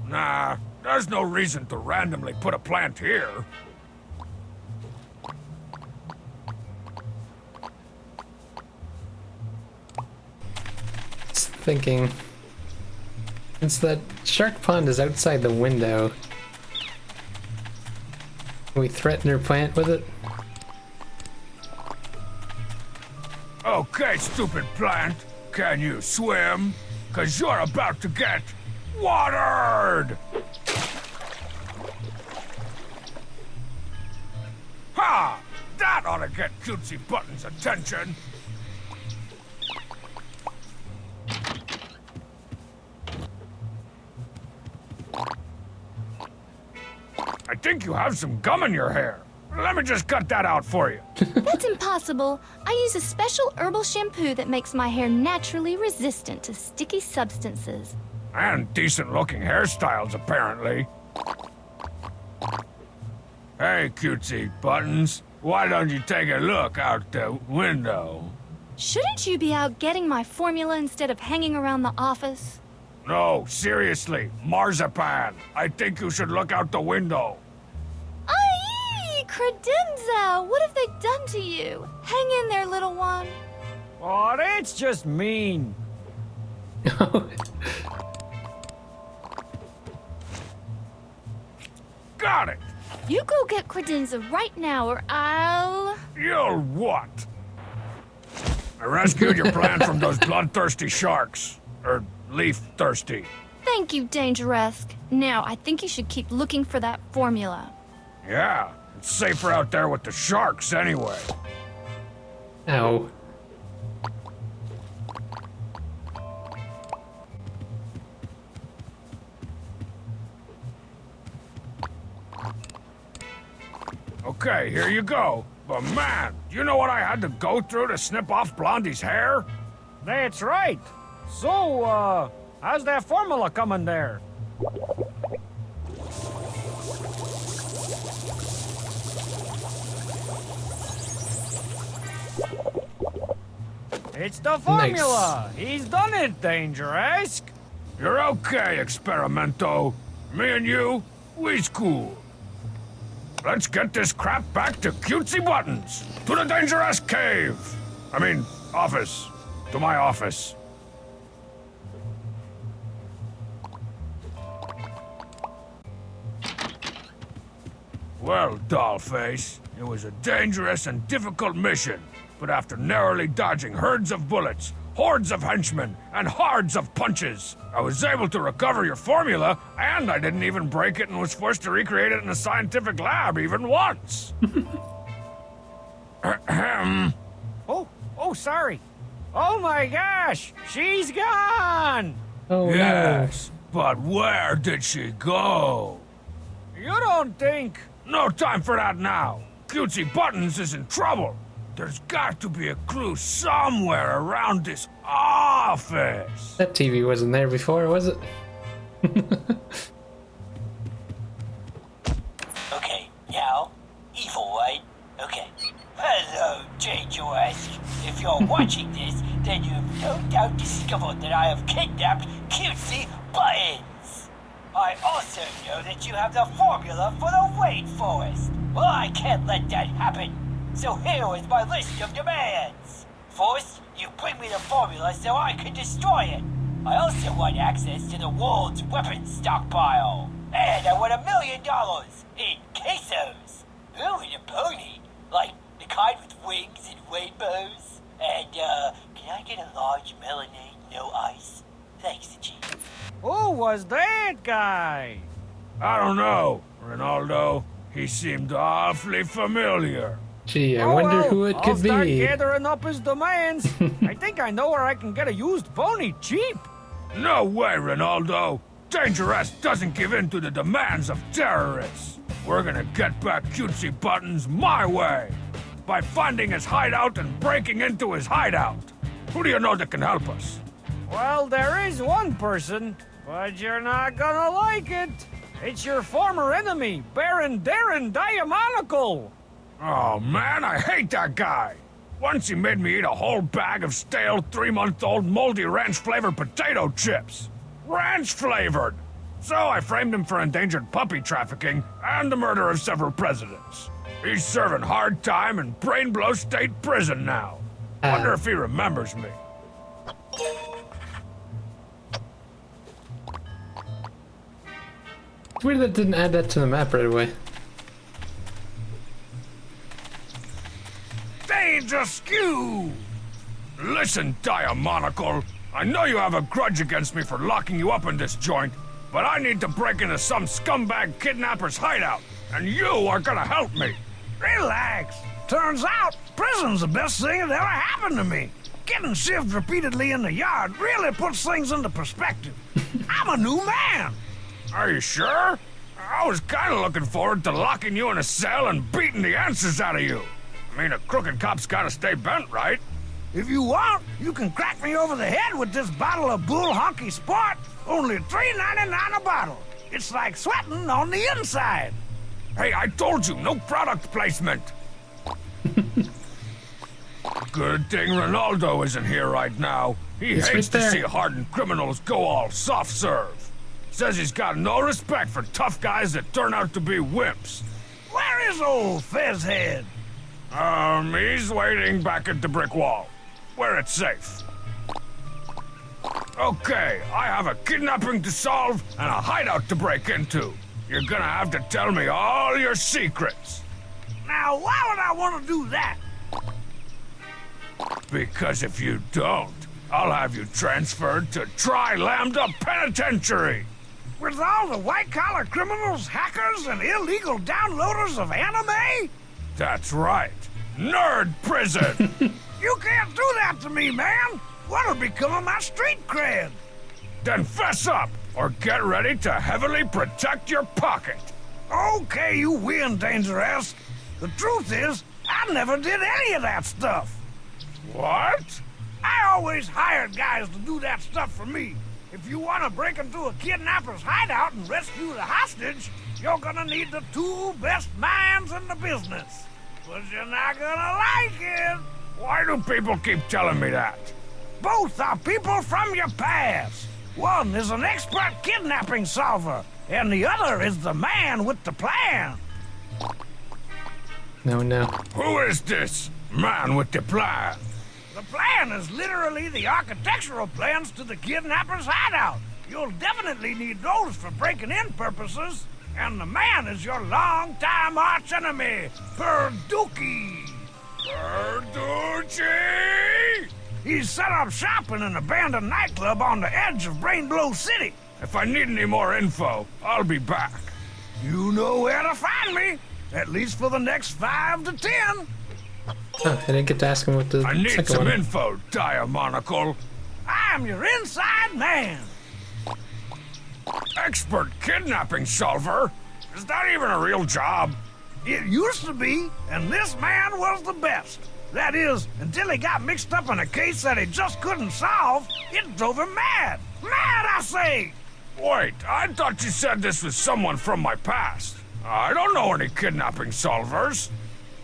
Nah, there's no reason to randomly put a plant here. Just thinking. Since that shark pond is outside the window, can we threaten her plant with it? Okay, stupid plant. Can you swim? 'Cause you're about to get watered! Ha! That ought to get Cutesy Button's attention. I think you have some gum in your hair. Let me just cut that out for you. That's impossible. I use a special herbal shampoo that makes my hair naturally resistant to sticky substances. And decent-looking hairstyles, apparently. Hey, Cutesy Buttons. Why don't you take a look out the window? Shouldn't you be out getting my formula instead of hanging around the office? No, seriously, Marzipan. I think you should look out the window. Aye, Credenza! What have they done to you? Hang in there, little one. Oh, that's just mean. Got it. You go get Credenza right now, or I'll... You'll what? I rescued your plant from those bloodthirsty sharks. Or leaf-thirsty. Thank you, Dangeresque. Now, I think you should keep looking for that formula. Yeah, it's safer out there with the sharks anyway. Ow. Okay, here you go. But man, do you know what I had to go through to snip off Blondie's hair? That's right. So, how's that formula coming there? It's the formula! He's done it, Dangerous! You're okay, Experimento. Me and you, we's cool. Let's get this crap back to Cutesy Buttons. To the Dangerous Cave. I mean, office. To my office. Well, Dollface, it was a dangerous and difficult mission. But after narrowly dodging herds of bullets, hordes of henchmen, and hordes of punches, I was able to recover your formula, and I didn't even break it and was forced to recreate it in a scientific lab even once. Oh, sorry. Oh my gosh, she's gone! Oh, Yes, but where did she go? You don't think... No time for that now. Cutesy Buttons is in trouble. There's got to be a clue somewhere around this office. That TV wasn't there before, was it? Okay, now, evil, right? Okay. Hello, Dangerous. If you're watching this, then you've no doubt discovered that I have kidnapped Cutesy Buttons. I also know that you have the formula for the rainforest. Well, I can't let that happen. So here is my list of demands. First, you bring me the formula so I can destroy it. I also want access to the world's weapons stockpile. And I want $1 million in quesos. Ooh, and a pony. Like the kind with wings and rainbows. And, can I get a large melonade, no ice? Thanks, Chief. Who was that guy? I don't know, Ronaldo. He seemed awfully familiar. Gee, I wonder who it I'll could start be. gathering up his demands. I think I know where I can get a used pony cheap. No way, Ronaldo. Dangerous doesn't give in to the demands of terrorists. We're gonna get back Cutesy Buttons my way. By finding his hideout and breaking into his hideout. Who do you know that can help us? Well, there is one person, but you're not gonna like it. It's your former enemy, Baron Darren Diamonical. Oh man, I hate that guy. Once he made me eat a whole bag of stale 3-month-old moldy ranch-flavored potato chips. Ranch-flavored! So I framed him for endangered puppy trafficking and the murder of several presidents. He's serving hard time in Brain Blow State Prison now. Wonder if he remembers me. It's weird that didn't add that to the map right away. Danger Skew! Listen, Diamonical. I know you have a grudge against me for locking you up in this joint, but I need to break into some scumbag kidnapper's hideout, and you are gonna help me. Relax. Turns out, prison's the best thing that ever happened to me. Getting shivved repeatedly in the yard really puts things into perspective. I'm a new man. Are you sure? I was kinda looking forward to locking you in a cell and beating the answers out of you. I mean, a crooked cop's gotta stay bent, right? If you want, you can crack me over the head with this bottle of Bull Honky Sport. Only $3.99 a bottle. It's like sweating on the inside. Hey, I told you, no product placement. Good thing Ronaldo isn't here right now. He He's hates right to see there. hardened criminals go all soft serve. Says he's got no respect for tough guys that turn out to be wimps. Where is old Fezzhead? He's waiting back at the brick wall, where it's safe. Okay, I have a kidnapping to solve and a hideout to break into. You're gonna have to tell me all your secrets. Now, why would I want to do that? Because if you don't, I'll have you transferred to Tri-Lambda Penitentiary. With all the white-collar criminals, hackers, and illegal downloaders of anime? That's right. Nerd prison. You can't do that to me, man. What'll become of my street cred? Then fess up, or get ready to heavily protect your pocket. Okay, you win, Dangerous. The truth is, I never did any of that stuff. What? I always hired guys to do that stuff for me. If you want to break into a kidnapper's hideout and rescue the hostage, you're gonna need the 2 best minds in the business. But you're not gonna like it. Why do people keep telling me that? Both are people from your past. One is an expert kidnapping solver, and the other is the man with the plan. No, no. Who is this man with the plan? The plan is literally the architectural plans to the kidnapper's hideout. You'll definitely need those for breaking in purposes. And the man is your long-time arch-enemy, Perduki. Perducci! He's set up shop in an abandoned nightclub on the edge of Rainbow City. If I need any more info, I'll be back. You know where to find me, at least for the next 5 to 10. Oh, I didn't get to ask him what the I need second some one. info, Diamonacle. I'm your inside man. Expert kidnapping solver? Is that even a real job? It used to be, and this man was the best. That is, until he got mixed up in a case that he just couldn't solve. It drove him mad. Mad, I say! Wait, I thought you said this was someone from my past. I don't know any kidnapping solvers.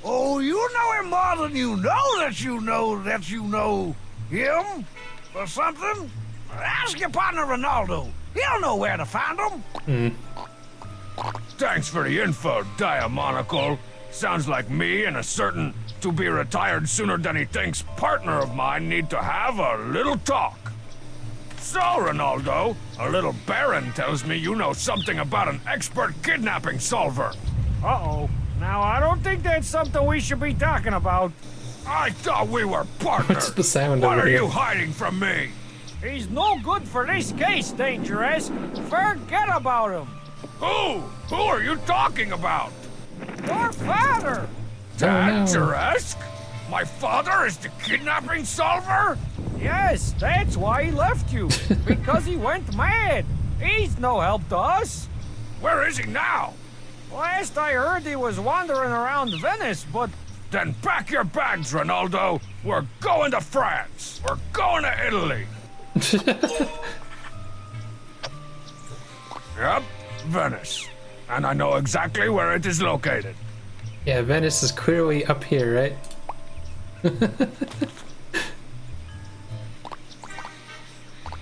Oh, you know him more than you know that you know that you know him or something? Ask your partner Ronaldo. He'll know where to find him. Thanks for the info, Diamonacle. Sounds like me and a certain to-be-retired-sooner-than-he-thinks partner of mine need to have a little talk. So, Ronaldo, a little Baron tells me you know something about an expert kidnapping solver. Uh-oh. Now, I don't think that's something we should be talking about. I thought we were partners. What's the sound What over are here? you hiding from me? He's no good for this case, Dangerous. Forget about him. Who? Who are you talking about? Your father. Dangerous? My father is the kidnapping solver? Yes, that's why he left you. Because he went mad. He's no help to us. Where is he now? Last I heard, he was wandering around Venice, but... Then pack your bags, Ronaldo. We're going to France. We're going to Italy. Yep, Venice. And I know exactly where it is located. Yeah, Venice is clearly up here, right?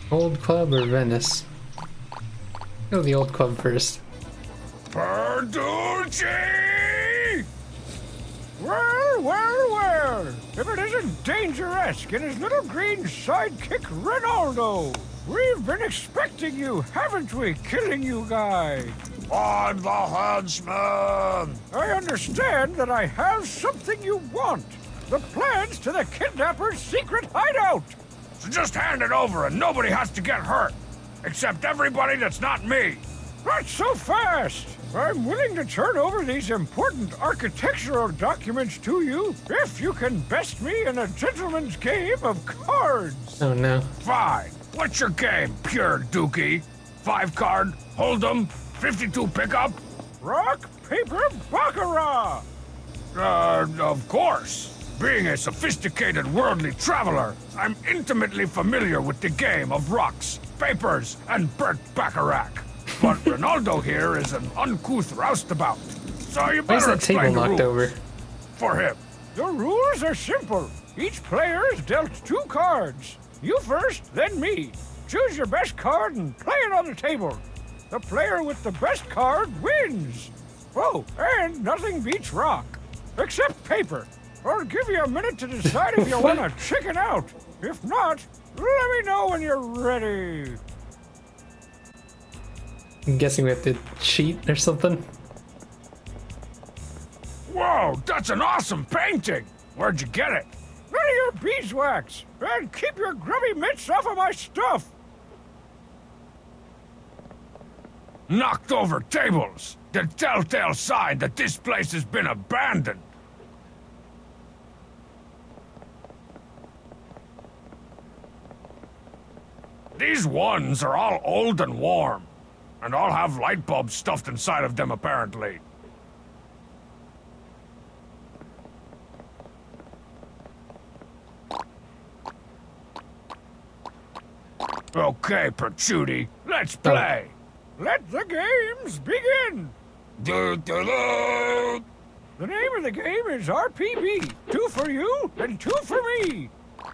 Old club or Venice? Go the old club first. Perducci! Well. If it isn't Dangerous and his little green sidekick, Ronaldo. We've been expecting you, haven't we, killing you guy? I'm the huntsman. I understand that I have something you want. The plans to the kidnapper's secret hideout. So just hand it over and nobody has to get hurt. Except everybody that's not me. Not so fast! I'm willing to turn over these important architectural documents to you if you can best me in a gentleman's game of cards. Oh no. Fine. What's your game, Pure Dookie? 5-card, Hold'em, 52 pickup? Rock, paper, baccarat! Of course. Being a sophisticated worldly traveler, I'm intimately familiar with the game of rocks, papers, and Burt Bacharach. But Ronaldo here is an uncouth roustabout. So you Why is better that table explain the knocked rules over? for him. The rules are simple. Each player is dealt 2 cards. You first, then me. Choose your best card and play it on the table. The player with the best card wins. Oh, and nothing beats rock. Except paper. I'll give you a minute to decide if you want to chicken out. If not, let me know when you're ready. I'm guessing we have to cheat or something. Whoa, that's an awesome painting. Where'd you get it? None of your beeswax. And keep your grubby mitts off of my stuff. Knocked over tables. The telltale sign that this place has been abandoned. These ones are all old and warm. And all have light bulbs stuffed inside of them, apparently. Okay, Patchouli, let's play. Let the games begin. Do-do-do. The name of the game is RPB. 2 for you and 2 for me. I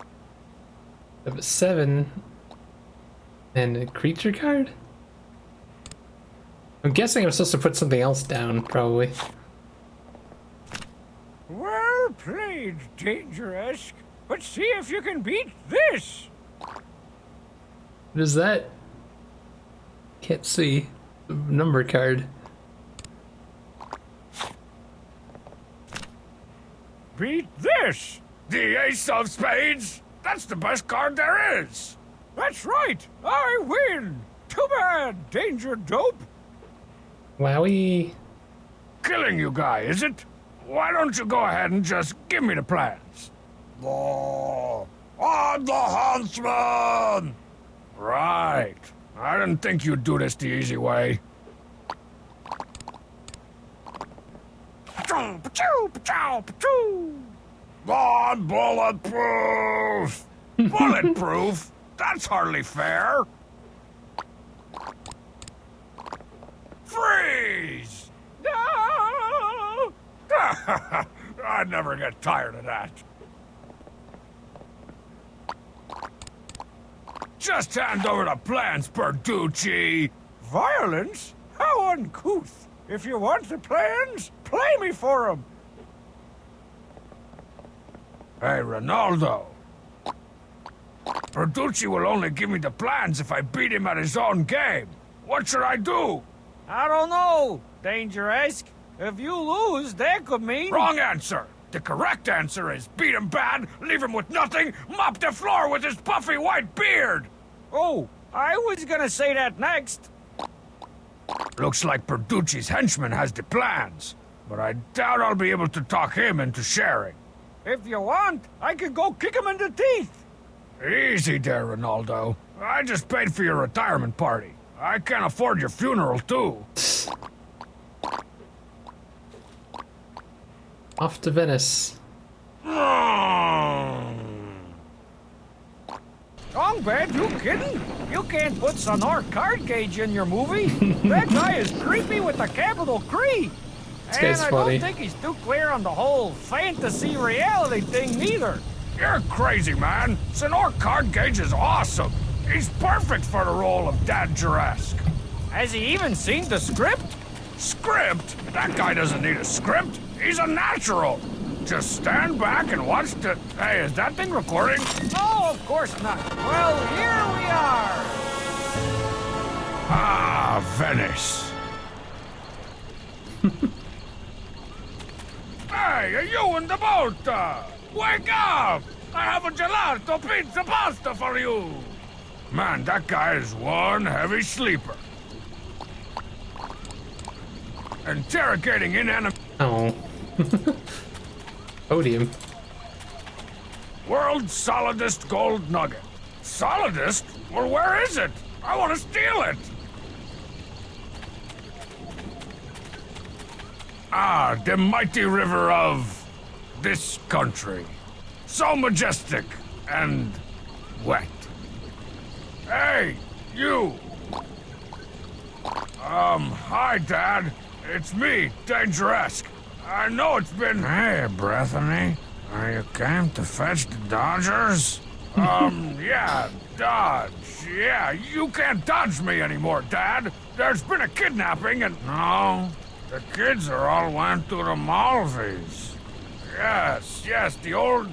have a 7 and a creature card. I'm guessing I'm supposed to put something else down, probably. Well played, Danger-esque. But see if you can beat this. What is that? Can't see. Number card. Beat this. The Ace of Spades? That's the best card there is. That's right. I win. Too bad, Danger Dope. Wowie. Killing you guy, is it? Why don't you go ahead and just give me the plans? Oh, I'm the huntsman! Right. I didn't think you'd do this the easy way. Pachoo, pachoo, pachoo, pachoo. I'm bulletproof! Bulletproof? That's hardly fair. Freeze! No! I never get tired of that. Just hand over the plans, Perducci. Violence? How uncouth. If you want the plans, play me for 'em. Hey, Ronaldo. Perducci will only give me the plans if I beat him at his own game. What should I do? I don't know, Danger-esque. If you lose, that could mean... Wrong answer. The correct answer is beat him bad, leave him with nothing, mop the floor with his puffy white beard. Oh, I was gonna say that next. Looks like Perducci's henchman has the plans, but I doubt I'll be able to talk him into sharing. If you want, I could go kick him in the teeth. Easy there, Ronaldo. I just paid for your retirement party. I can't afford your funeral, too. Off to Venice. Songbird, you kidding? You can't put Sonor Card Cage in your movie. That guy is creepy with a capital Cree. This And guy's I funny. don't think he's too clear on the whole fantasy reality thing neither. You're crazy, man. Sonor Card Cage is awesome. He's perfect for the role of Danger-esque. Has he even seen the script? Script? That guy doesn't need a script. He's a natural. Just stand back and watch the... Hey, is that thing recording? No, of course not. Well, here we are. Ah, Venice. Hey, are you in the boat? Wake up! I have a gelato pizza pasta for you. Man, that guy is one heavy sleeper. Interrogating inanimate... Oh. Odium. World's solidest gold nugget. Solidest? Well, where is it? I want to steal it. Ah, the mighty river of this country. So majestic and wet. Hey, you. Hi, Dad. It's me, Danger-esque. I know it's been... Hey, Bethany. You came to fetch the Dodgers? Yeah, Dodge. Yeah, you can't dodge me anymore, Dad. There's been a kidnapping and... No, the kids are all went to the Malvies. Yes, the old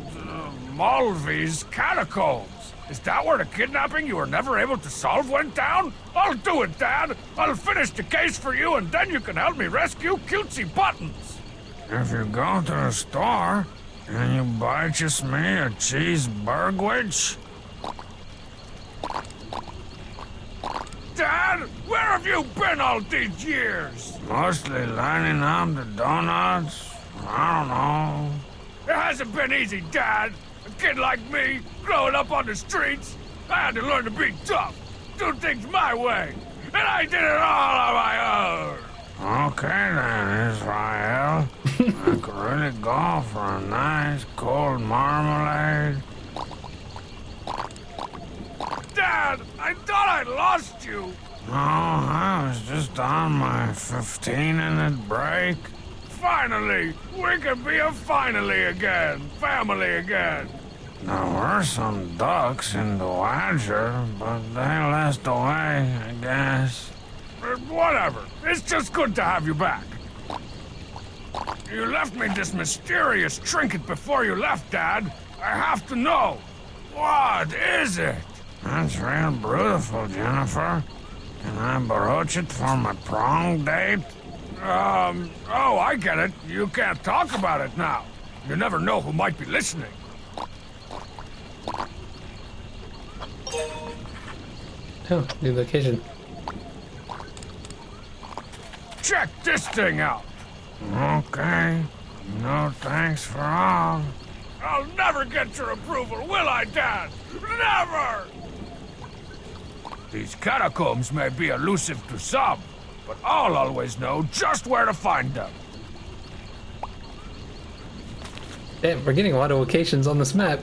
Malvies catacombs. Is that where the kidnapping you were never able to solve went down? I'll do it, Dad. I'll finish the case for you, and then you can help me rescue Cutesy Buttons. If you go to the store, can you buy just me a cheeseburgwich? Dad, where have you been all these years? Mostly lining up the donuts. I don't know. It hasn't been easy, Dad. A kid like me, growing up on the streets, I had to learn to be tough, do things my way, and I did it all on my own. Okay then, Israel. I could really go for a nice cold marmalade. Dad, I I lost you. No, I was just on my 15-minute break. Finally! We can be a finally again! Family again! There were some ducks in the wadger, but they left away, I guess. Whatever. It's just good to have you back. You left me this mysterious trinket before you left, Dad. I have to know. What is it? That's real beautiful, Jennifer. Can I broach it for my prom date? Oh, I get it. You can't talk about it now. You never know who might be listening. Oh, new location. Check this thing out. Okay. No thanks for all. I'll never get your approval, will I, Dad? Never! These catacombs may be elusive to some, but I'll always know just where to find them. Damn, we're getting a lot of locations on this map.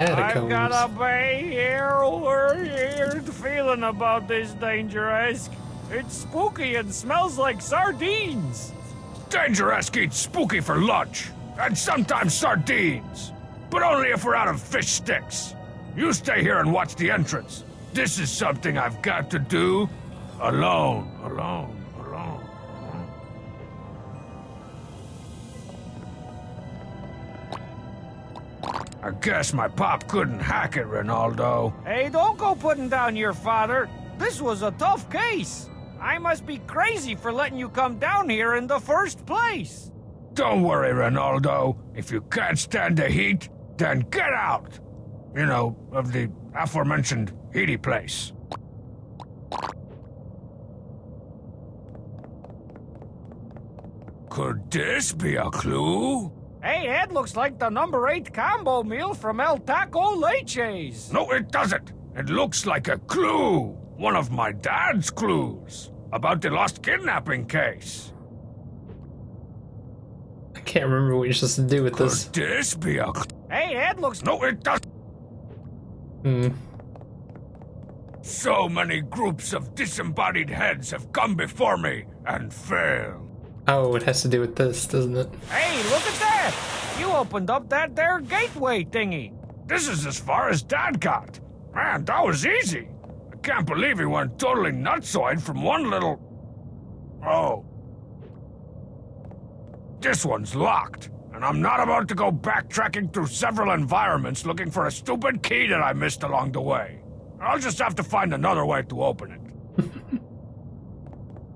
I've got a weird feeling about this Danger-esque. It's spooky and smells like sardines. Danger-esque eats spooky for lunch, and sometimes sardines. But only if we're out of fish sticks. You stay here and watch the entrance. This is something I've got to do alone. I guess my pop couldn't hack it, Ronaldo. Hey, don't go putting down your father. This was a tough case. I must be crazy for letting you come down here in the first place. Don't worry, Ronaldo. If you can't stand the heat, then get out. You know, of the aforementioned heaty place. Could this be a clue? Hey, that looks like the number 8 combo meal from El Taco Leches. No, it doesn't. It looks like a clue. One of my dad's clues. About the lost kidnapping case. I can't remember what you're supposed to do with this. Could this be a clue? Hey, that looks... No, it doesn't. So many groups of disembodied heads have come before me and failed. Oh, it has to do with this, doesn't it? Hey, look at that! You opened up that there gateway thingy. This is as far as Dad got. Man, that was easy. I can't believe he went totally nutsoid from one little... Oh. This one's locked, and I'm not about to go backtracking through several environments looking for a stupid key that I missed along the way. I'll just have to find another way to open it.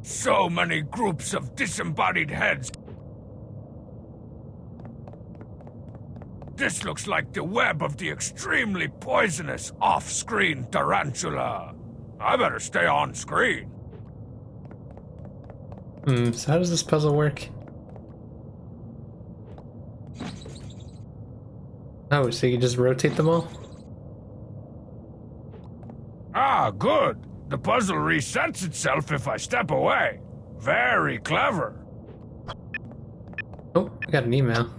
So many groups of disembodied heads. This looks like the web of the extremely poisonous off-screen tarantula. I better stay on screen. So how does this puzzle work? Oh, so you just rotate them all? Ah, good. The puzzle resets itself if I step away. Very clever. Oh, I got an email.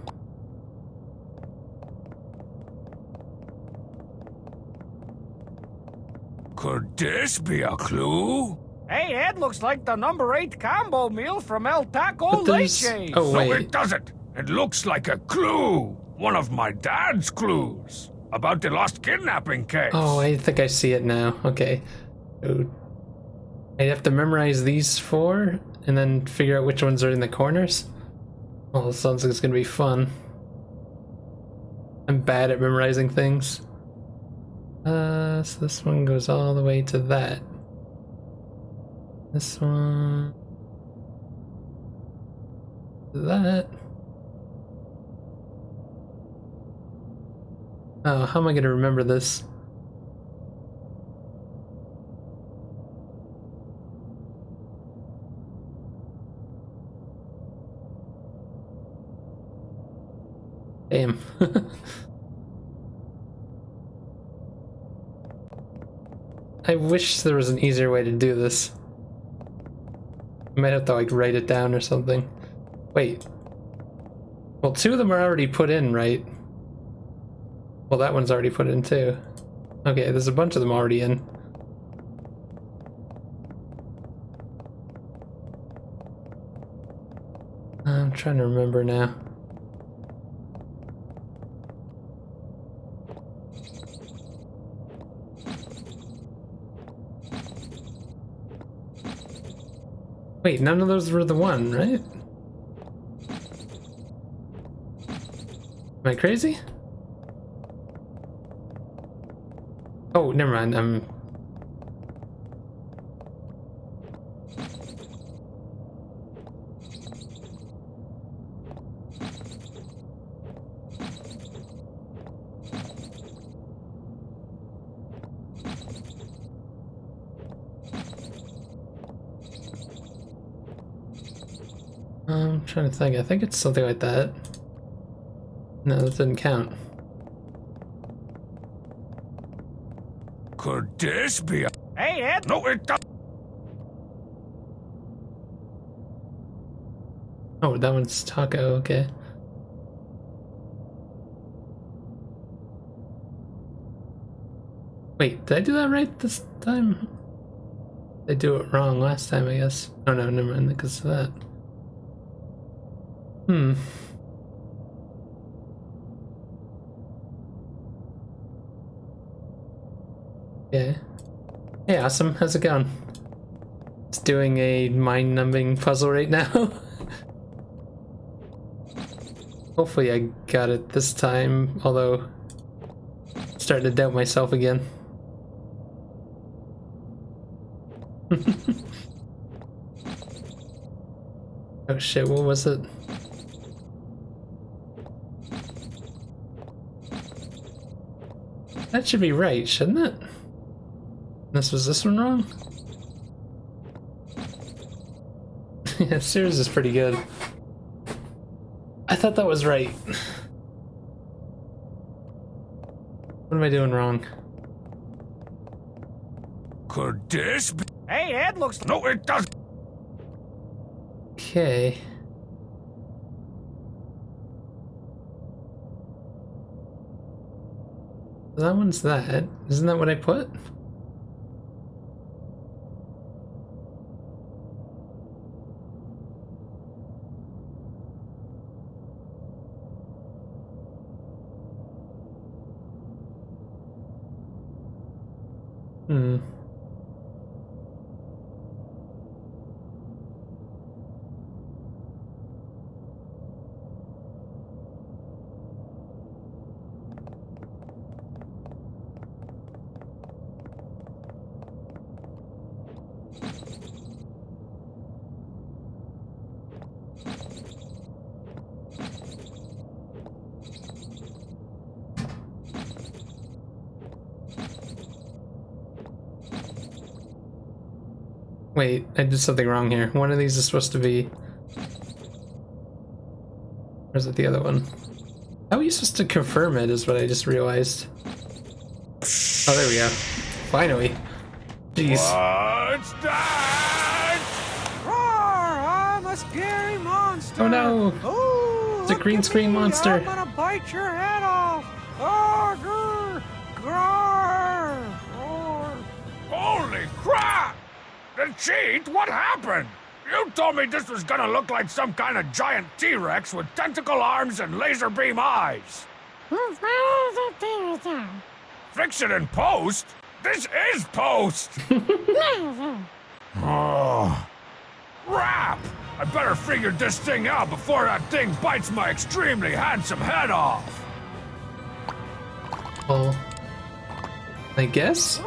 Could this be a clue? Hey, that looks like the number 8 combo meal from El Taco But there's- Leches. Oh, No, wait. it doesn't. It looks like a clue. One of my dad's clues. About the lost kidnapping case. Oh, I think I see it now. Okay. So I have to memorize these 4 and then figure out which ones are in the corners? Well, it sounds like it's gonna be fun. I'm bad at memorizing things. So this one goes all the way to that. This one... that. Oh, how am I gonna remember this? Damn. I wish there was an easier way to do this. I might have to like write it down or something. Wait. Well, 2 of them are already put in, right? Well, that one's already put in too. Okay, there's a bunch of them already in. I'm trying to remember now. Wait, none of those were the one, right? Am I crazy? Oh, never mind. I'm trying to think. I think it's something like that. No, that didn't count. Could this be a... Hey, Ed. No, it doesn't. Oh, that one's Taco, okay. Wait, did I do that right this time? They do it wrong last time, I guess. Oh no, never mind, because of that. Okay. Hey, awesome. How's it going? It's doing a mind-numbing puzzle right now. Hopefully I got it this time, although I'm starting to doubt myself again. Oh shit, what was it? That should be right, shouldn't it? Was this one wrong? Yeah, Sears is pretty good. I thought that was right. What am I doing wrong? Could this be... Hey, Ed looks... No, it doesn't. Okay. That one's that. Isn't that what I put? Wait, I did something wrong here. One of these is supposed to be... Or is it the other one? How are you supposed to confirm it is what I just realized. Oh, there we go. Finally. Jeez. What's that? Roar! I'm a scary monster! Oh no! Oh, It's a green screen monster. I'm gonna bite your head off! Oh, grr! Grr! Roar! Holy crap! The cheat? What happened? You told me this was gonna look like some kind of giant T-Rex with tentacle arms and laser beam eyes. Fix it in post? This is post! Oh. Crap! I better figure this thing out before that thing bites my extremely handsome head off. Well, I guess?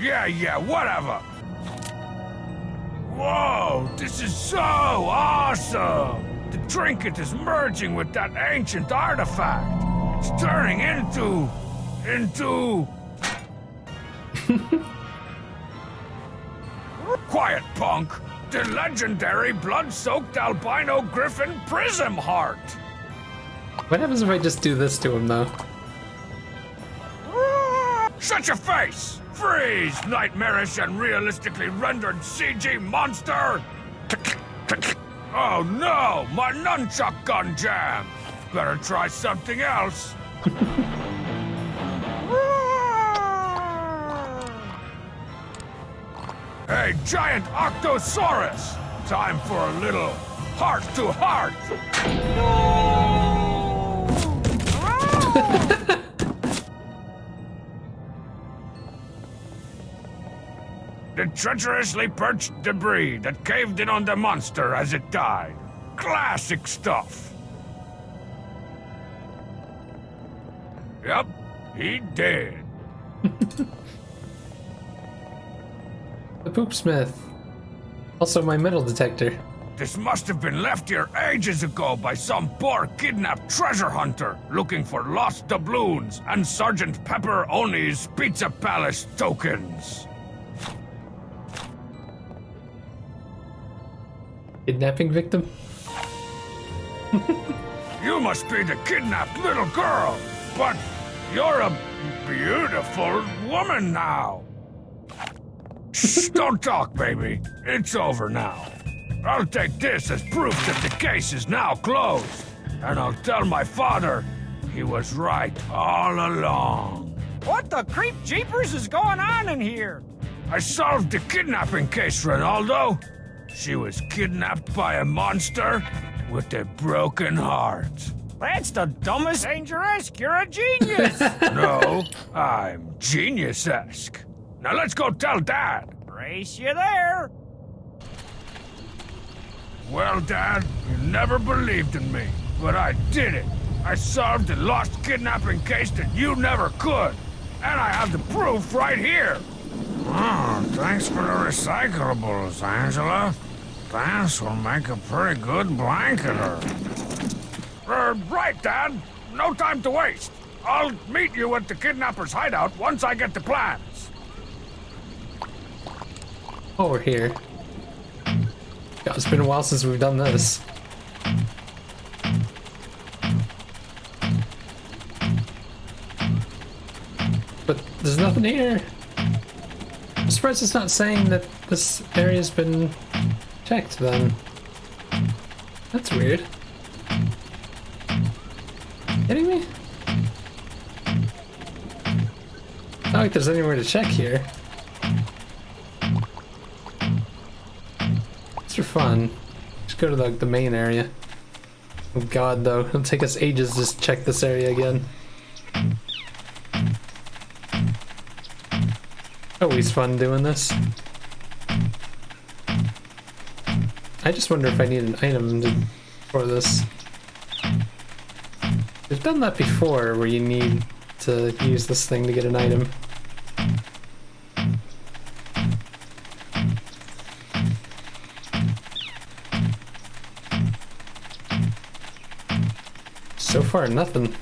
Yeah, whatever. Whoa, this is so awesome! The trinket is merging with that ancient artifact. It's turning into... Quiet, punk! The legendary blood-soaked albino griffin Prism Heart! What happens if I just do this to him, though? Shut your face! Freeze, nightmarish and realistically rendered CG monster! Oh no, my nunchuck gun jam! Better try something else. Hey, giant Octosaurus! Time for a little heart-to-heart! The treacherously perched debris that caved in on the monster as it died. Classic stuff. Yep, he did. The Poopsmith. Also my metal detector. This must have been left here ages ago by some poor kidnapped treasure hunter looking for lost doubloons and Sergeant Pepperoni's Pizza Palace tokens. Kidnapping victim? You must be the kidnapped little girl, but you're a beautiful woman now. Shh, don't talk, baby. It's over now. I'll take this as proof that the case is now closed, and I'll tell my father he was right all along. What the creep jeepers is going on in here? I solved the kidnapping case, Ronaldo. She was kidnapped by a monster with a broken heart. That's the dumbest Danger-esque. You're a genius. No, I'm genius-esque. Now let's go tell Dad. Brace you there. Well, Dad, you never believed in me, but I did it. I solved the lost kidnapping case that you never could. And I have the proof right here. Oh, thanks for the recyclables, Angela. This will make a pretty good blanketer. Right, Dad. No time to waste. I'll meet you at the kidnapper's hideout once I get the plans. Oh, we're here. God, it's been a while since we've done this. But there's nothing here. I'm surprised it's not saying that this area's been checked then. That's weird. Kidding me? Not like there's anywhere to check here. It's for fun. Just go to the main area. Oh god, though. It'll take us ages to just check this area again. Always fun doing this. I just wonder if I need an item for this. We've done that before, where you need to use this thing to get an item. So far, nothing.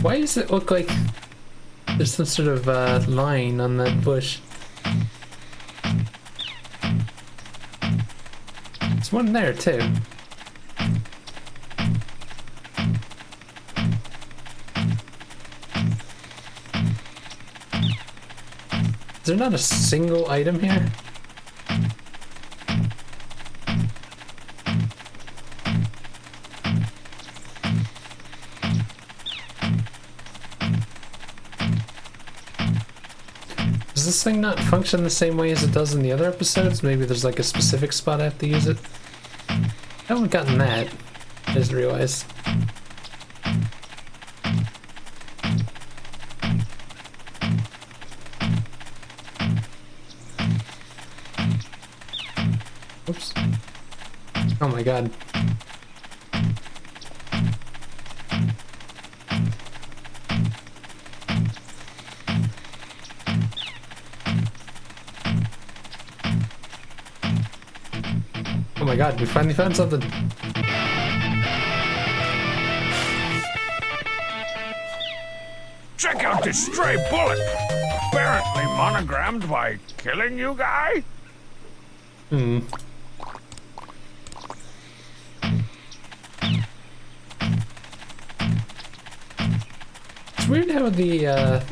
Why does it look like there's some sort of line on that bush? There's one there too. Is there not a single item here? Does this thing not function the same way as it does in the other episodes? Maybe there's like a specific spot I have to use it? I haven't gotten that, I just realized. Oops. Oh my god. Oh my god, we finally found something. Check out this stray bullet. Apparently monogrammed by killing you guy? Hmm. It's weird how the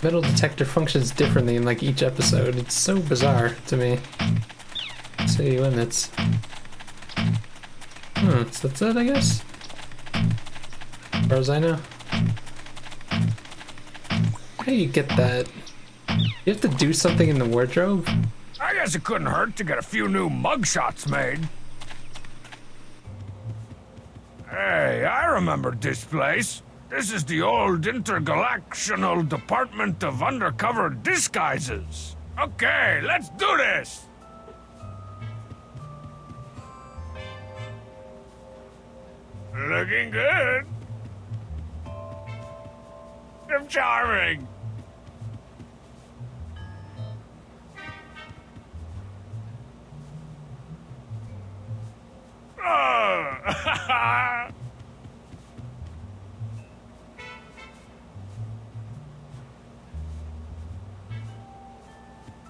metal detector functions differently in like each episode. It's so bizarre to me. City limits. So that's it, I guess? As far as I know. How do you get that? You have to do something in the wardrobe? I guess it couldn't hurt to get a few new mugshots made. Hey, I remember this place. This is the old Intergalactional Department of Undercover Disguises. Okay, let's do this! Looking good. I'm charming. Oh.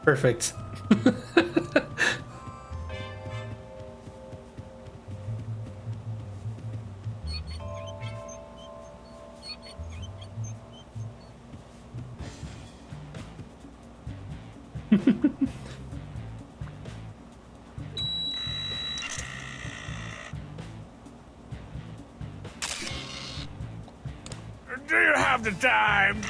Perfect. Do you have the time?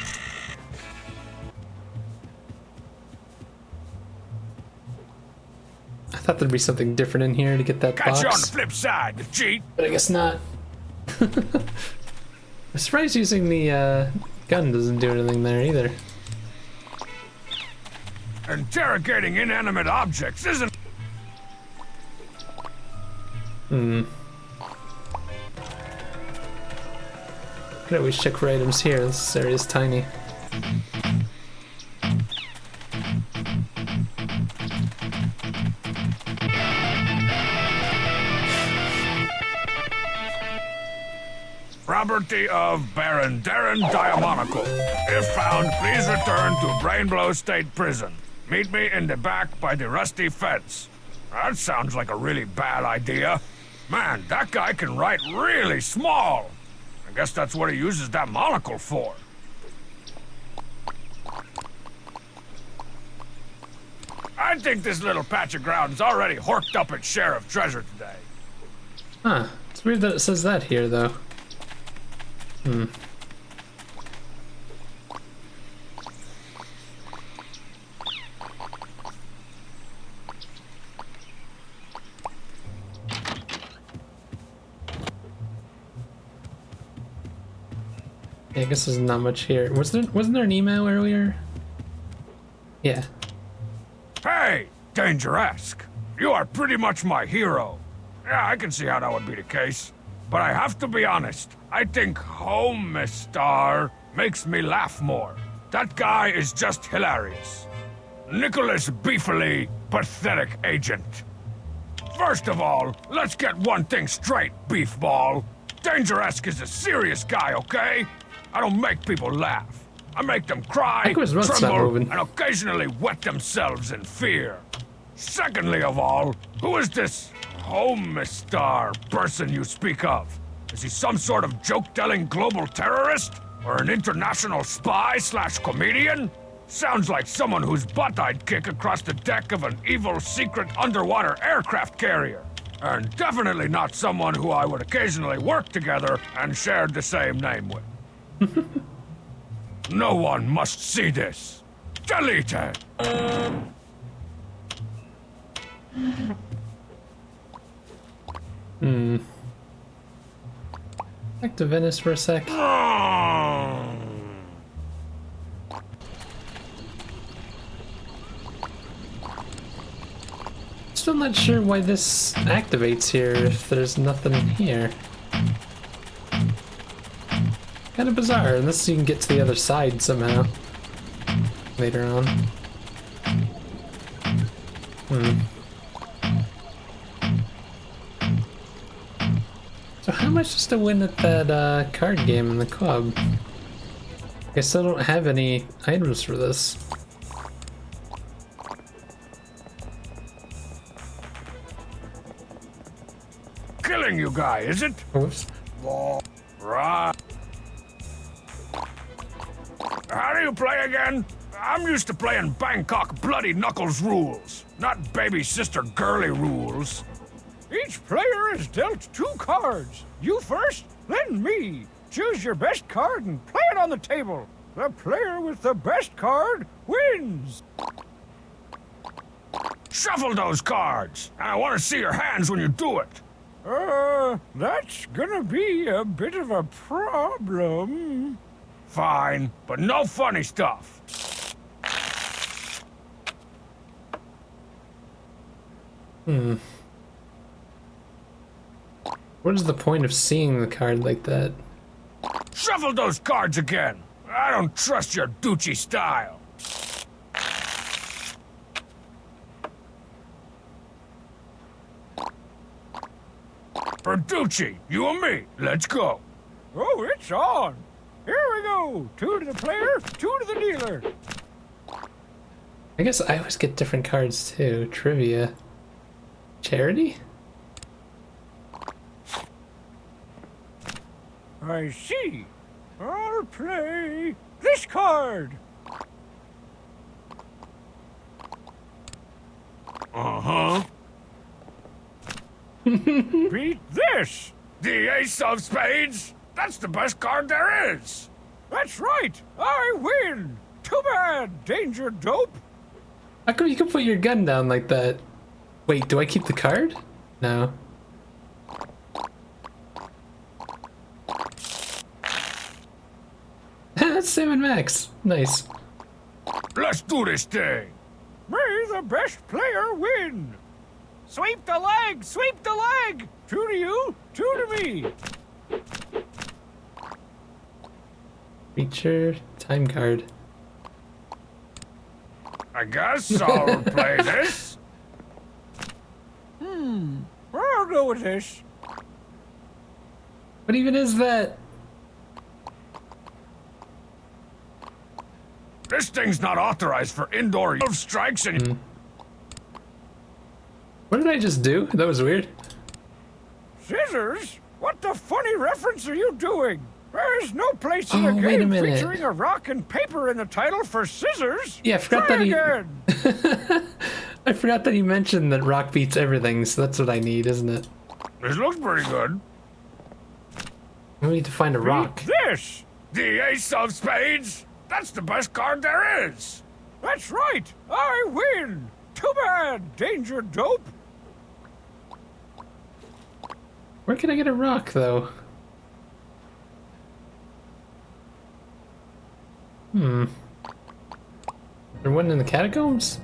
I thought there'd be something different in here to get that Got box. you on the flip side, the cheat. But I guess not. I'm surprised using the gun doesn't do anything there either. Interrogating inanimate objects isn't... Could always check for items here. This area's tiny. Property of Baron Darren Diamonical. If found, please return to Brainblow State Prison. Meet me in the back by the rusty fence. That sounds like a really bad idea. Man, that guy can write really small. I guess that's what he uses that monocle for. I think this little patch of ground's already horked up its share of treasure today. Huh. It's weird that it says that here, though. Yeah, I guess there's not much here. Wasn't there an email earlier? Yeah. Hey, Dangeresque. You are pretty much my hero. Yeah, I can see how that would be the case. But I have to be honest. I think Homestar makes me laugh more. That guy is just hilarious. Nicholas Beefily, pathetic agent. First of all, let's get one thing straight, Beefball. Dangeresque is a serious guy, okay? I don't make people laugh. I make them cry, think his mouth's not tremble, moving. and occasionally wet themselves in fear. Secondly of all, who is this Homestar person you speak of? Is he some sort of joke-telling global terrorist? Or an international spy/comedian? Sounds like someone whose butt I'd kick across the deck of an evil secret underwater aircraft carrier. And definitely not someone who I would occasionally work together and shared the same name with. No one must see this. Delete it. Back to Venice for a sec. Still not sure why this activates here if there's nothing here. Kind of bizarre, unless you can get to the other side somehow later on. So how much is to win at that card game in the club? Guess I don't have any items for this. Killing you guy, is it? Whoops. Right. How do you play again? I'm used to playing Bangkok Bloody Knuckles rules, not baby sister girly rules. Each player is dealt 2 cards. You first, then me. Choose your best card and play it on the table. The player with the best card wins. Shuffle those cards. I want to see your hands when you do it. That's gonna be a bit of a problem. Fine, but no funny stuff. What is the point of seeing the card like that? Shuffle those cards again. I don't trust your Ducci style. Verducci, you and me, let's go. Oh, it's on. Here we go. 2 to the player, 2 to the dealer. I guess I always get different cards too. Trivia. Charity? I see. I'll play this card. Uh-huh. Beat this. The ace of spades? That's the best card there is. That's right. I win. Too bad, Danger Dope. How come you can put your gun down like that? Wait, do I keep the card? No. That's Sam and Max. Nice. Let's do this thing. May the best player win. Sweep the leg. Sweep the leg. 2 to you, 2 to me. Feature time card. I guess I'll play this. I'll go with this. What even is that? This thing's not authorized for indoor strikes and... What did I just do? That was weird. Scissors? What the funny reference are you doing? There's no place in Oh, a wait a game minute. featuring a rock and paper in the title for scissors. Yeah, I forgot Try that he- again. I forgot that he mentioned that rock beats everything, so that's what I need, isn't it? This looks pretty good. We need to find a rock. Beat this. The ace of spades? That's the best card there is. That's right. I win. Too bad, Danger Dope. Where can I get a rock, though? There one in the catacombs?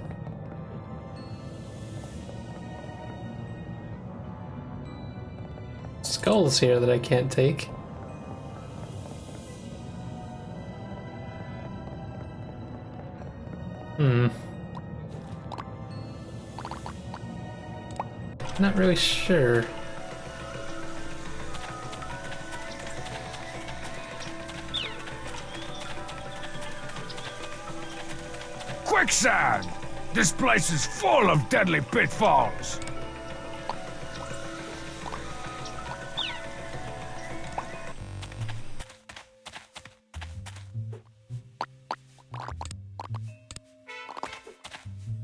Skulls here that I can't take. Not really sure. Quicksand! This place is full of deadly pitfalls.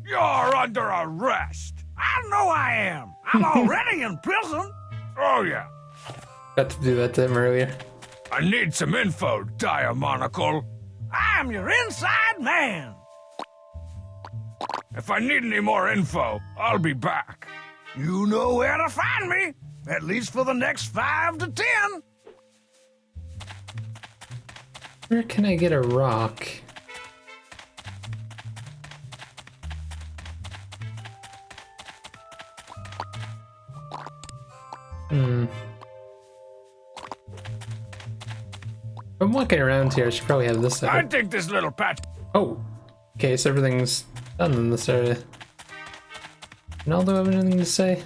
You're under arrest. I know I am. I'm already in prison. Oh, yeah. Got to do that to him earlier. I need some info, Diamonacle. I'm your inside man. If I need any more info, I'll be back. You know where to find me, at least for the next 5 to 10. Where can I get a rock? If I'm walking around here, I should probably have this I out. think this little patch... Oh! Okay, so everything's done in this area. Ronaldo have anything to say?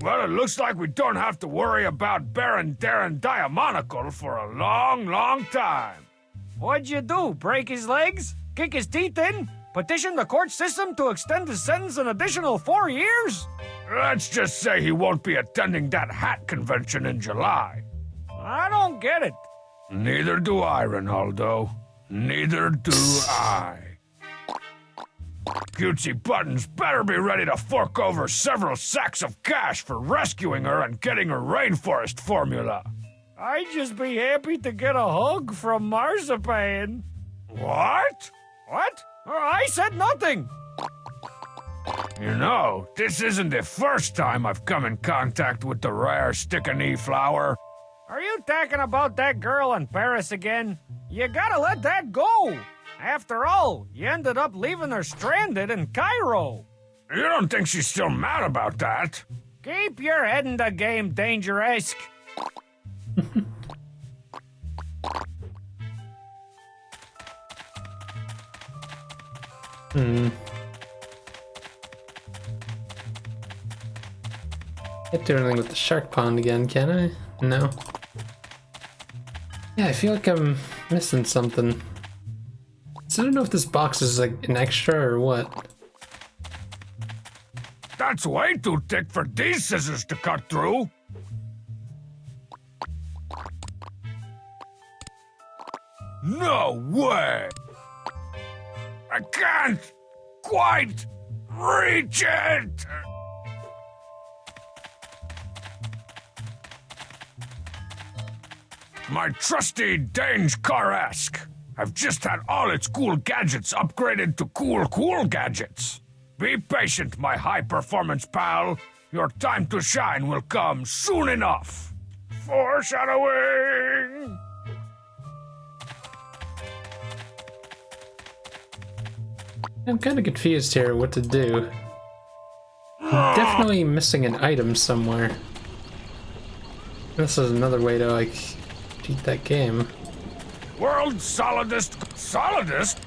Well, it looks like we don't have to worry about Baron Darren Diamonacle for a long, long time. What'd you do? Break his legs? Kick his teeth in? Petition the court system to extend his sentence an additional 4 years? Let's just say he won't be attending that hat convention in July. I don't get it. Neither do I, Ronaldo. Neither do I. Cutesy Buttons better be ready to fork over several sacks of cash for rescuing her and getting her rainforest formula. I'd just be happy to get a hug from Marzipan. What? What? I said nothing. You know, this isn't the first time I've come in contact with the rare stick-a-knee flower. Are you talking about that girl in Paris again? You gotta let that go. After all, you ended up leaving her stranded in Cairo. You don't think she's still mad about that? Keep your head in the game, Danger-esque. Can't do anything with the shark pond again, can I? No. Yeah, I feel like I'm missing something. So I don't know if this box is like an extra or what. That's way too thick for these scissors to cut through. No way! I can't quite reach it! My trusty Dange Car-esque. I've just had all its cool gadgets upgraded to cool gadgets. Be patient, my high-performance pal. Your time to shine will come soon enough. Foreshadowing! I'm kind of confused here what to do. I'm definitely missing an item somewhere. This is another way to like cheat that game. World's solidest... Solidest?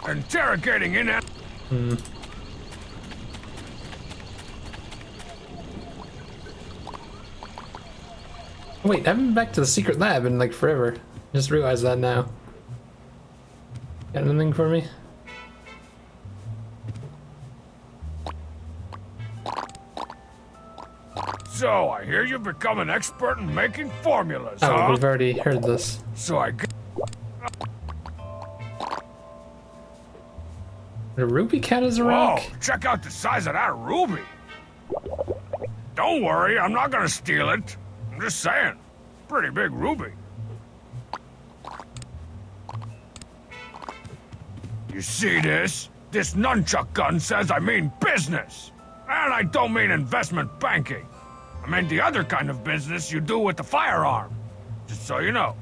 Interrogating in it. Wait, I haven't been back to the secret lab in like forever. Just realized that now. Got anything for me? So, I hear you've become an expert in making formulas, Oh, huh? we've already heard this. So I... The ruby cat is a Whoa, rock? check out the size of that ruby. Don't worry, I'm not gonna steal it. I'm just saying. Pretty big ruby. You see this? This nunchuck gun says I mean business. And I don't mean investment banking. I mean the other kind of business you do with the firearm. Just so you know.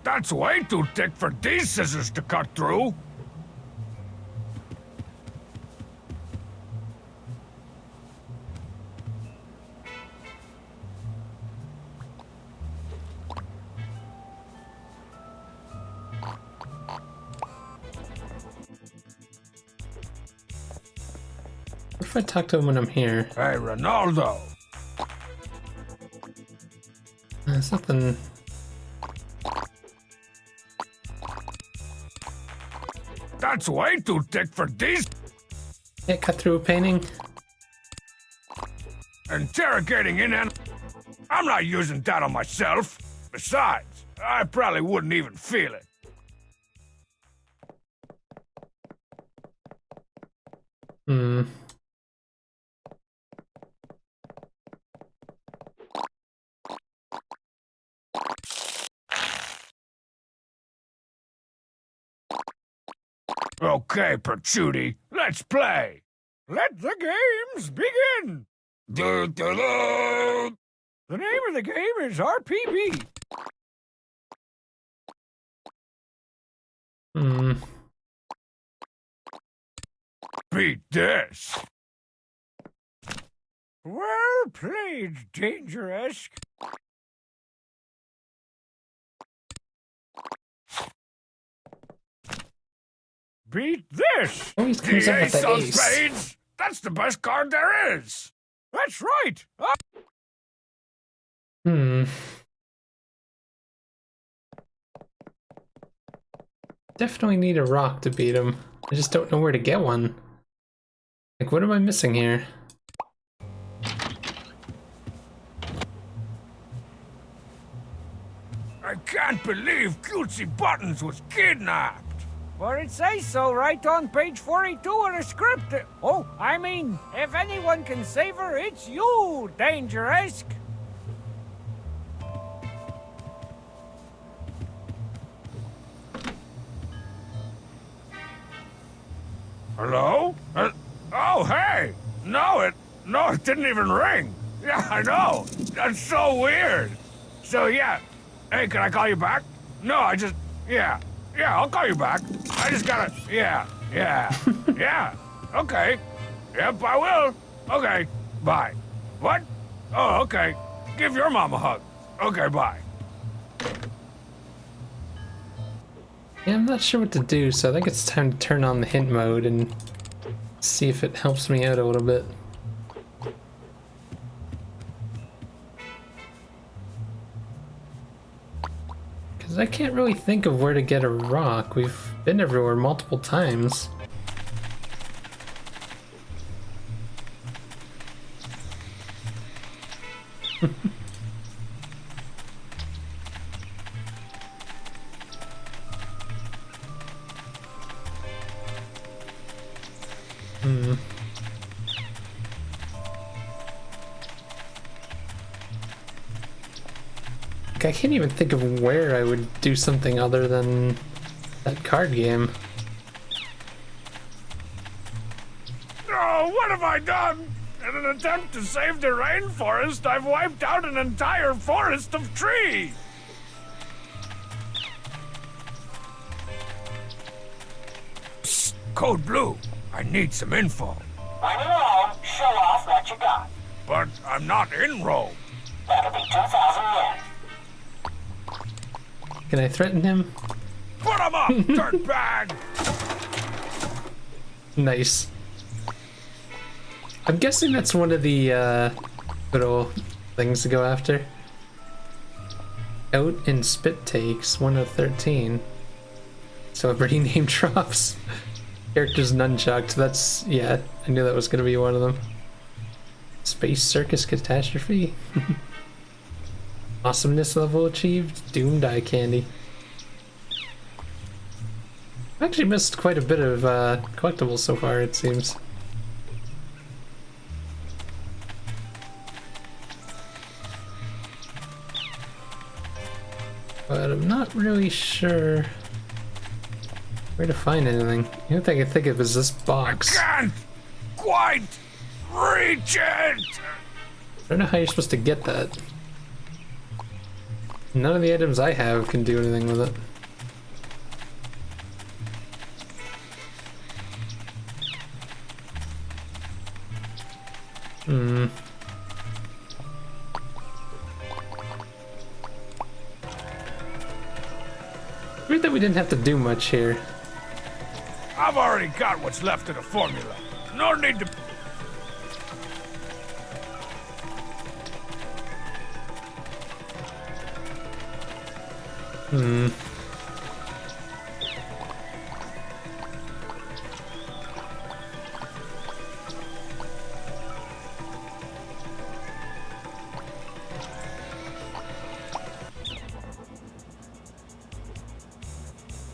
That's way too thick for these scissors to cut through. What if I talk to him when I'm here? Hey, Ronaldo. There's nothing. That's way too thick for these. Can't cut through a painting? Interrogating in and... I'm not using that on myself. Besides, I probably wouldn't even feel it. Okay, Perchudi, let's play. Let the games begin. Du-du-du. The name of the game is RPB. Beat this. Well played, Danger-esque. Beat this. Always comes The up with ace the of ace. spades. That's the best card there is. That's right. Definitely need a rock to beat him. I just don't know where to get one. Like, what am I missing here? I can't believe Cutesy Buttons was kidnapped. But it says so right on page 42 of the script. Oh, I mean, if anyone can save her, it's you, Dangeresque. Hello? Oh, hey! No, it didn't even ring. Yeah, I know. That's so weird. So, yeah. Hey, can I call you back? No, yeah, I'll call you back. I just gotta, yeah. Yeah, okay. Yep, I will. Okay, bye. What? Oh, okay. Give your mom a hug. Okay, bye. Yeah, I'm not sure what to do, so I think it's time to turn on the hint mode and see if it helps me out a little bit. Because I can't really think of where to get a rock. We've been everywhere multiple times. I can't even think of where I would do something other than that card game. Oh, what have I done? In an attempt to save the rainforest, I've wiped out an entire forest of trees. Psst, Code Blue. I need some info. When you're on, show off what you got. But I'm not in Rome. That'll be 2,000 yen. Can I threaten him? Put him up, dirtbag! Nice. I'm guessing that's one of the little things to go after. Out in spit takes 1 of 13. So a rename drops. Characters nunchucked. That's, yeah, I knew that was gonna be one of them. Space Circus Catastrophe. Awesomeness level achieved. Doomed Eye Candy. I've actually missed quite a bit of collectibles so far, it seems. But I'm not really sure where to find anything. The only thing I think of is this box. I can't quite reach it! I don't know how you're supposed to get that. None of the items I have can do anything with it. Weird that we didn't have to do much here. I've already got what's left of the formula. No need to...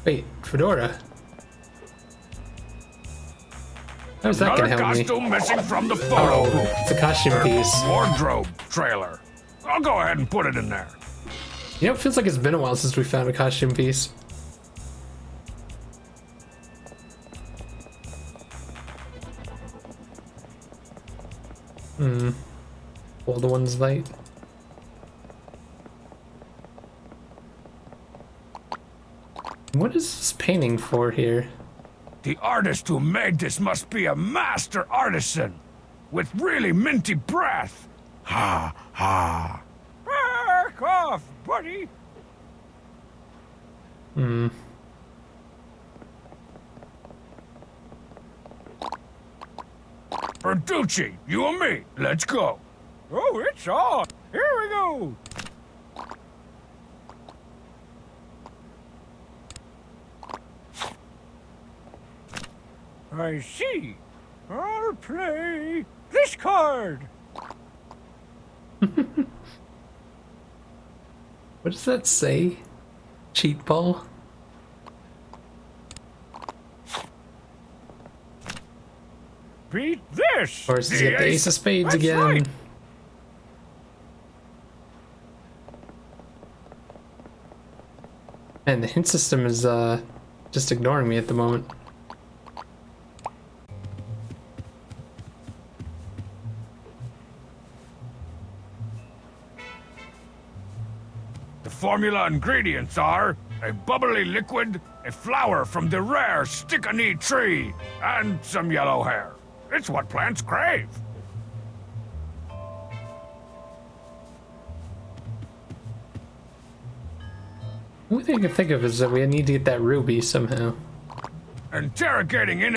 Wait, Fedora? How's that Another gonna help me? costume missing from the photo Oh, booth. it's a costume piece. Wardrobe trailer. I'll go ahead and put it in there. You know, it feels like it's been a while since we found a costume piece. All the ones light. What is this painting for here? The artist who made this must be a master artisan with really minty breath. Ha ha. Back off, buddy. Bertucci, you and me, let's go. Oh, it's on. Here we go. I see. I'll play this card. What What does that say? Cheat ball? Beat this! Or is it the ace of spades That's again? right. And the hint system is just ignoring me at the moment. The formula ingredients are a bubbly liquid, a flower from the rare stick-a-knee tree, and some yellow hair. It's what plants crave. The only thing I can think of is that we need to get that ruby somehow. Interrogating in.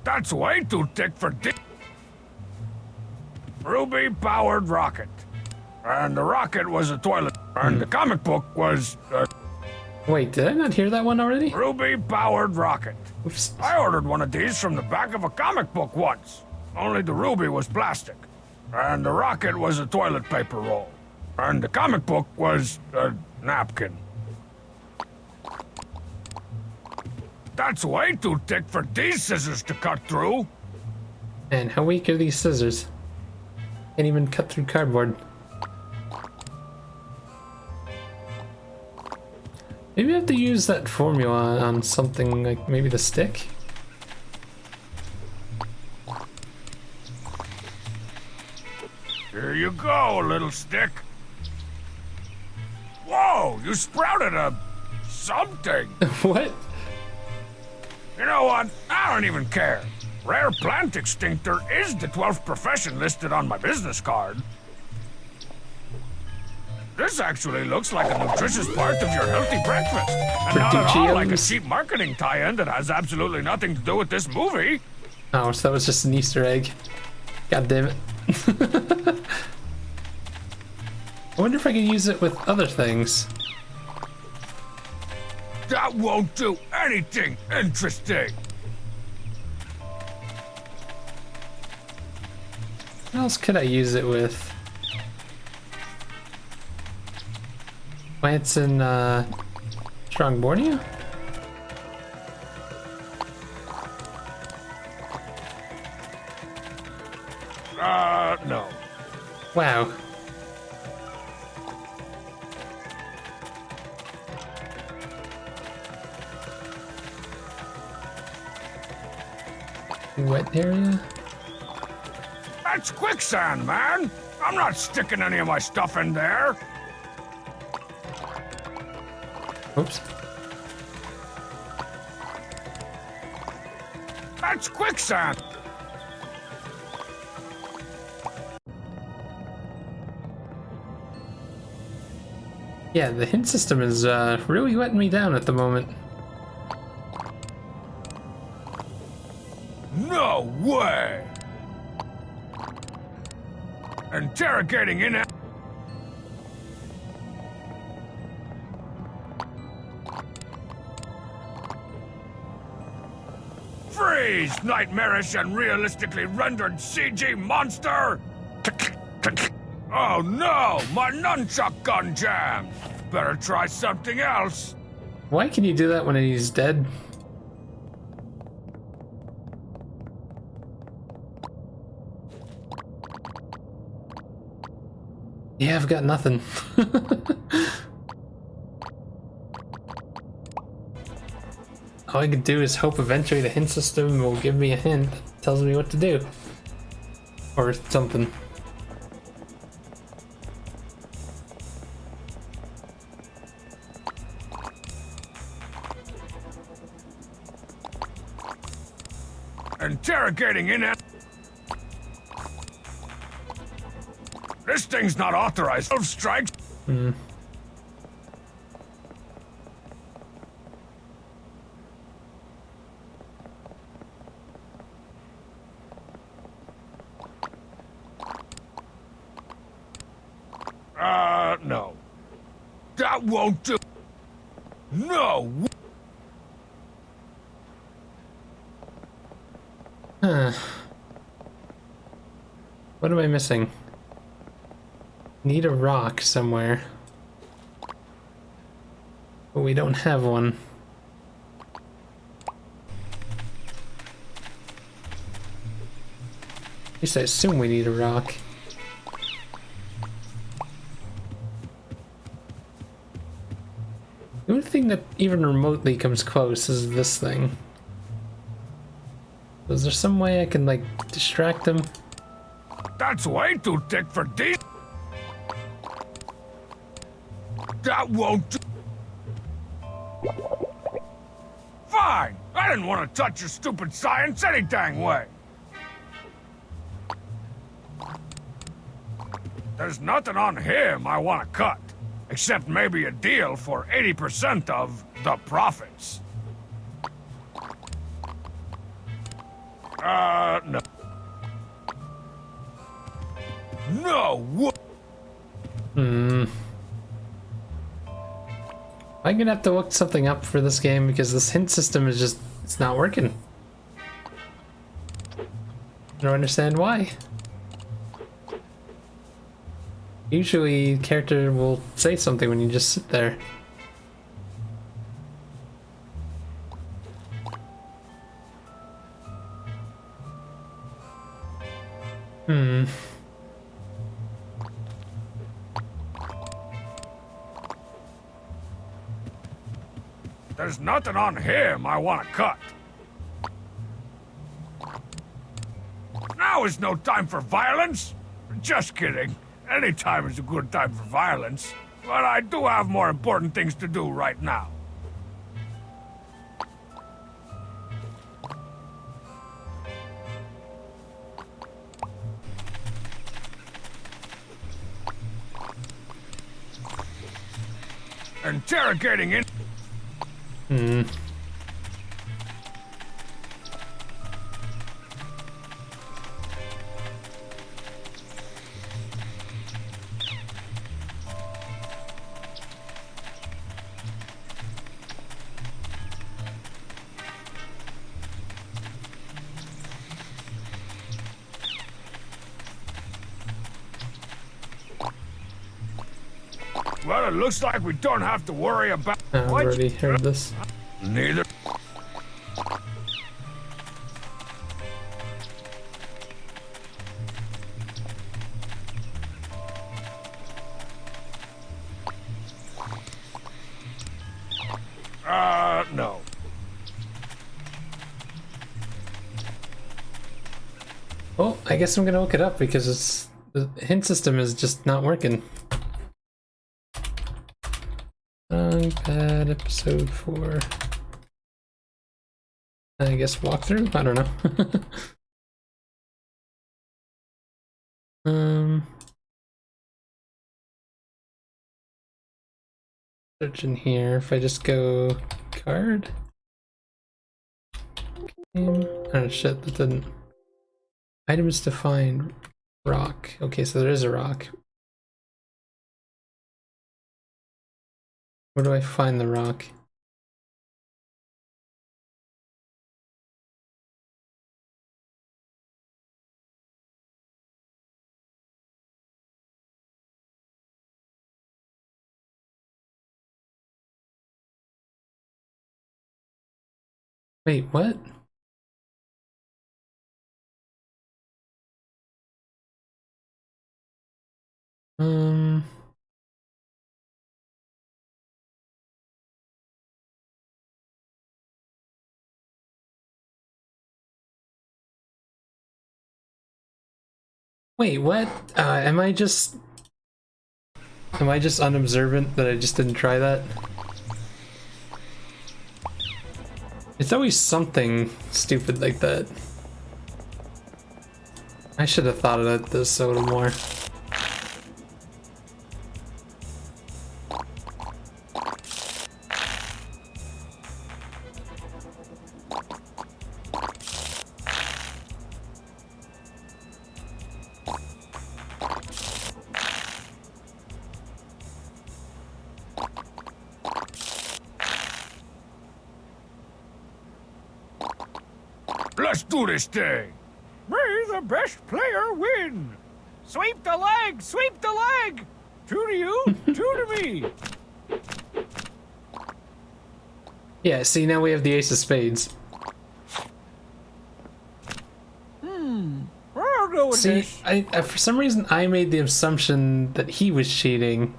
That's way too thick for Ruby-powered rocket. And the rocket was a toilet. And the comic book was a Wait, did I not hear that one already? Ruby-powered rocket. Oops. I ordered one of these from the back of a comic book once. Only the ruby was plastic. And the rocket was a toilet paper roll. And the comic book was a napkin. That's way too thick for these scissors to cut through. Man, how weak are these scissors? Can't even cut through cardboard. Maybe I have to use that formula on something like maybe the stick? Here you go, little stick. Whoa, you sprouted a something. What? You know what? I don't even care. Rare plant extinctor is the 12th profession listed on my business card. This actually looks like a nutritious part of your healthy breakfast. And not at all like a Cheetos. cheap marketing tie-in that has absolutely nothing to do with this movie. Oh, so that was just an Easter egg. God damn it. I wonder if I could use it with other things. That won't do anything interesting. What else could I use it with? Plants in Strong Borneo? No. Wow. Wet area? That's quicksand, man. I'm not sticking any of my stuff in there. Oops. That's quicksand. Yeah, the hint system is really letting me down at the moment. No way. Interrogating in. Freeze, nightmarish and realistically rendered CG monster! Oh no, my nunchuck gun jammed! Better try something else. Why can you do that when he's dead? Yeah, I've got nothing. All I could do is hope eventually the hint system will give me a hint that tells me what to do. Or something. Interrogating in it. This thing's not authorized. 12 strikes. No. That won't do. No. Huh. What am I missing? Need a rock somewhere. But we don't have one. At least I assume we need a rock. The only thing that even remotely comes close is this thing. Is there some way I can, like, distract them? That's way too thick for these. That won't do. Fine! I didn't want to touch your stupid science any dang way. There's nothing on him I want to cut, except maybe a deal for 80% of the profits. No. No! I'm gonna have to look something up for this game because this hint system is just, it's not working. I don't understand why. Usually, the character will say something when you just sit there. There's nothing on him I want to cut. Now is no time for violence. Just kidding. Any time is a good time for violence. But I do have more important things to do right now. Interrogating in. Well, it looks like we don't have to worry about. I've already heard this. Neither. No. Well, I guess I'm gonna look it up because it's, the hint system is just not working. Bad episode 4. I guess walkthrough? I don't know. Search in here. If I just go card. Game. Oh shit, that didn't. Items to find. Rock. Okay, so there is a rock. Where do I find the rock? Wait, what? Wait, what? Am I just unobservant that I just didn't try that? It's always something stupid like that. I should have thought of this a little more. Let's do this thing. May the best player win. Sweep the leg! Sweep the leg! 2 to you, 2 to me. Yeah, see, now we have the ace of spades. I'll go with See, this. I for some reason I made the assumption that he was cheating.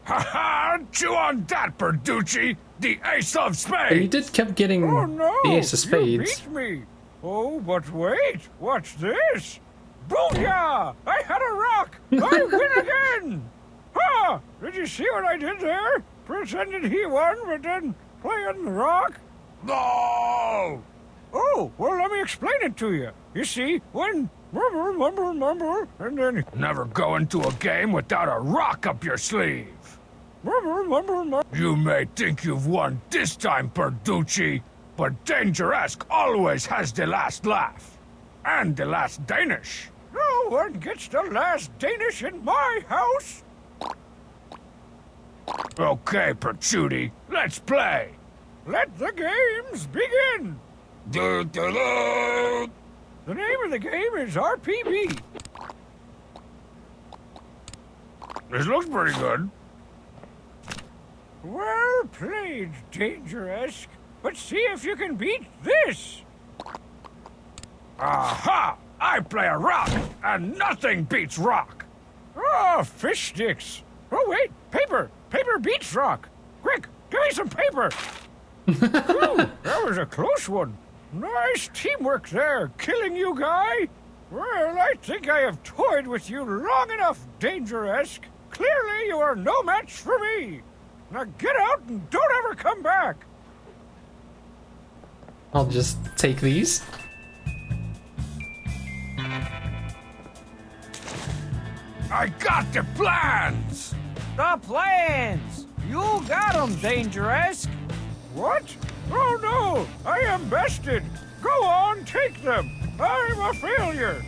Ha ha! Chew on that, Bertucci! The ace of spades! But you did kept getting Oh no! the ace of You spades. beat me. Oh, but wait. What's this? Booyah! I had a rock! I win again! Ha! Did you see what I did there? Pretended he won, but then playing the rock? No! Oh, well, let me explain it to you. You see, when mumble, and then Never go into a game without a rock up your sleeve. mumble. You may think you've won this time, Bertucci, but Dangeresque always has the last laugh. And the last Danish. No one gets the last Danish in my house. Okay, Perchuti, let's play. Let the games begin. Do-do-do. The name of the game is RPB. This looks pretty good. Well played, Dangeresque. But see if you can beat this. Aha! I play a rock, and nothing beats rock. Ah, fish sticks. Oh, wait, paper. Paper beats rock. Quick, give me some paper. Ooh, that was a close one. Nice teamwork there, killing you guy. Well, I think I have toyed with you long enough, Dangeresque. Clearly you are no match for me. Now get out and don't ever come back. I'll just take these. I got the plans! The plans! You got 'em, Dangeresque. What? Oh no, I am bested. Go on, take them. I'm a failure.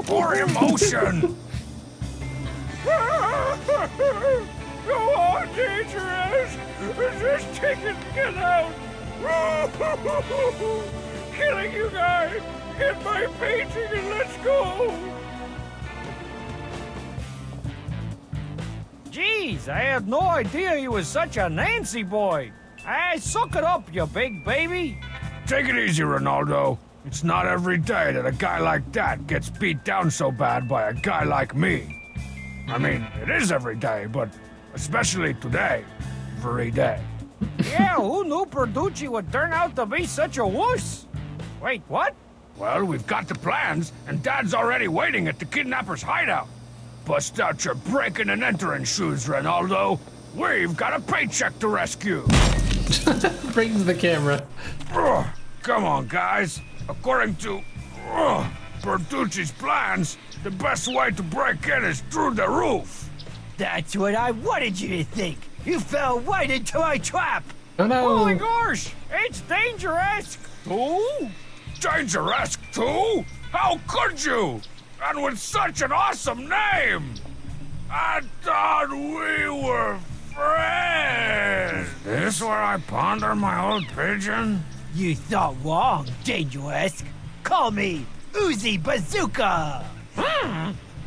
For emotion! Go on, Dangeresque. Just take it, get out. Killing you guys. Get my painting and let's go. Jeez, I had no idea you was such a Nancy boy. Hey, suck it up, you big baby. Take it easy, Ronaldo. It's not every day that a guy like that gets beat down so bad by a guy like me. I mean, it is every day, but especially today. Every day. Yeah, who knew Bertucci would turn out to be such a wuss? Wait, what? Well, we've got the plans, and Dad's already waiting at the kidnapper's hideout. Bust out your breaking and entering shoes, Ronaldo. We've got a paycheck to rescue. Right into the camera. Ugh, come on, guys. According to Bertucci's plans, the best way to break in is through the roof. That's what I wanted you to think. You fell right into my trap. Oh no! Holy gosh, it's Dangeresque. Who? Dangeresque too? How could you? And with such an awesome name! I thought we were friends! Is this where I ponder my old pigeon? You thought wrong, Dangeresque. Call me Uzi Bazooka.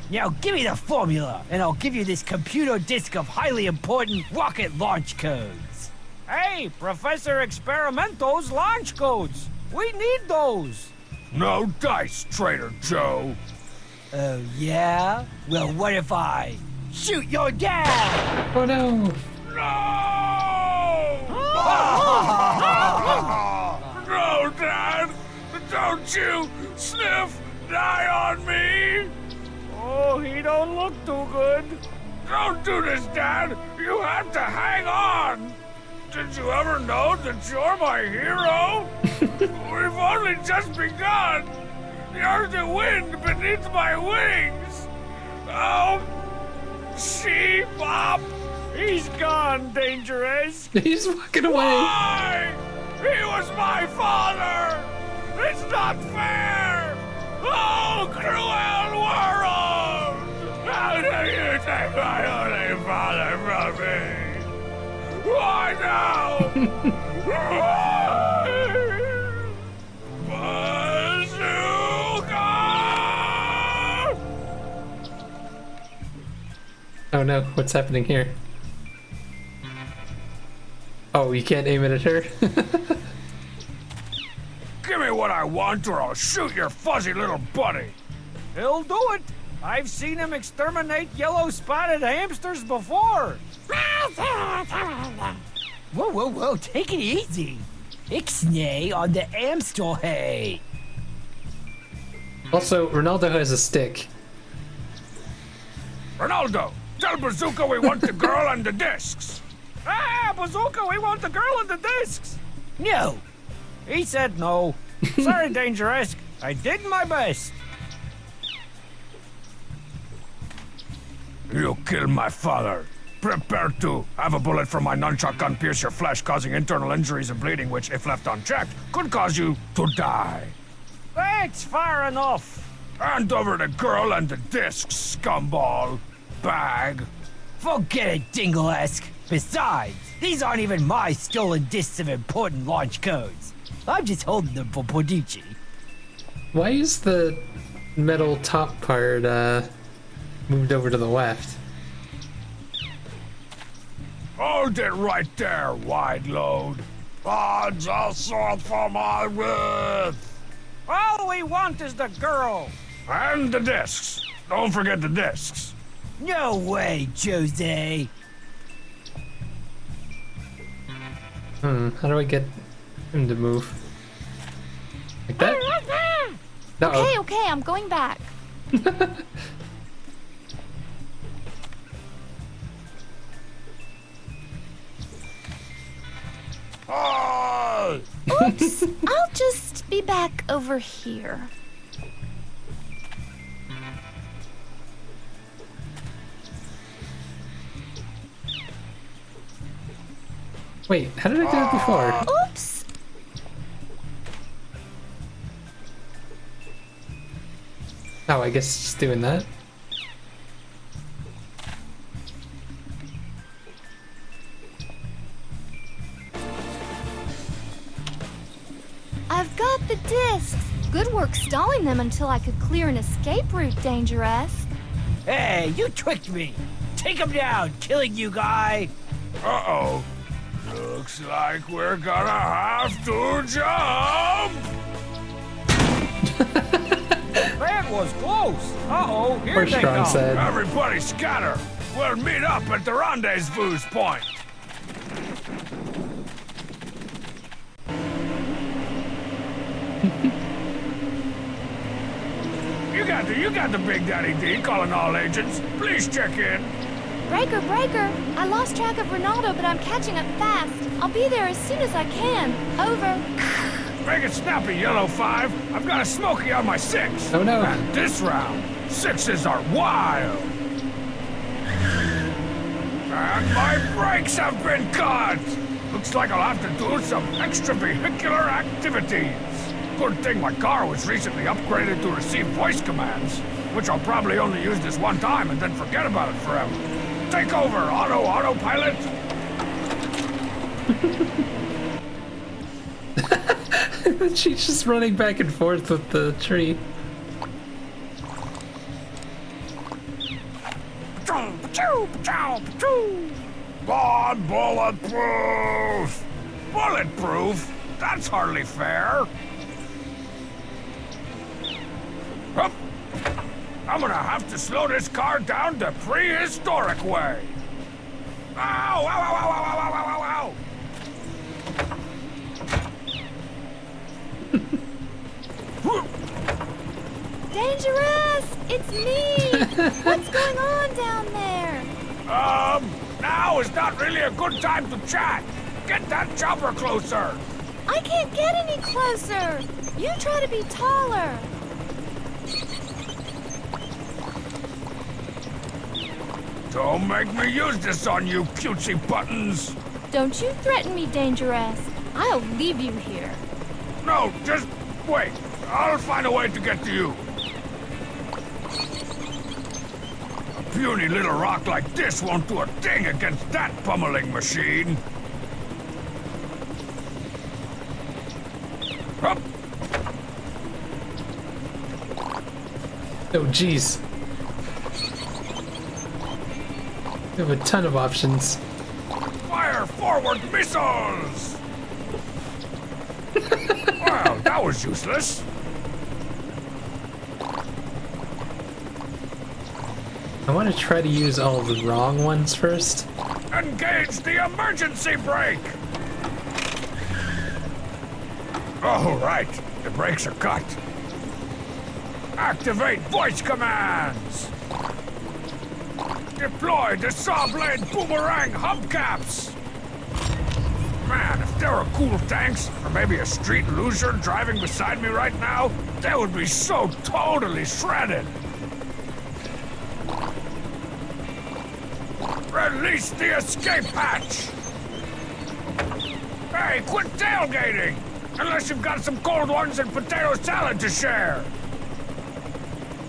Now give me the formula, and I'll give you this computer disk of highly important rocket launch codes. Hey, Professor Experimento's launch codes. We need those. No dice, Trader Joe. Oh, yeah? Well, what if I shoot your dad? Oh no! No, Dad! Don't you sniff die on me! Oh, he don't look too good. Don't do this, Dad! You have to hang on! Did you ever know that you're my hero? We've only just begun! You're the wind beneath my wings! Oh, She-Bop! He's gone, Dangeresque. He's walking away. Why? He was my father! It's not fair! Oh, cruel world! How do you take my only father from me? Why now? Bazooka! Oh no, what's happening here? Oh, you can't aim it at her? Give me what I want or I'll shoot your fuzzy little buddy. He'll do it. I've seen him exterminate yellow-spotted hamsters before. Whoa, whoa, whoa, take it easy. Ixnay on the Amstel hay. Also, Ronaldo has a stick. Ronaldo, tell Bazooka we want the girl and the discs. Ah, Bazooka, we want the girl and the discs. No. He said no. Sorry, Dangeresque. I did my best. You killed my father. Prepare to have a bullet from my nunchuck gun pierce your flesh, causing internal injuries and bleeding, which, if left unchecked, could cause you to die. That's far enough. Hand over the girl and the discs, scumball. Bag. Forget it, Dingle-esque. Besides, these aren't even my stolen discs of important launch codes. I'm just holding them for Pordici. Why is the metal top part moved over to the left? Hold it right there, wide load. I just saw it for my width. All we want is the girl. And the discs. Don't forget the discs. No way, Jose. How do I get him to move? Like that? Okay, okay, I'm going back. Oh! Oops, I'll just be back over here. Wait, how did I do it before? Oops. Oh, I guess just doing that. I've got the discs. Good work stalling them until I could clear an escape route, Dangerous. Hey, you tricked me. Take him down, killing you guy. Uh-oh. Looks like we're gonna have to jump! That was close. Uh-oh, here Poor they Strong come. said. Everybody scatter! We'll meet up at the rendezvous point! You got the Big Daddy D calling all agents. Please check in. Breaker, breaker. I lost track of Ronaldo, but I'm catching up fast. I'll be there as soon as I can. Over. Make it snappy, Yellow 5. I've got a Smoky on my 6. Oh no. And this round, 6s are wild. And my brakes have been cut. Looks like I'll have to do some extravehicular activities. Good thing my car was recently upgraded to receive voice commands, which I'll probably only use this one time and then forget about it forever. Take over, autopilot. She's just running back and forth with the tree. On, bulletproof! Bulletproof? That's hardly fair. Hup. I'm gonna have to slow this car down the prehistoric way. Ow! Ow! Ow! Ow! Ow! Ow! Ow! Ow! Dangerous! It's me! What's going on down there? Now is not really a good time to chat. Get that chopper closer. I can't get any closer. You try to be taller. Don't make me use this on you, cutesy buttons. Don't you threaten me, Dangerous. I'll leave you here. No, just wait. I'll find a way to get to you. A puny little rock like this won't do a thing against that pummeling machine. Up. Oh, jeez. We have a ton of options. Fire forward missiles! Well, that was useless. I want to try to use all the wrong ones first. Engage the emergency brake! Oh, right. The brakes are cut. Activate voice commands! Deploy the saw blade boomerang hubcaps! Man, if there were cool tanks, or maybe a street loser driving beside me right now, they would be so totally shredded. Release the escape hatch! Hey, quit tailgating! Unless you've got some cold ones and potato salad to share!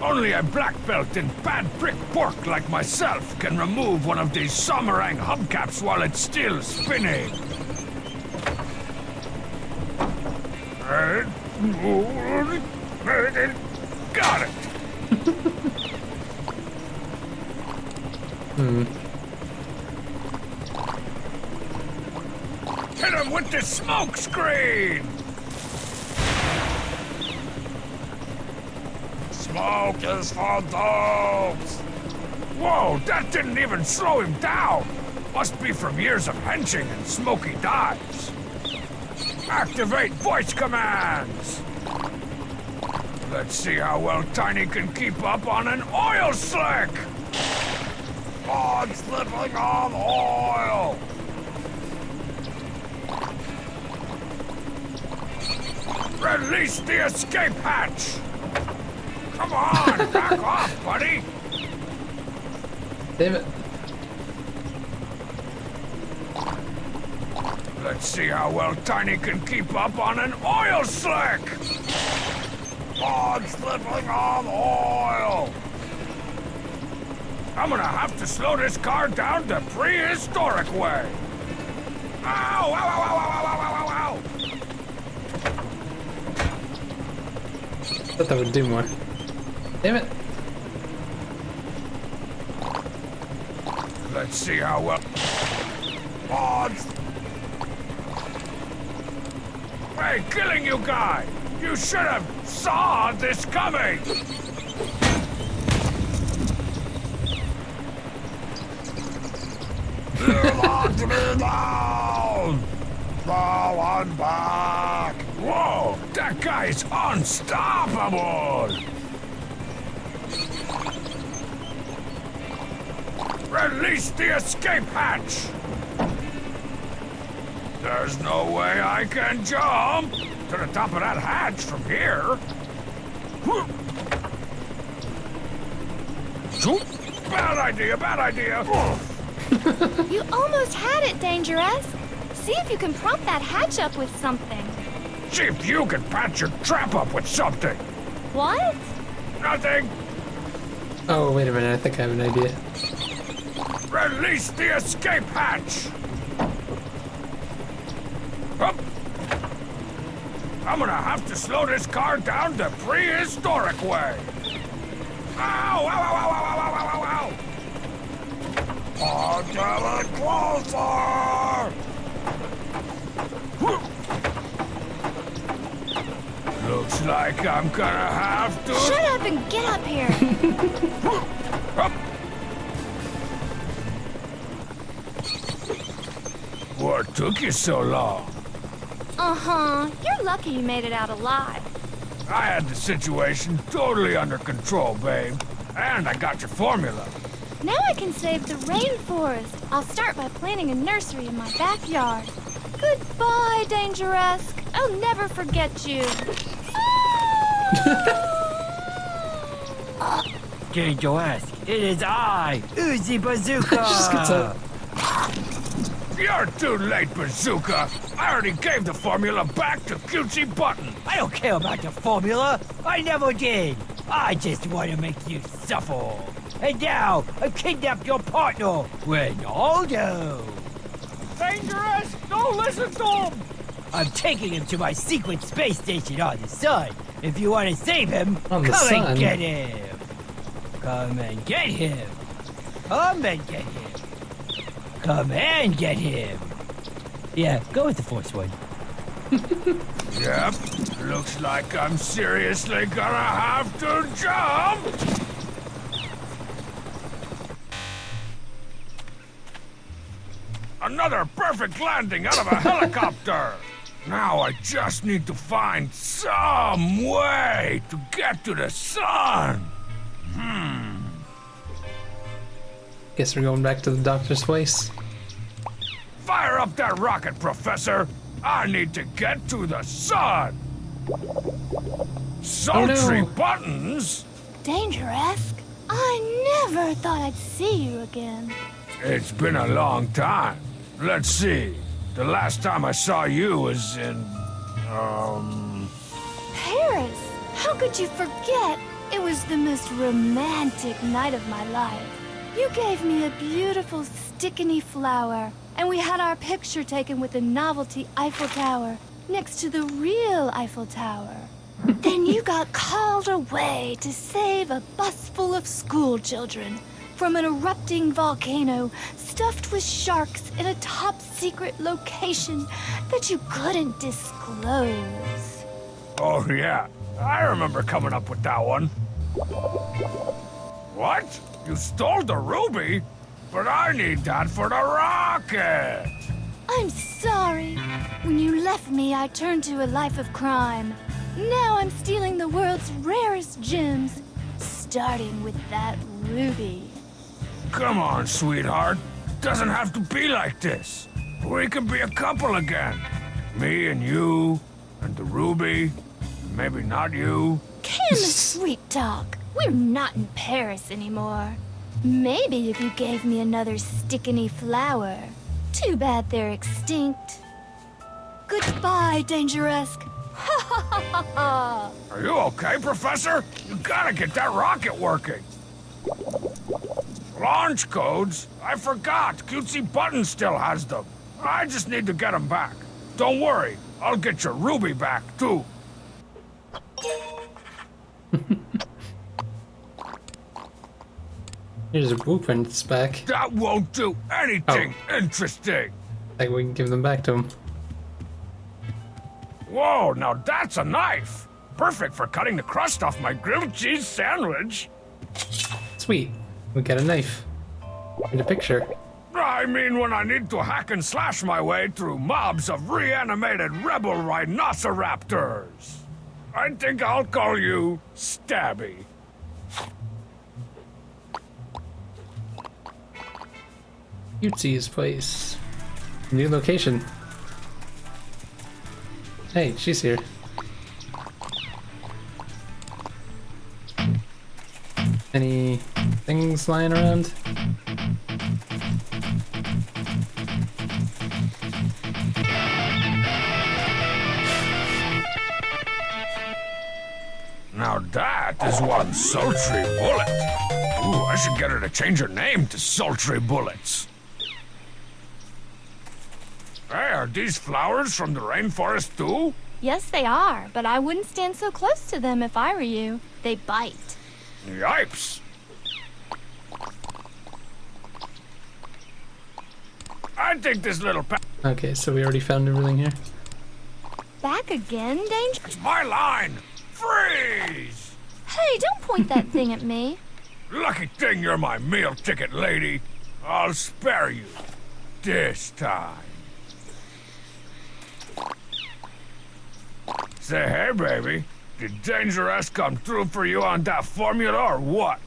Only a black belt in bad brick pork like myself can remove one of these Somerang hubcaps while it's still spinning. Got it! Hit him with the smoke screen! Smoke is for dogs! Whoa, that didn't even slow him down! Must be from years of henching and smoky dives. Activate voice commands! Let's see how well Tiny can keep up on an oil slick! Oh, it's slipping on oil! Release the escape hatch! Come on, back off, buddy! Damn it. Let's see how well Tiny can keep up on an oil slick! Oh, it's slipping on oil! I'm gonna have to slow this car down the prehistoric way! Ow! Ow, ow, ow, ow, ow, ow, ow, ow! Thought that would do more. Damn it. Let's see how well... Oh, hey, killing you guy! You should have saw this coming! You want me down! Throw one back! Whoa, that guy's unstoppable! Release the escape hatch! There's no way I can jump to the top of that hatch from here. Bad idea, bad idea. You almost had it, Dangerous. See if you can prop that hatch up with something. See if you can patch your trap up with something. What? Nothing. Oh, wait a minute. I think I have an idea. Release the escape hatch. Up. I'm gonna have to slow this car down the prehistoric way. Ow! Ow! Ow! Ow! Ow! Ow! Ow! Ow! Oh, get it closer! Looks like I'm gonna have to... Shut up and get up here. Up. What took you so long? Uh-huh. You're lucky you made it out alive. I had the situation totally under control, babe. And I got your formula. Now I can save the rainforest. I'll start by planting a nursery in my backyard. Goodbye, Dangerous. I'll never forget you. Dangerous, it is I, Uzi Bazooka! Just gets up. You're too late, Bazooka. I already gave the formula back to Cutesy Button. I don't care about the formula. I never did. I just want to make you suffer. And now, I've kidnapped your partner, Ronaldo. Dangerous! Don't listen to him! I'm taking him to my secret space station on the sun. If you want to save him, On the come sun? and get him. Come and get him. Come and get him. Come and get him. Yeah, go with the Force one. Yep, looks like I'm seriously gonna have to jump! Another perfect landing out of a helicopter! Now I just need to find some way to get to the sun! Guess we're going back to the doctor's place. Fire up that rocket, Professor! I need to get to the sun! Sultry buttons? Dangerous. I never thought I'd see you again. It's been a long time. Let's see. The last time I saw you was in... Paris! How could you forget? It was the most romantic night of my life. You gave me a beautiful stickiny flower, and we had our picture taken with the novelty Eiffel Tower next to the real Eiffel Tower. Then you got called away to save a bus full of school children from an erupting volcano stuffed with sharks in a top-secret location that you couldn't disclose. Oh, yeah. I remember coming up with that one. What? You stole the ruby? But I need that for the rocket! I'm sorry. When you left me, I turned to a life of crime. Now I'm stealing the world's rarest gems, starting with that ruby. Come on, sweetheart. Doesn't have to be like this. We can be a couple again. Me and you, and the ruby. Maybe not you. Can the sweet talk. We're not in Paris anymore. Maybe if you gave me another stickiny flower. Too bad they're extinct. Goodbye, Dangeresque. Ha ha ha ha ha! Are you okay, Professor? You gotta get that rocket working. Launch codes? I forgot. Cutesy Button still has them. I just need to get them back. Don't worry. I'll get your ruby back, too. Here's the blueprints back. That won't do anything interesting. Like we can give them back to him. Whoa, now that's a knife. Perfect for cutting the crust off my grilled cheese sandwich. Sweet. We got a knife. And a picture. I mean, when I need to hack and slash my way through mobs of reanimated rebel rhinoceraptors. I think I'll call you Stabby. Cutesy's place. New location. Hey, she's here. Any things lying around? Now that is one sultry bullet. Ooh, I should get her to change her name to Sultry Bullets. Hey, are these flowers from the rainforest too? Yes, they are, but I wouldn't stand so close to them if I were you. They bite. Yipes. I think this little Okay, so we already found everything here. Back again, Danger? It's my line! Freeze! Hey, don't point that thing at me. Lucky thing you're my meal ticket lady. I'll spare you. This time. Say, hey, baby. Did Dangerous come through for you on that formula or what?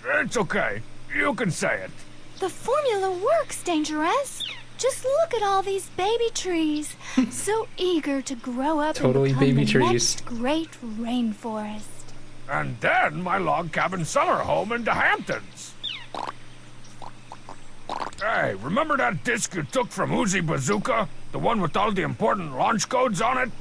It's okay. You can say it. The formula works, Dangerous. Just look at all these baby trees, so eager to grow up Totally and become baby the trees. next great rainforest. And then my log cabin summer home in the Hamptons. Hey, remember that disc you took from Uzi Bazooka? The one with all the important launch codes on it?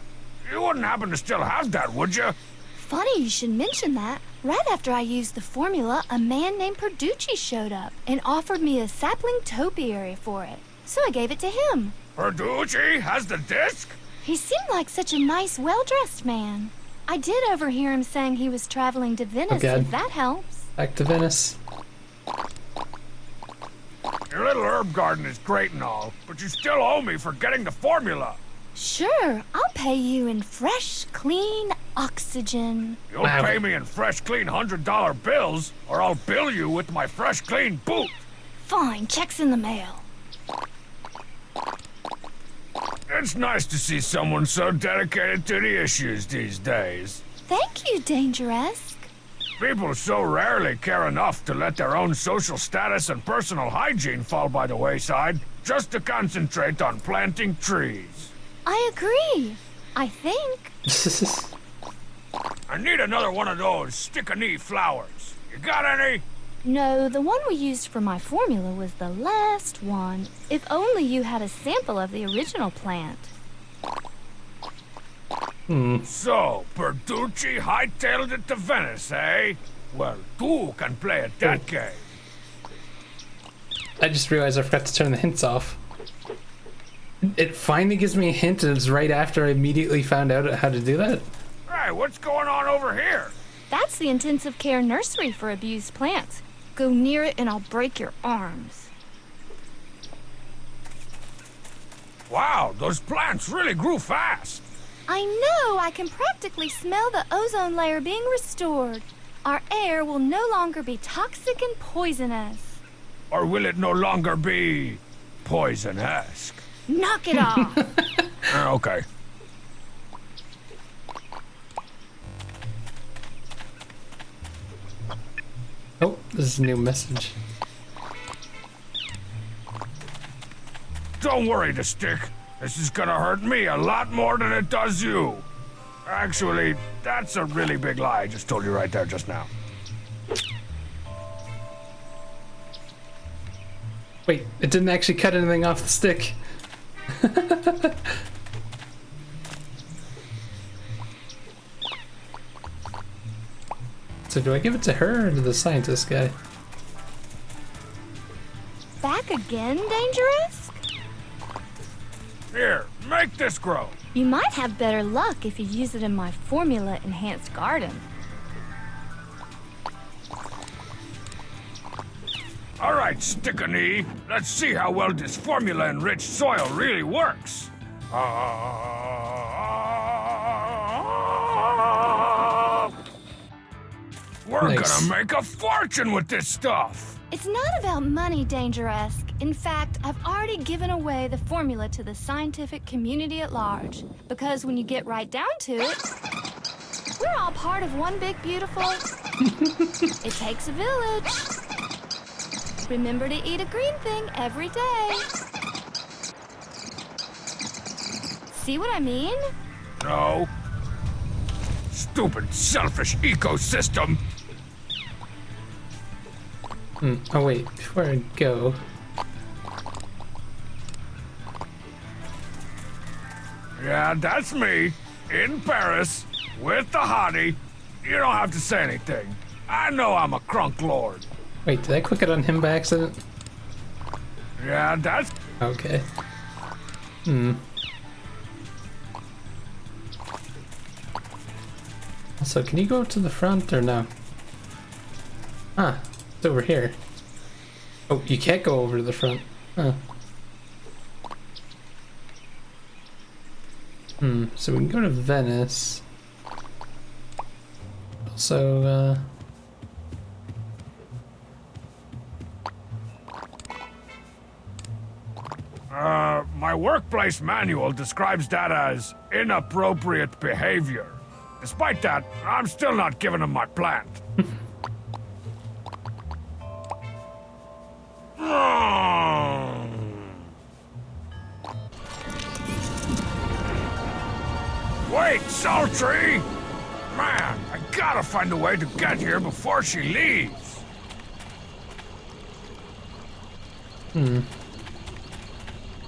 You wouldn't happen to still have that, would you? Funny you should mention that. Right after I used the formula, a man named Perducci showed up and offered me a sapling topiary for it. So I gave it to him. Perducci has the disc? He seemed like such a nice, well-dressed man. I did overhear him saying he was traveling to Venice, God. if that helps. Back to Venice. Your little herb garden is great and all, but you still owe me for getting the formula. Sure, I'll pay you in fresh, clean oxygen. You'll Wow. pay me in fresh, clean $100 bills, or I'll bill you with my fresh, clean boot. Fine, check's in the mail. It's nice to see someone so dedicated to the issues these days. Thank you, Dangeresque. People so rarely care enough to let their own social status and personal hygiene fall by the wayside just to concentrate on planting trees. I agree. I think. I need another one of those stick-a-knee flowers. You got any? No, the one we used for my formula was the last one. If only you had a sample of the original plant. So, Bertucci hightailed it to Venice, eh? Well, tu can play at that game. I just realized I forgot to turn the hints off. It finally gives me a hint, and it's right after I immediately found out how to do that. Hey, what's going on over here? That's the intensive care nursery for abused plants. Go near it and I'll break your arms. Wow, those plants really grew fast. I know, I can practically smell the ozone layer being restored. Our air will no longer be toxic and poisonous. Or will it no longer be poison-esque? Knock it off. Okay. Oh, this is a new message. Don't worry, the stick. This is gonna hurt me a lot more than it does you. Actually, that's a really big lie I just told you right there just now. Wait, it didn't actually cut anything off the stick. So do I give it to her or to the scientist guy? Back again, Dangerous? Here, make this grow. You might have better luck if you use it in my formula enhanced garden. All right, stick-a-knee. Let's see how well this formula-enriched soil really works. We're Nice. gonna make a fortune with this stuff. It's not about money, Dangerous. In fact, I've already given away the formula to the scientific community at large. Because when you get right down to it, we're all part of one big beautiful... It takes a village. Remember to eat a green thing every day. See what I mean? No. Stupid, selfish ecosystem. Oh wait, before I go... Yeah, that's me. In Paris. With the hottie. You don't have to say anything. I know I'm a crunk lord. Wait, did I click it on him by accident? Yeah, that's... Okay. So can you go to the front or no? Ah, it's over here. Oh, you can't go over to the front. Huh. So we can go to Venice. Also, my workplace manual describes that as inappropriate behavior. Despite that, I'm still not giving him my plant. Wait, Sultry! Man, I gotta find a way to get here before she leaves.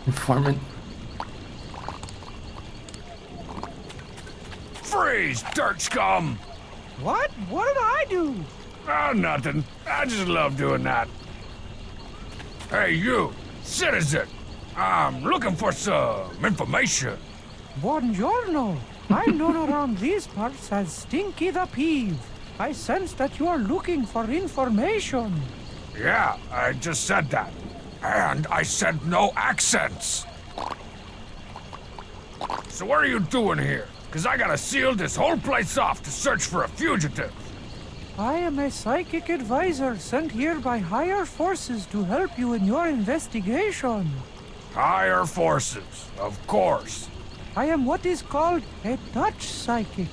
informant. Freeze, dirt scum! What? What did I do? Oh, nothing. I just love doing that. Hey, you, citizen. I'm looking for some information. Buongiorno. I'm known around these parts as Stinky the Peeve. I sense that you are looking for information. Yeah, I just said that. And I said no accents. So what are you doing here? Because I gotta seal this whole place off to search for a fugitive. I am a psychic advisor sent here by higher forces to help you in your investigation. Higher forces, of course. I am what is called a touch psychic.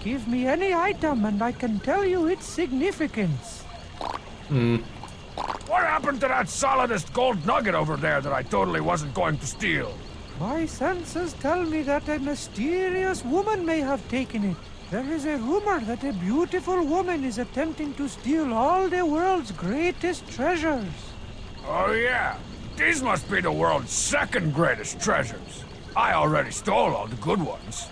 Give me any item and I can tell you its significance. What happened to that solidest gold nugget over there that I totally wasn't going to steal? My senses tell me that a mysterious woman may have taken it. There is a rumor that a beautiful woman is attempting to steal all the world's greatest treasures. Oh yeah, these must be the world's second greatest treasures. I already stole all the good ones.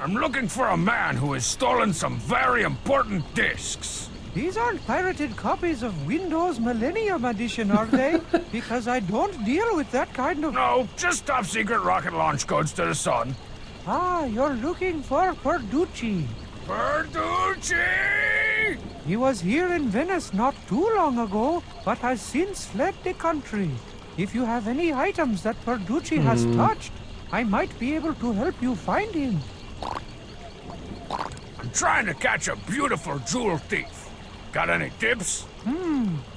I'm looking for a man who has stolen some very important discs. These aren't pirated copies of Windows Millennium Edition, are they? Because I don't deal with that kind of... No, just top secret rocket launch codes to the sun. Ah, you're looking for Perducci. Perducci! He was here in Venice not too long ago, but has since fled the country. If you have any items that Perducci has touched, I might be able to help you find him. I'm trying to catch a beautiful jewel thief. Got any tips?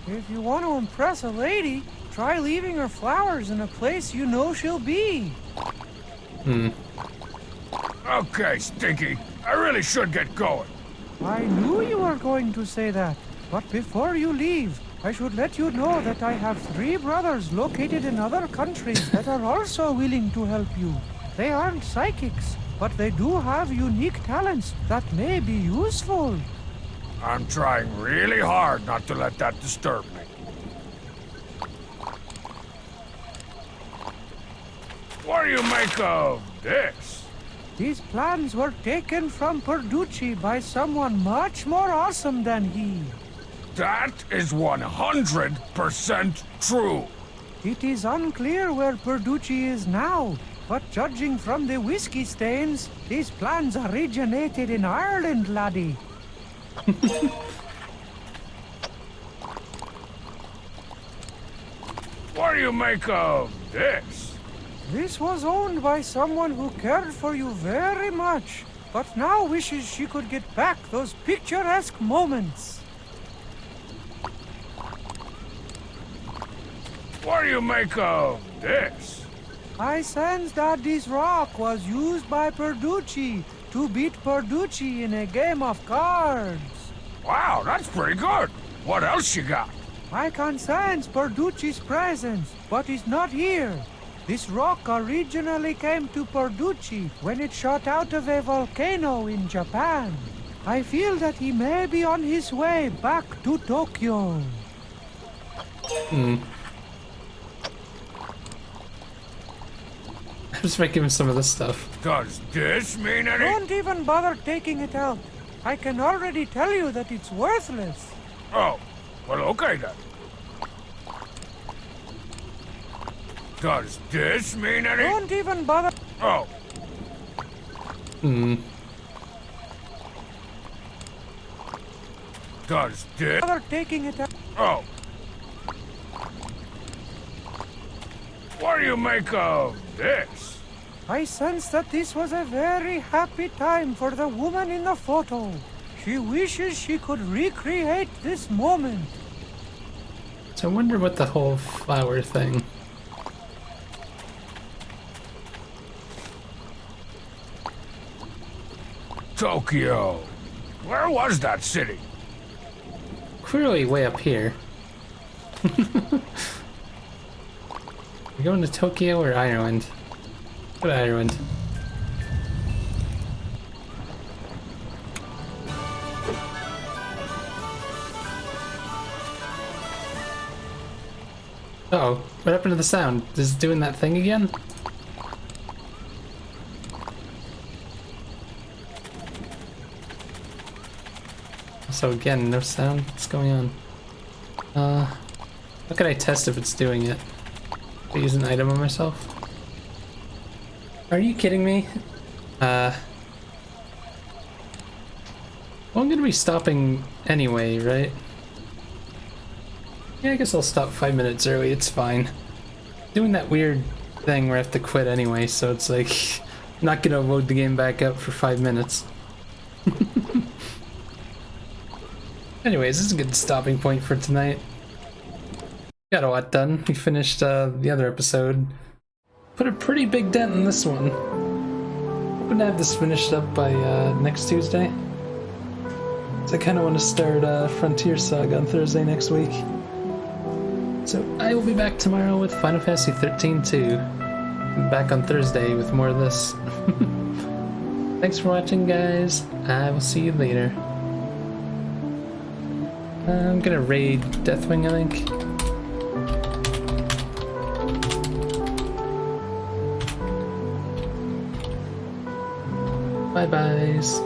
If you want to impress a lady, try leaving her flowers in a place you know she'll be. Okay, Stinky. I really should get going. I knew you were going to say that. But before you leave, I should let you know that I have 3 brothers located in other countries that are also willing to help you. They aren't psychics, but they do have unique talents that may be useful. I'm trying really hard not to let that disturb me. What do you make of this? These plans were taken from Perducci by someone much more awesome than he. That is 100% true. It is unclear where Perducci is now, but judging from the whiskey stains, these plans originated in Ireland, laddie. What do you make of this? This was owned by someone who cared for you very much, but now wishes she could get back those picturesque moments. What do you make of this? I sense that this rock was used by Perducci to beat Perducci in a game of cards. Wow, that's pretty good. What else you got? I can sense Perducci's presence, but he's not here. This rock originally came to Perducci when it shot out of a volcano in Japan. I feel that he may be on his way back to Tokyo. I'm just making him some of this stuff. Does this mean any? Don't even bother taking it out. I can already tell you that it's worthless. Oh, well, okay then. Does this mean any? Don't even bother. Oh, does this? Bother taking it out. Oh. What do you make of this? I sense that this was a very happy time for the woman in the photo. She wishes she could recreate this moment. So I wonder what the whole flower thing. Tokyo. Where was that city? Clearly way up here. We're going to Tokyo or Ireland? Go to Ireland. Uh-oh, what happened to the sound? Is it doing that thing again? So again, no sound. What's going on? How can I test if it's doing it? I use an item on myself? Are you kidding me? Well, I'm gonna be stopping anyway, right? Yeah, I guess I'll stop 5 minutes early, it's fine. Doing that weird thing where I have to quit anyway, so it's like, not gonna load the game back up for 5 minutes. Anyways, this is a good stopping point for tonight. Got a lot done. We finished the other episode. Put a pretty big dent in this one. Hoping to have this finished up by next Tuesday. So I kind of want to start Frontier Saga on Thursday next week. So I will be back tomorrow with Final Fantasy 13 2. Back on Thursday with more of this. Thanks for watching, guys. I will see you later. I'm gonna raid Deathwing, I think. Bye-byes.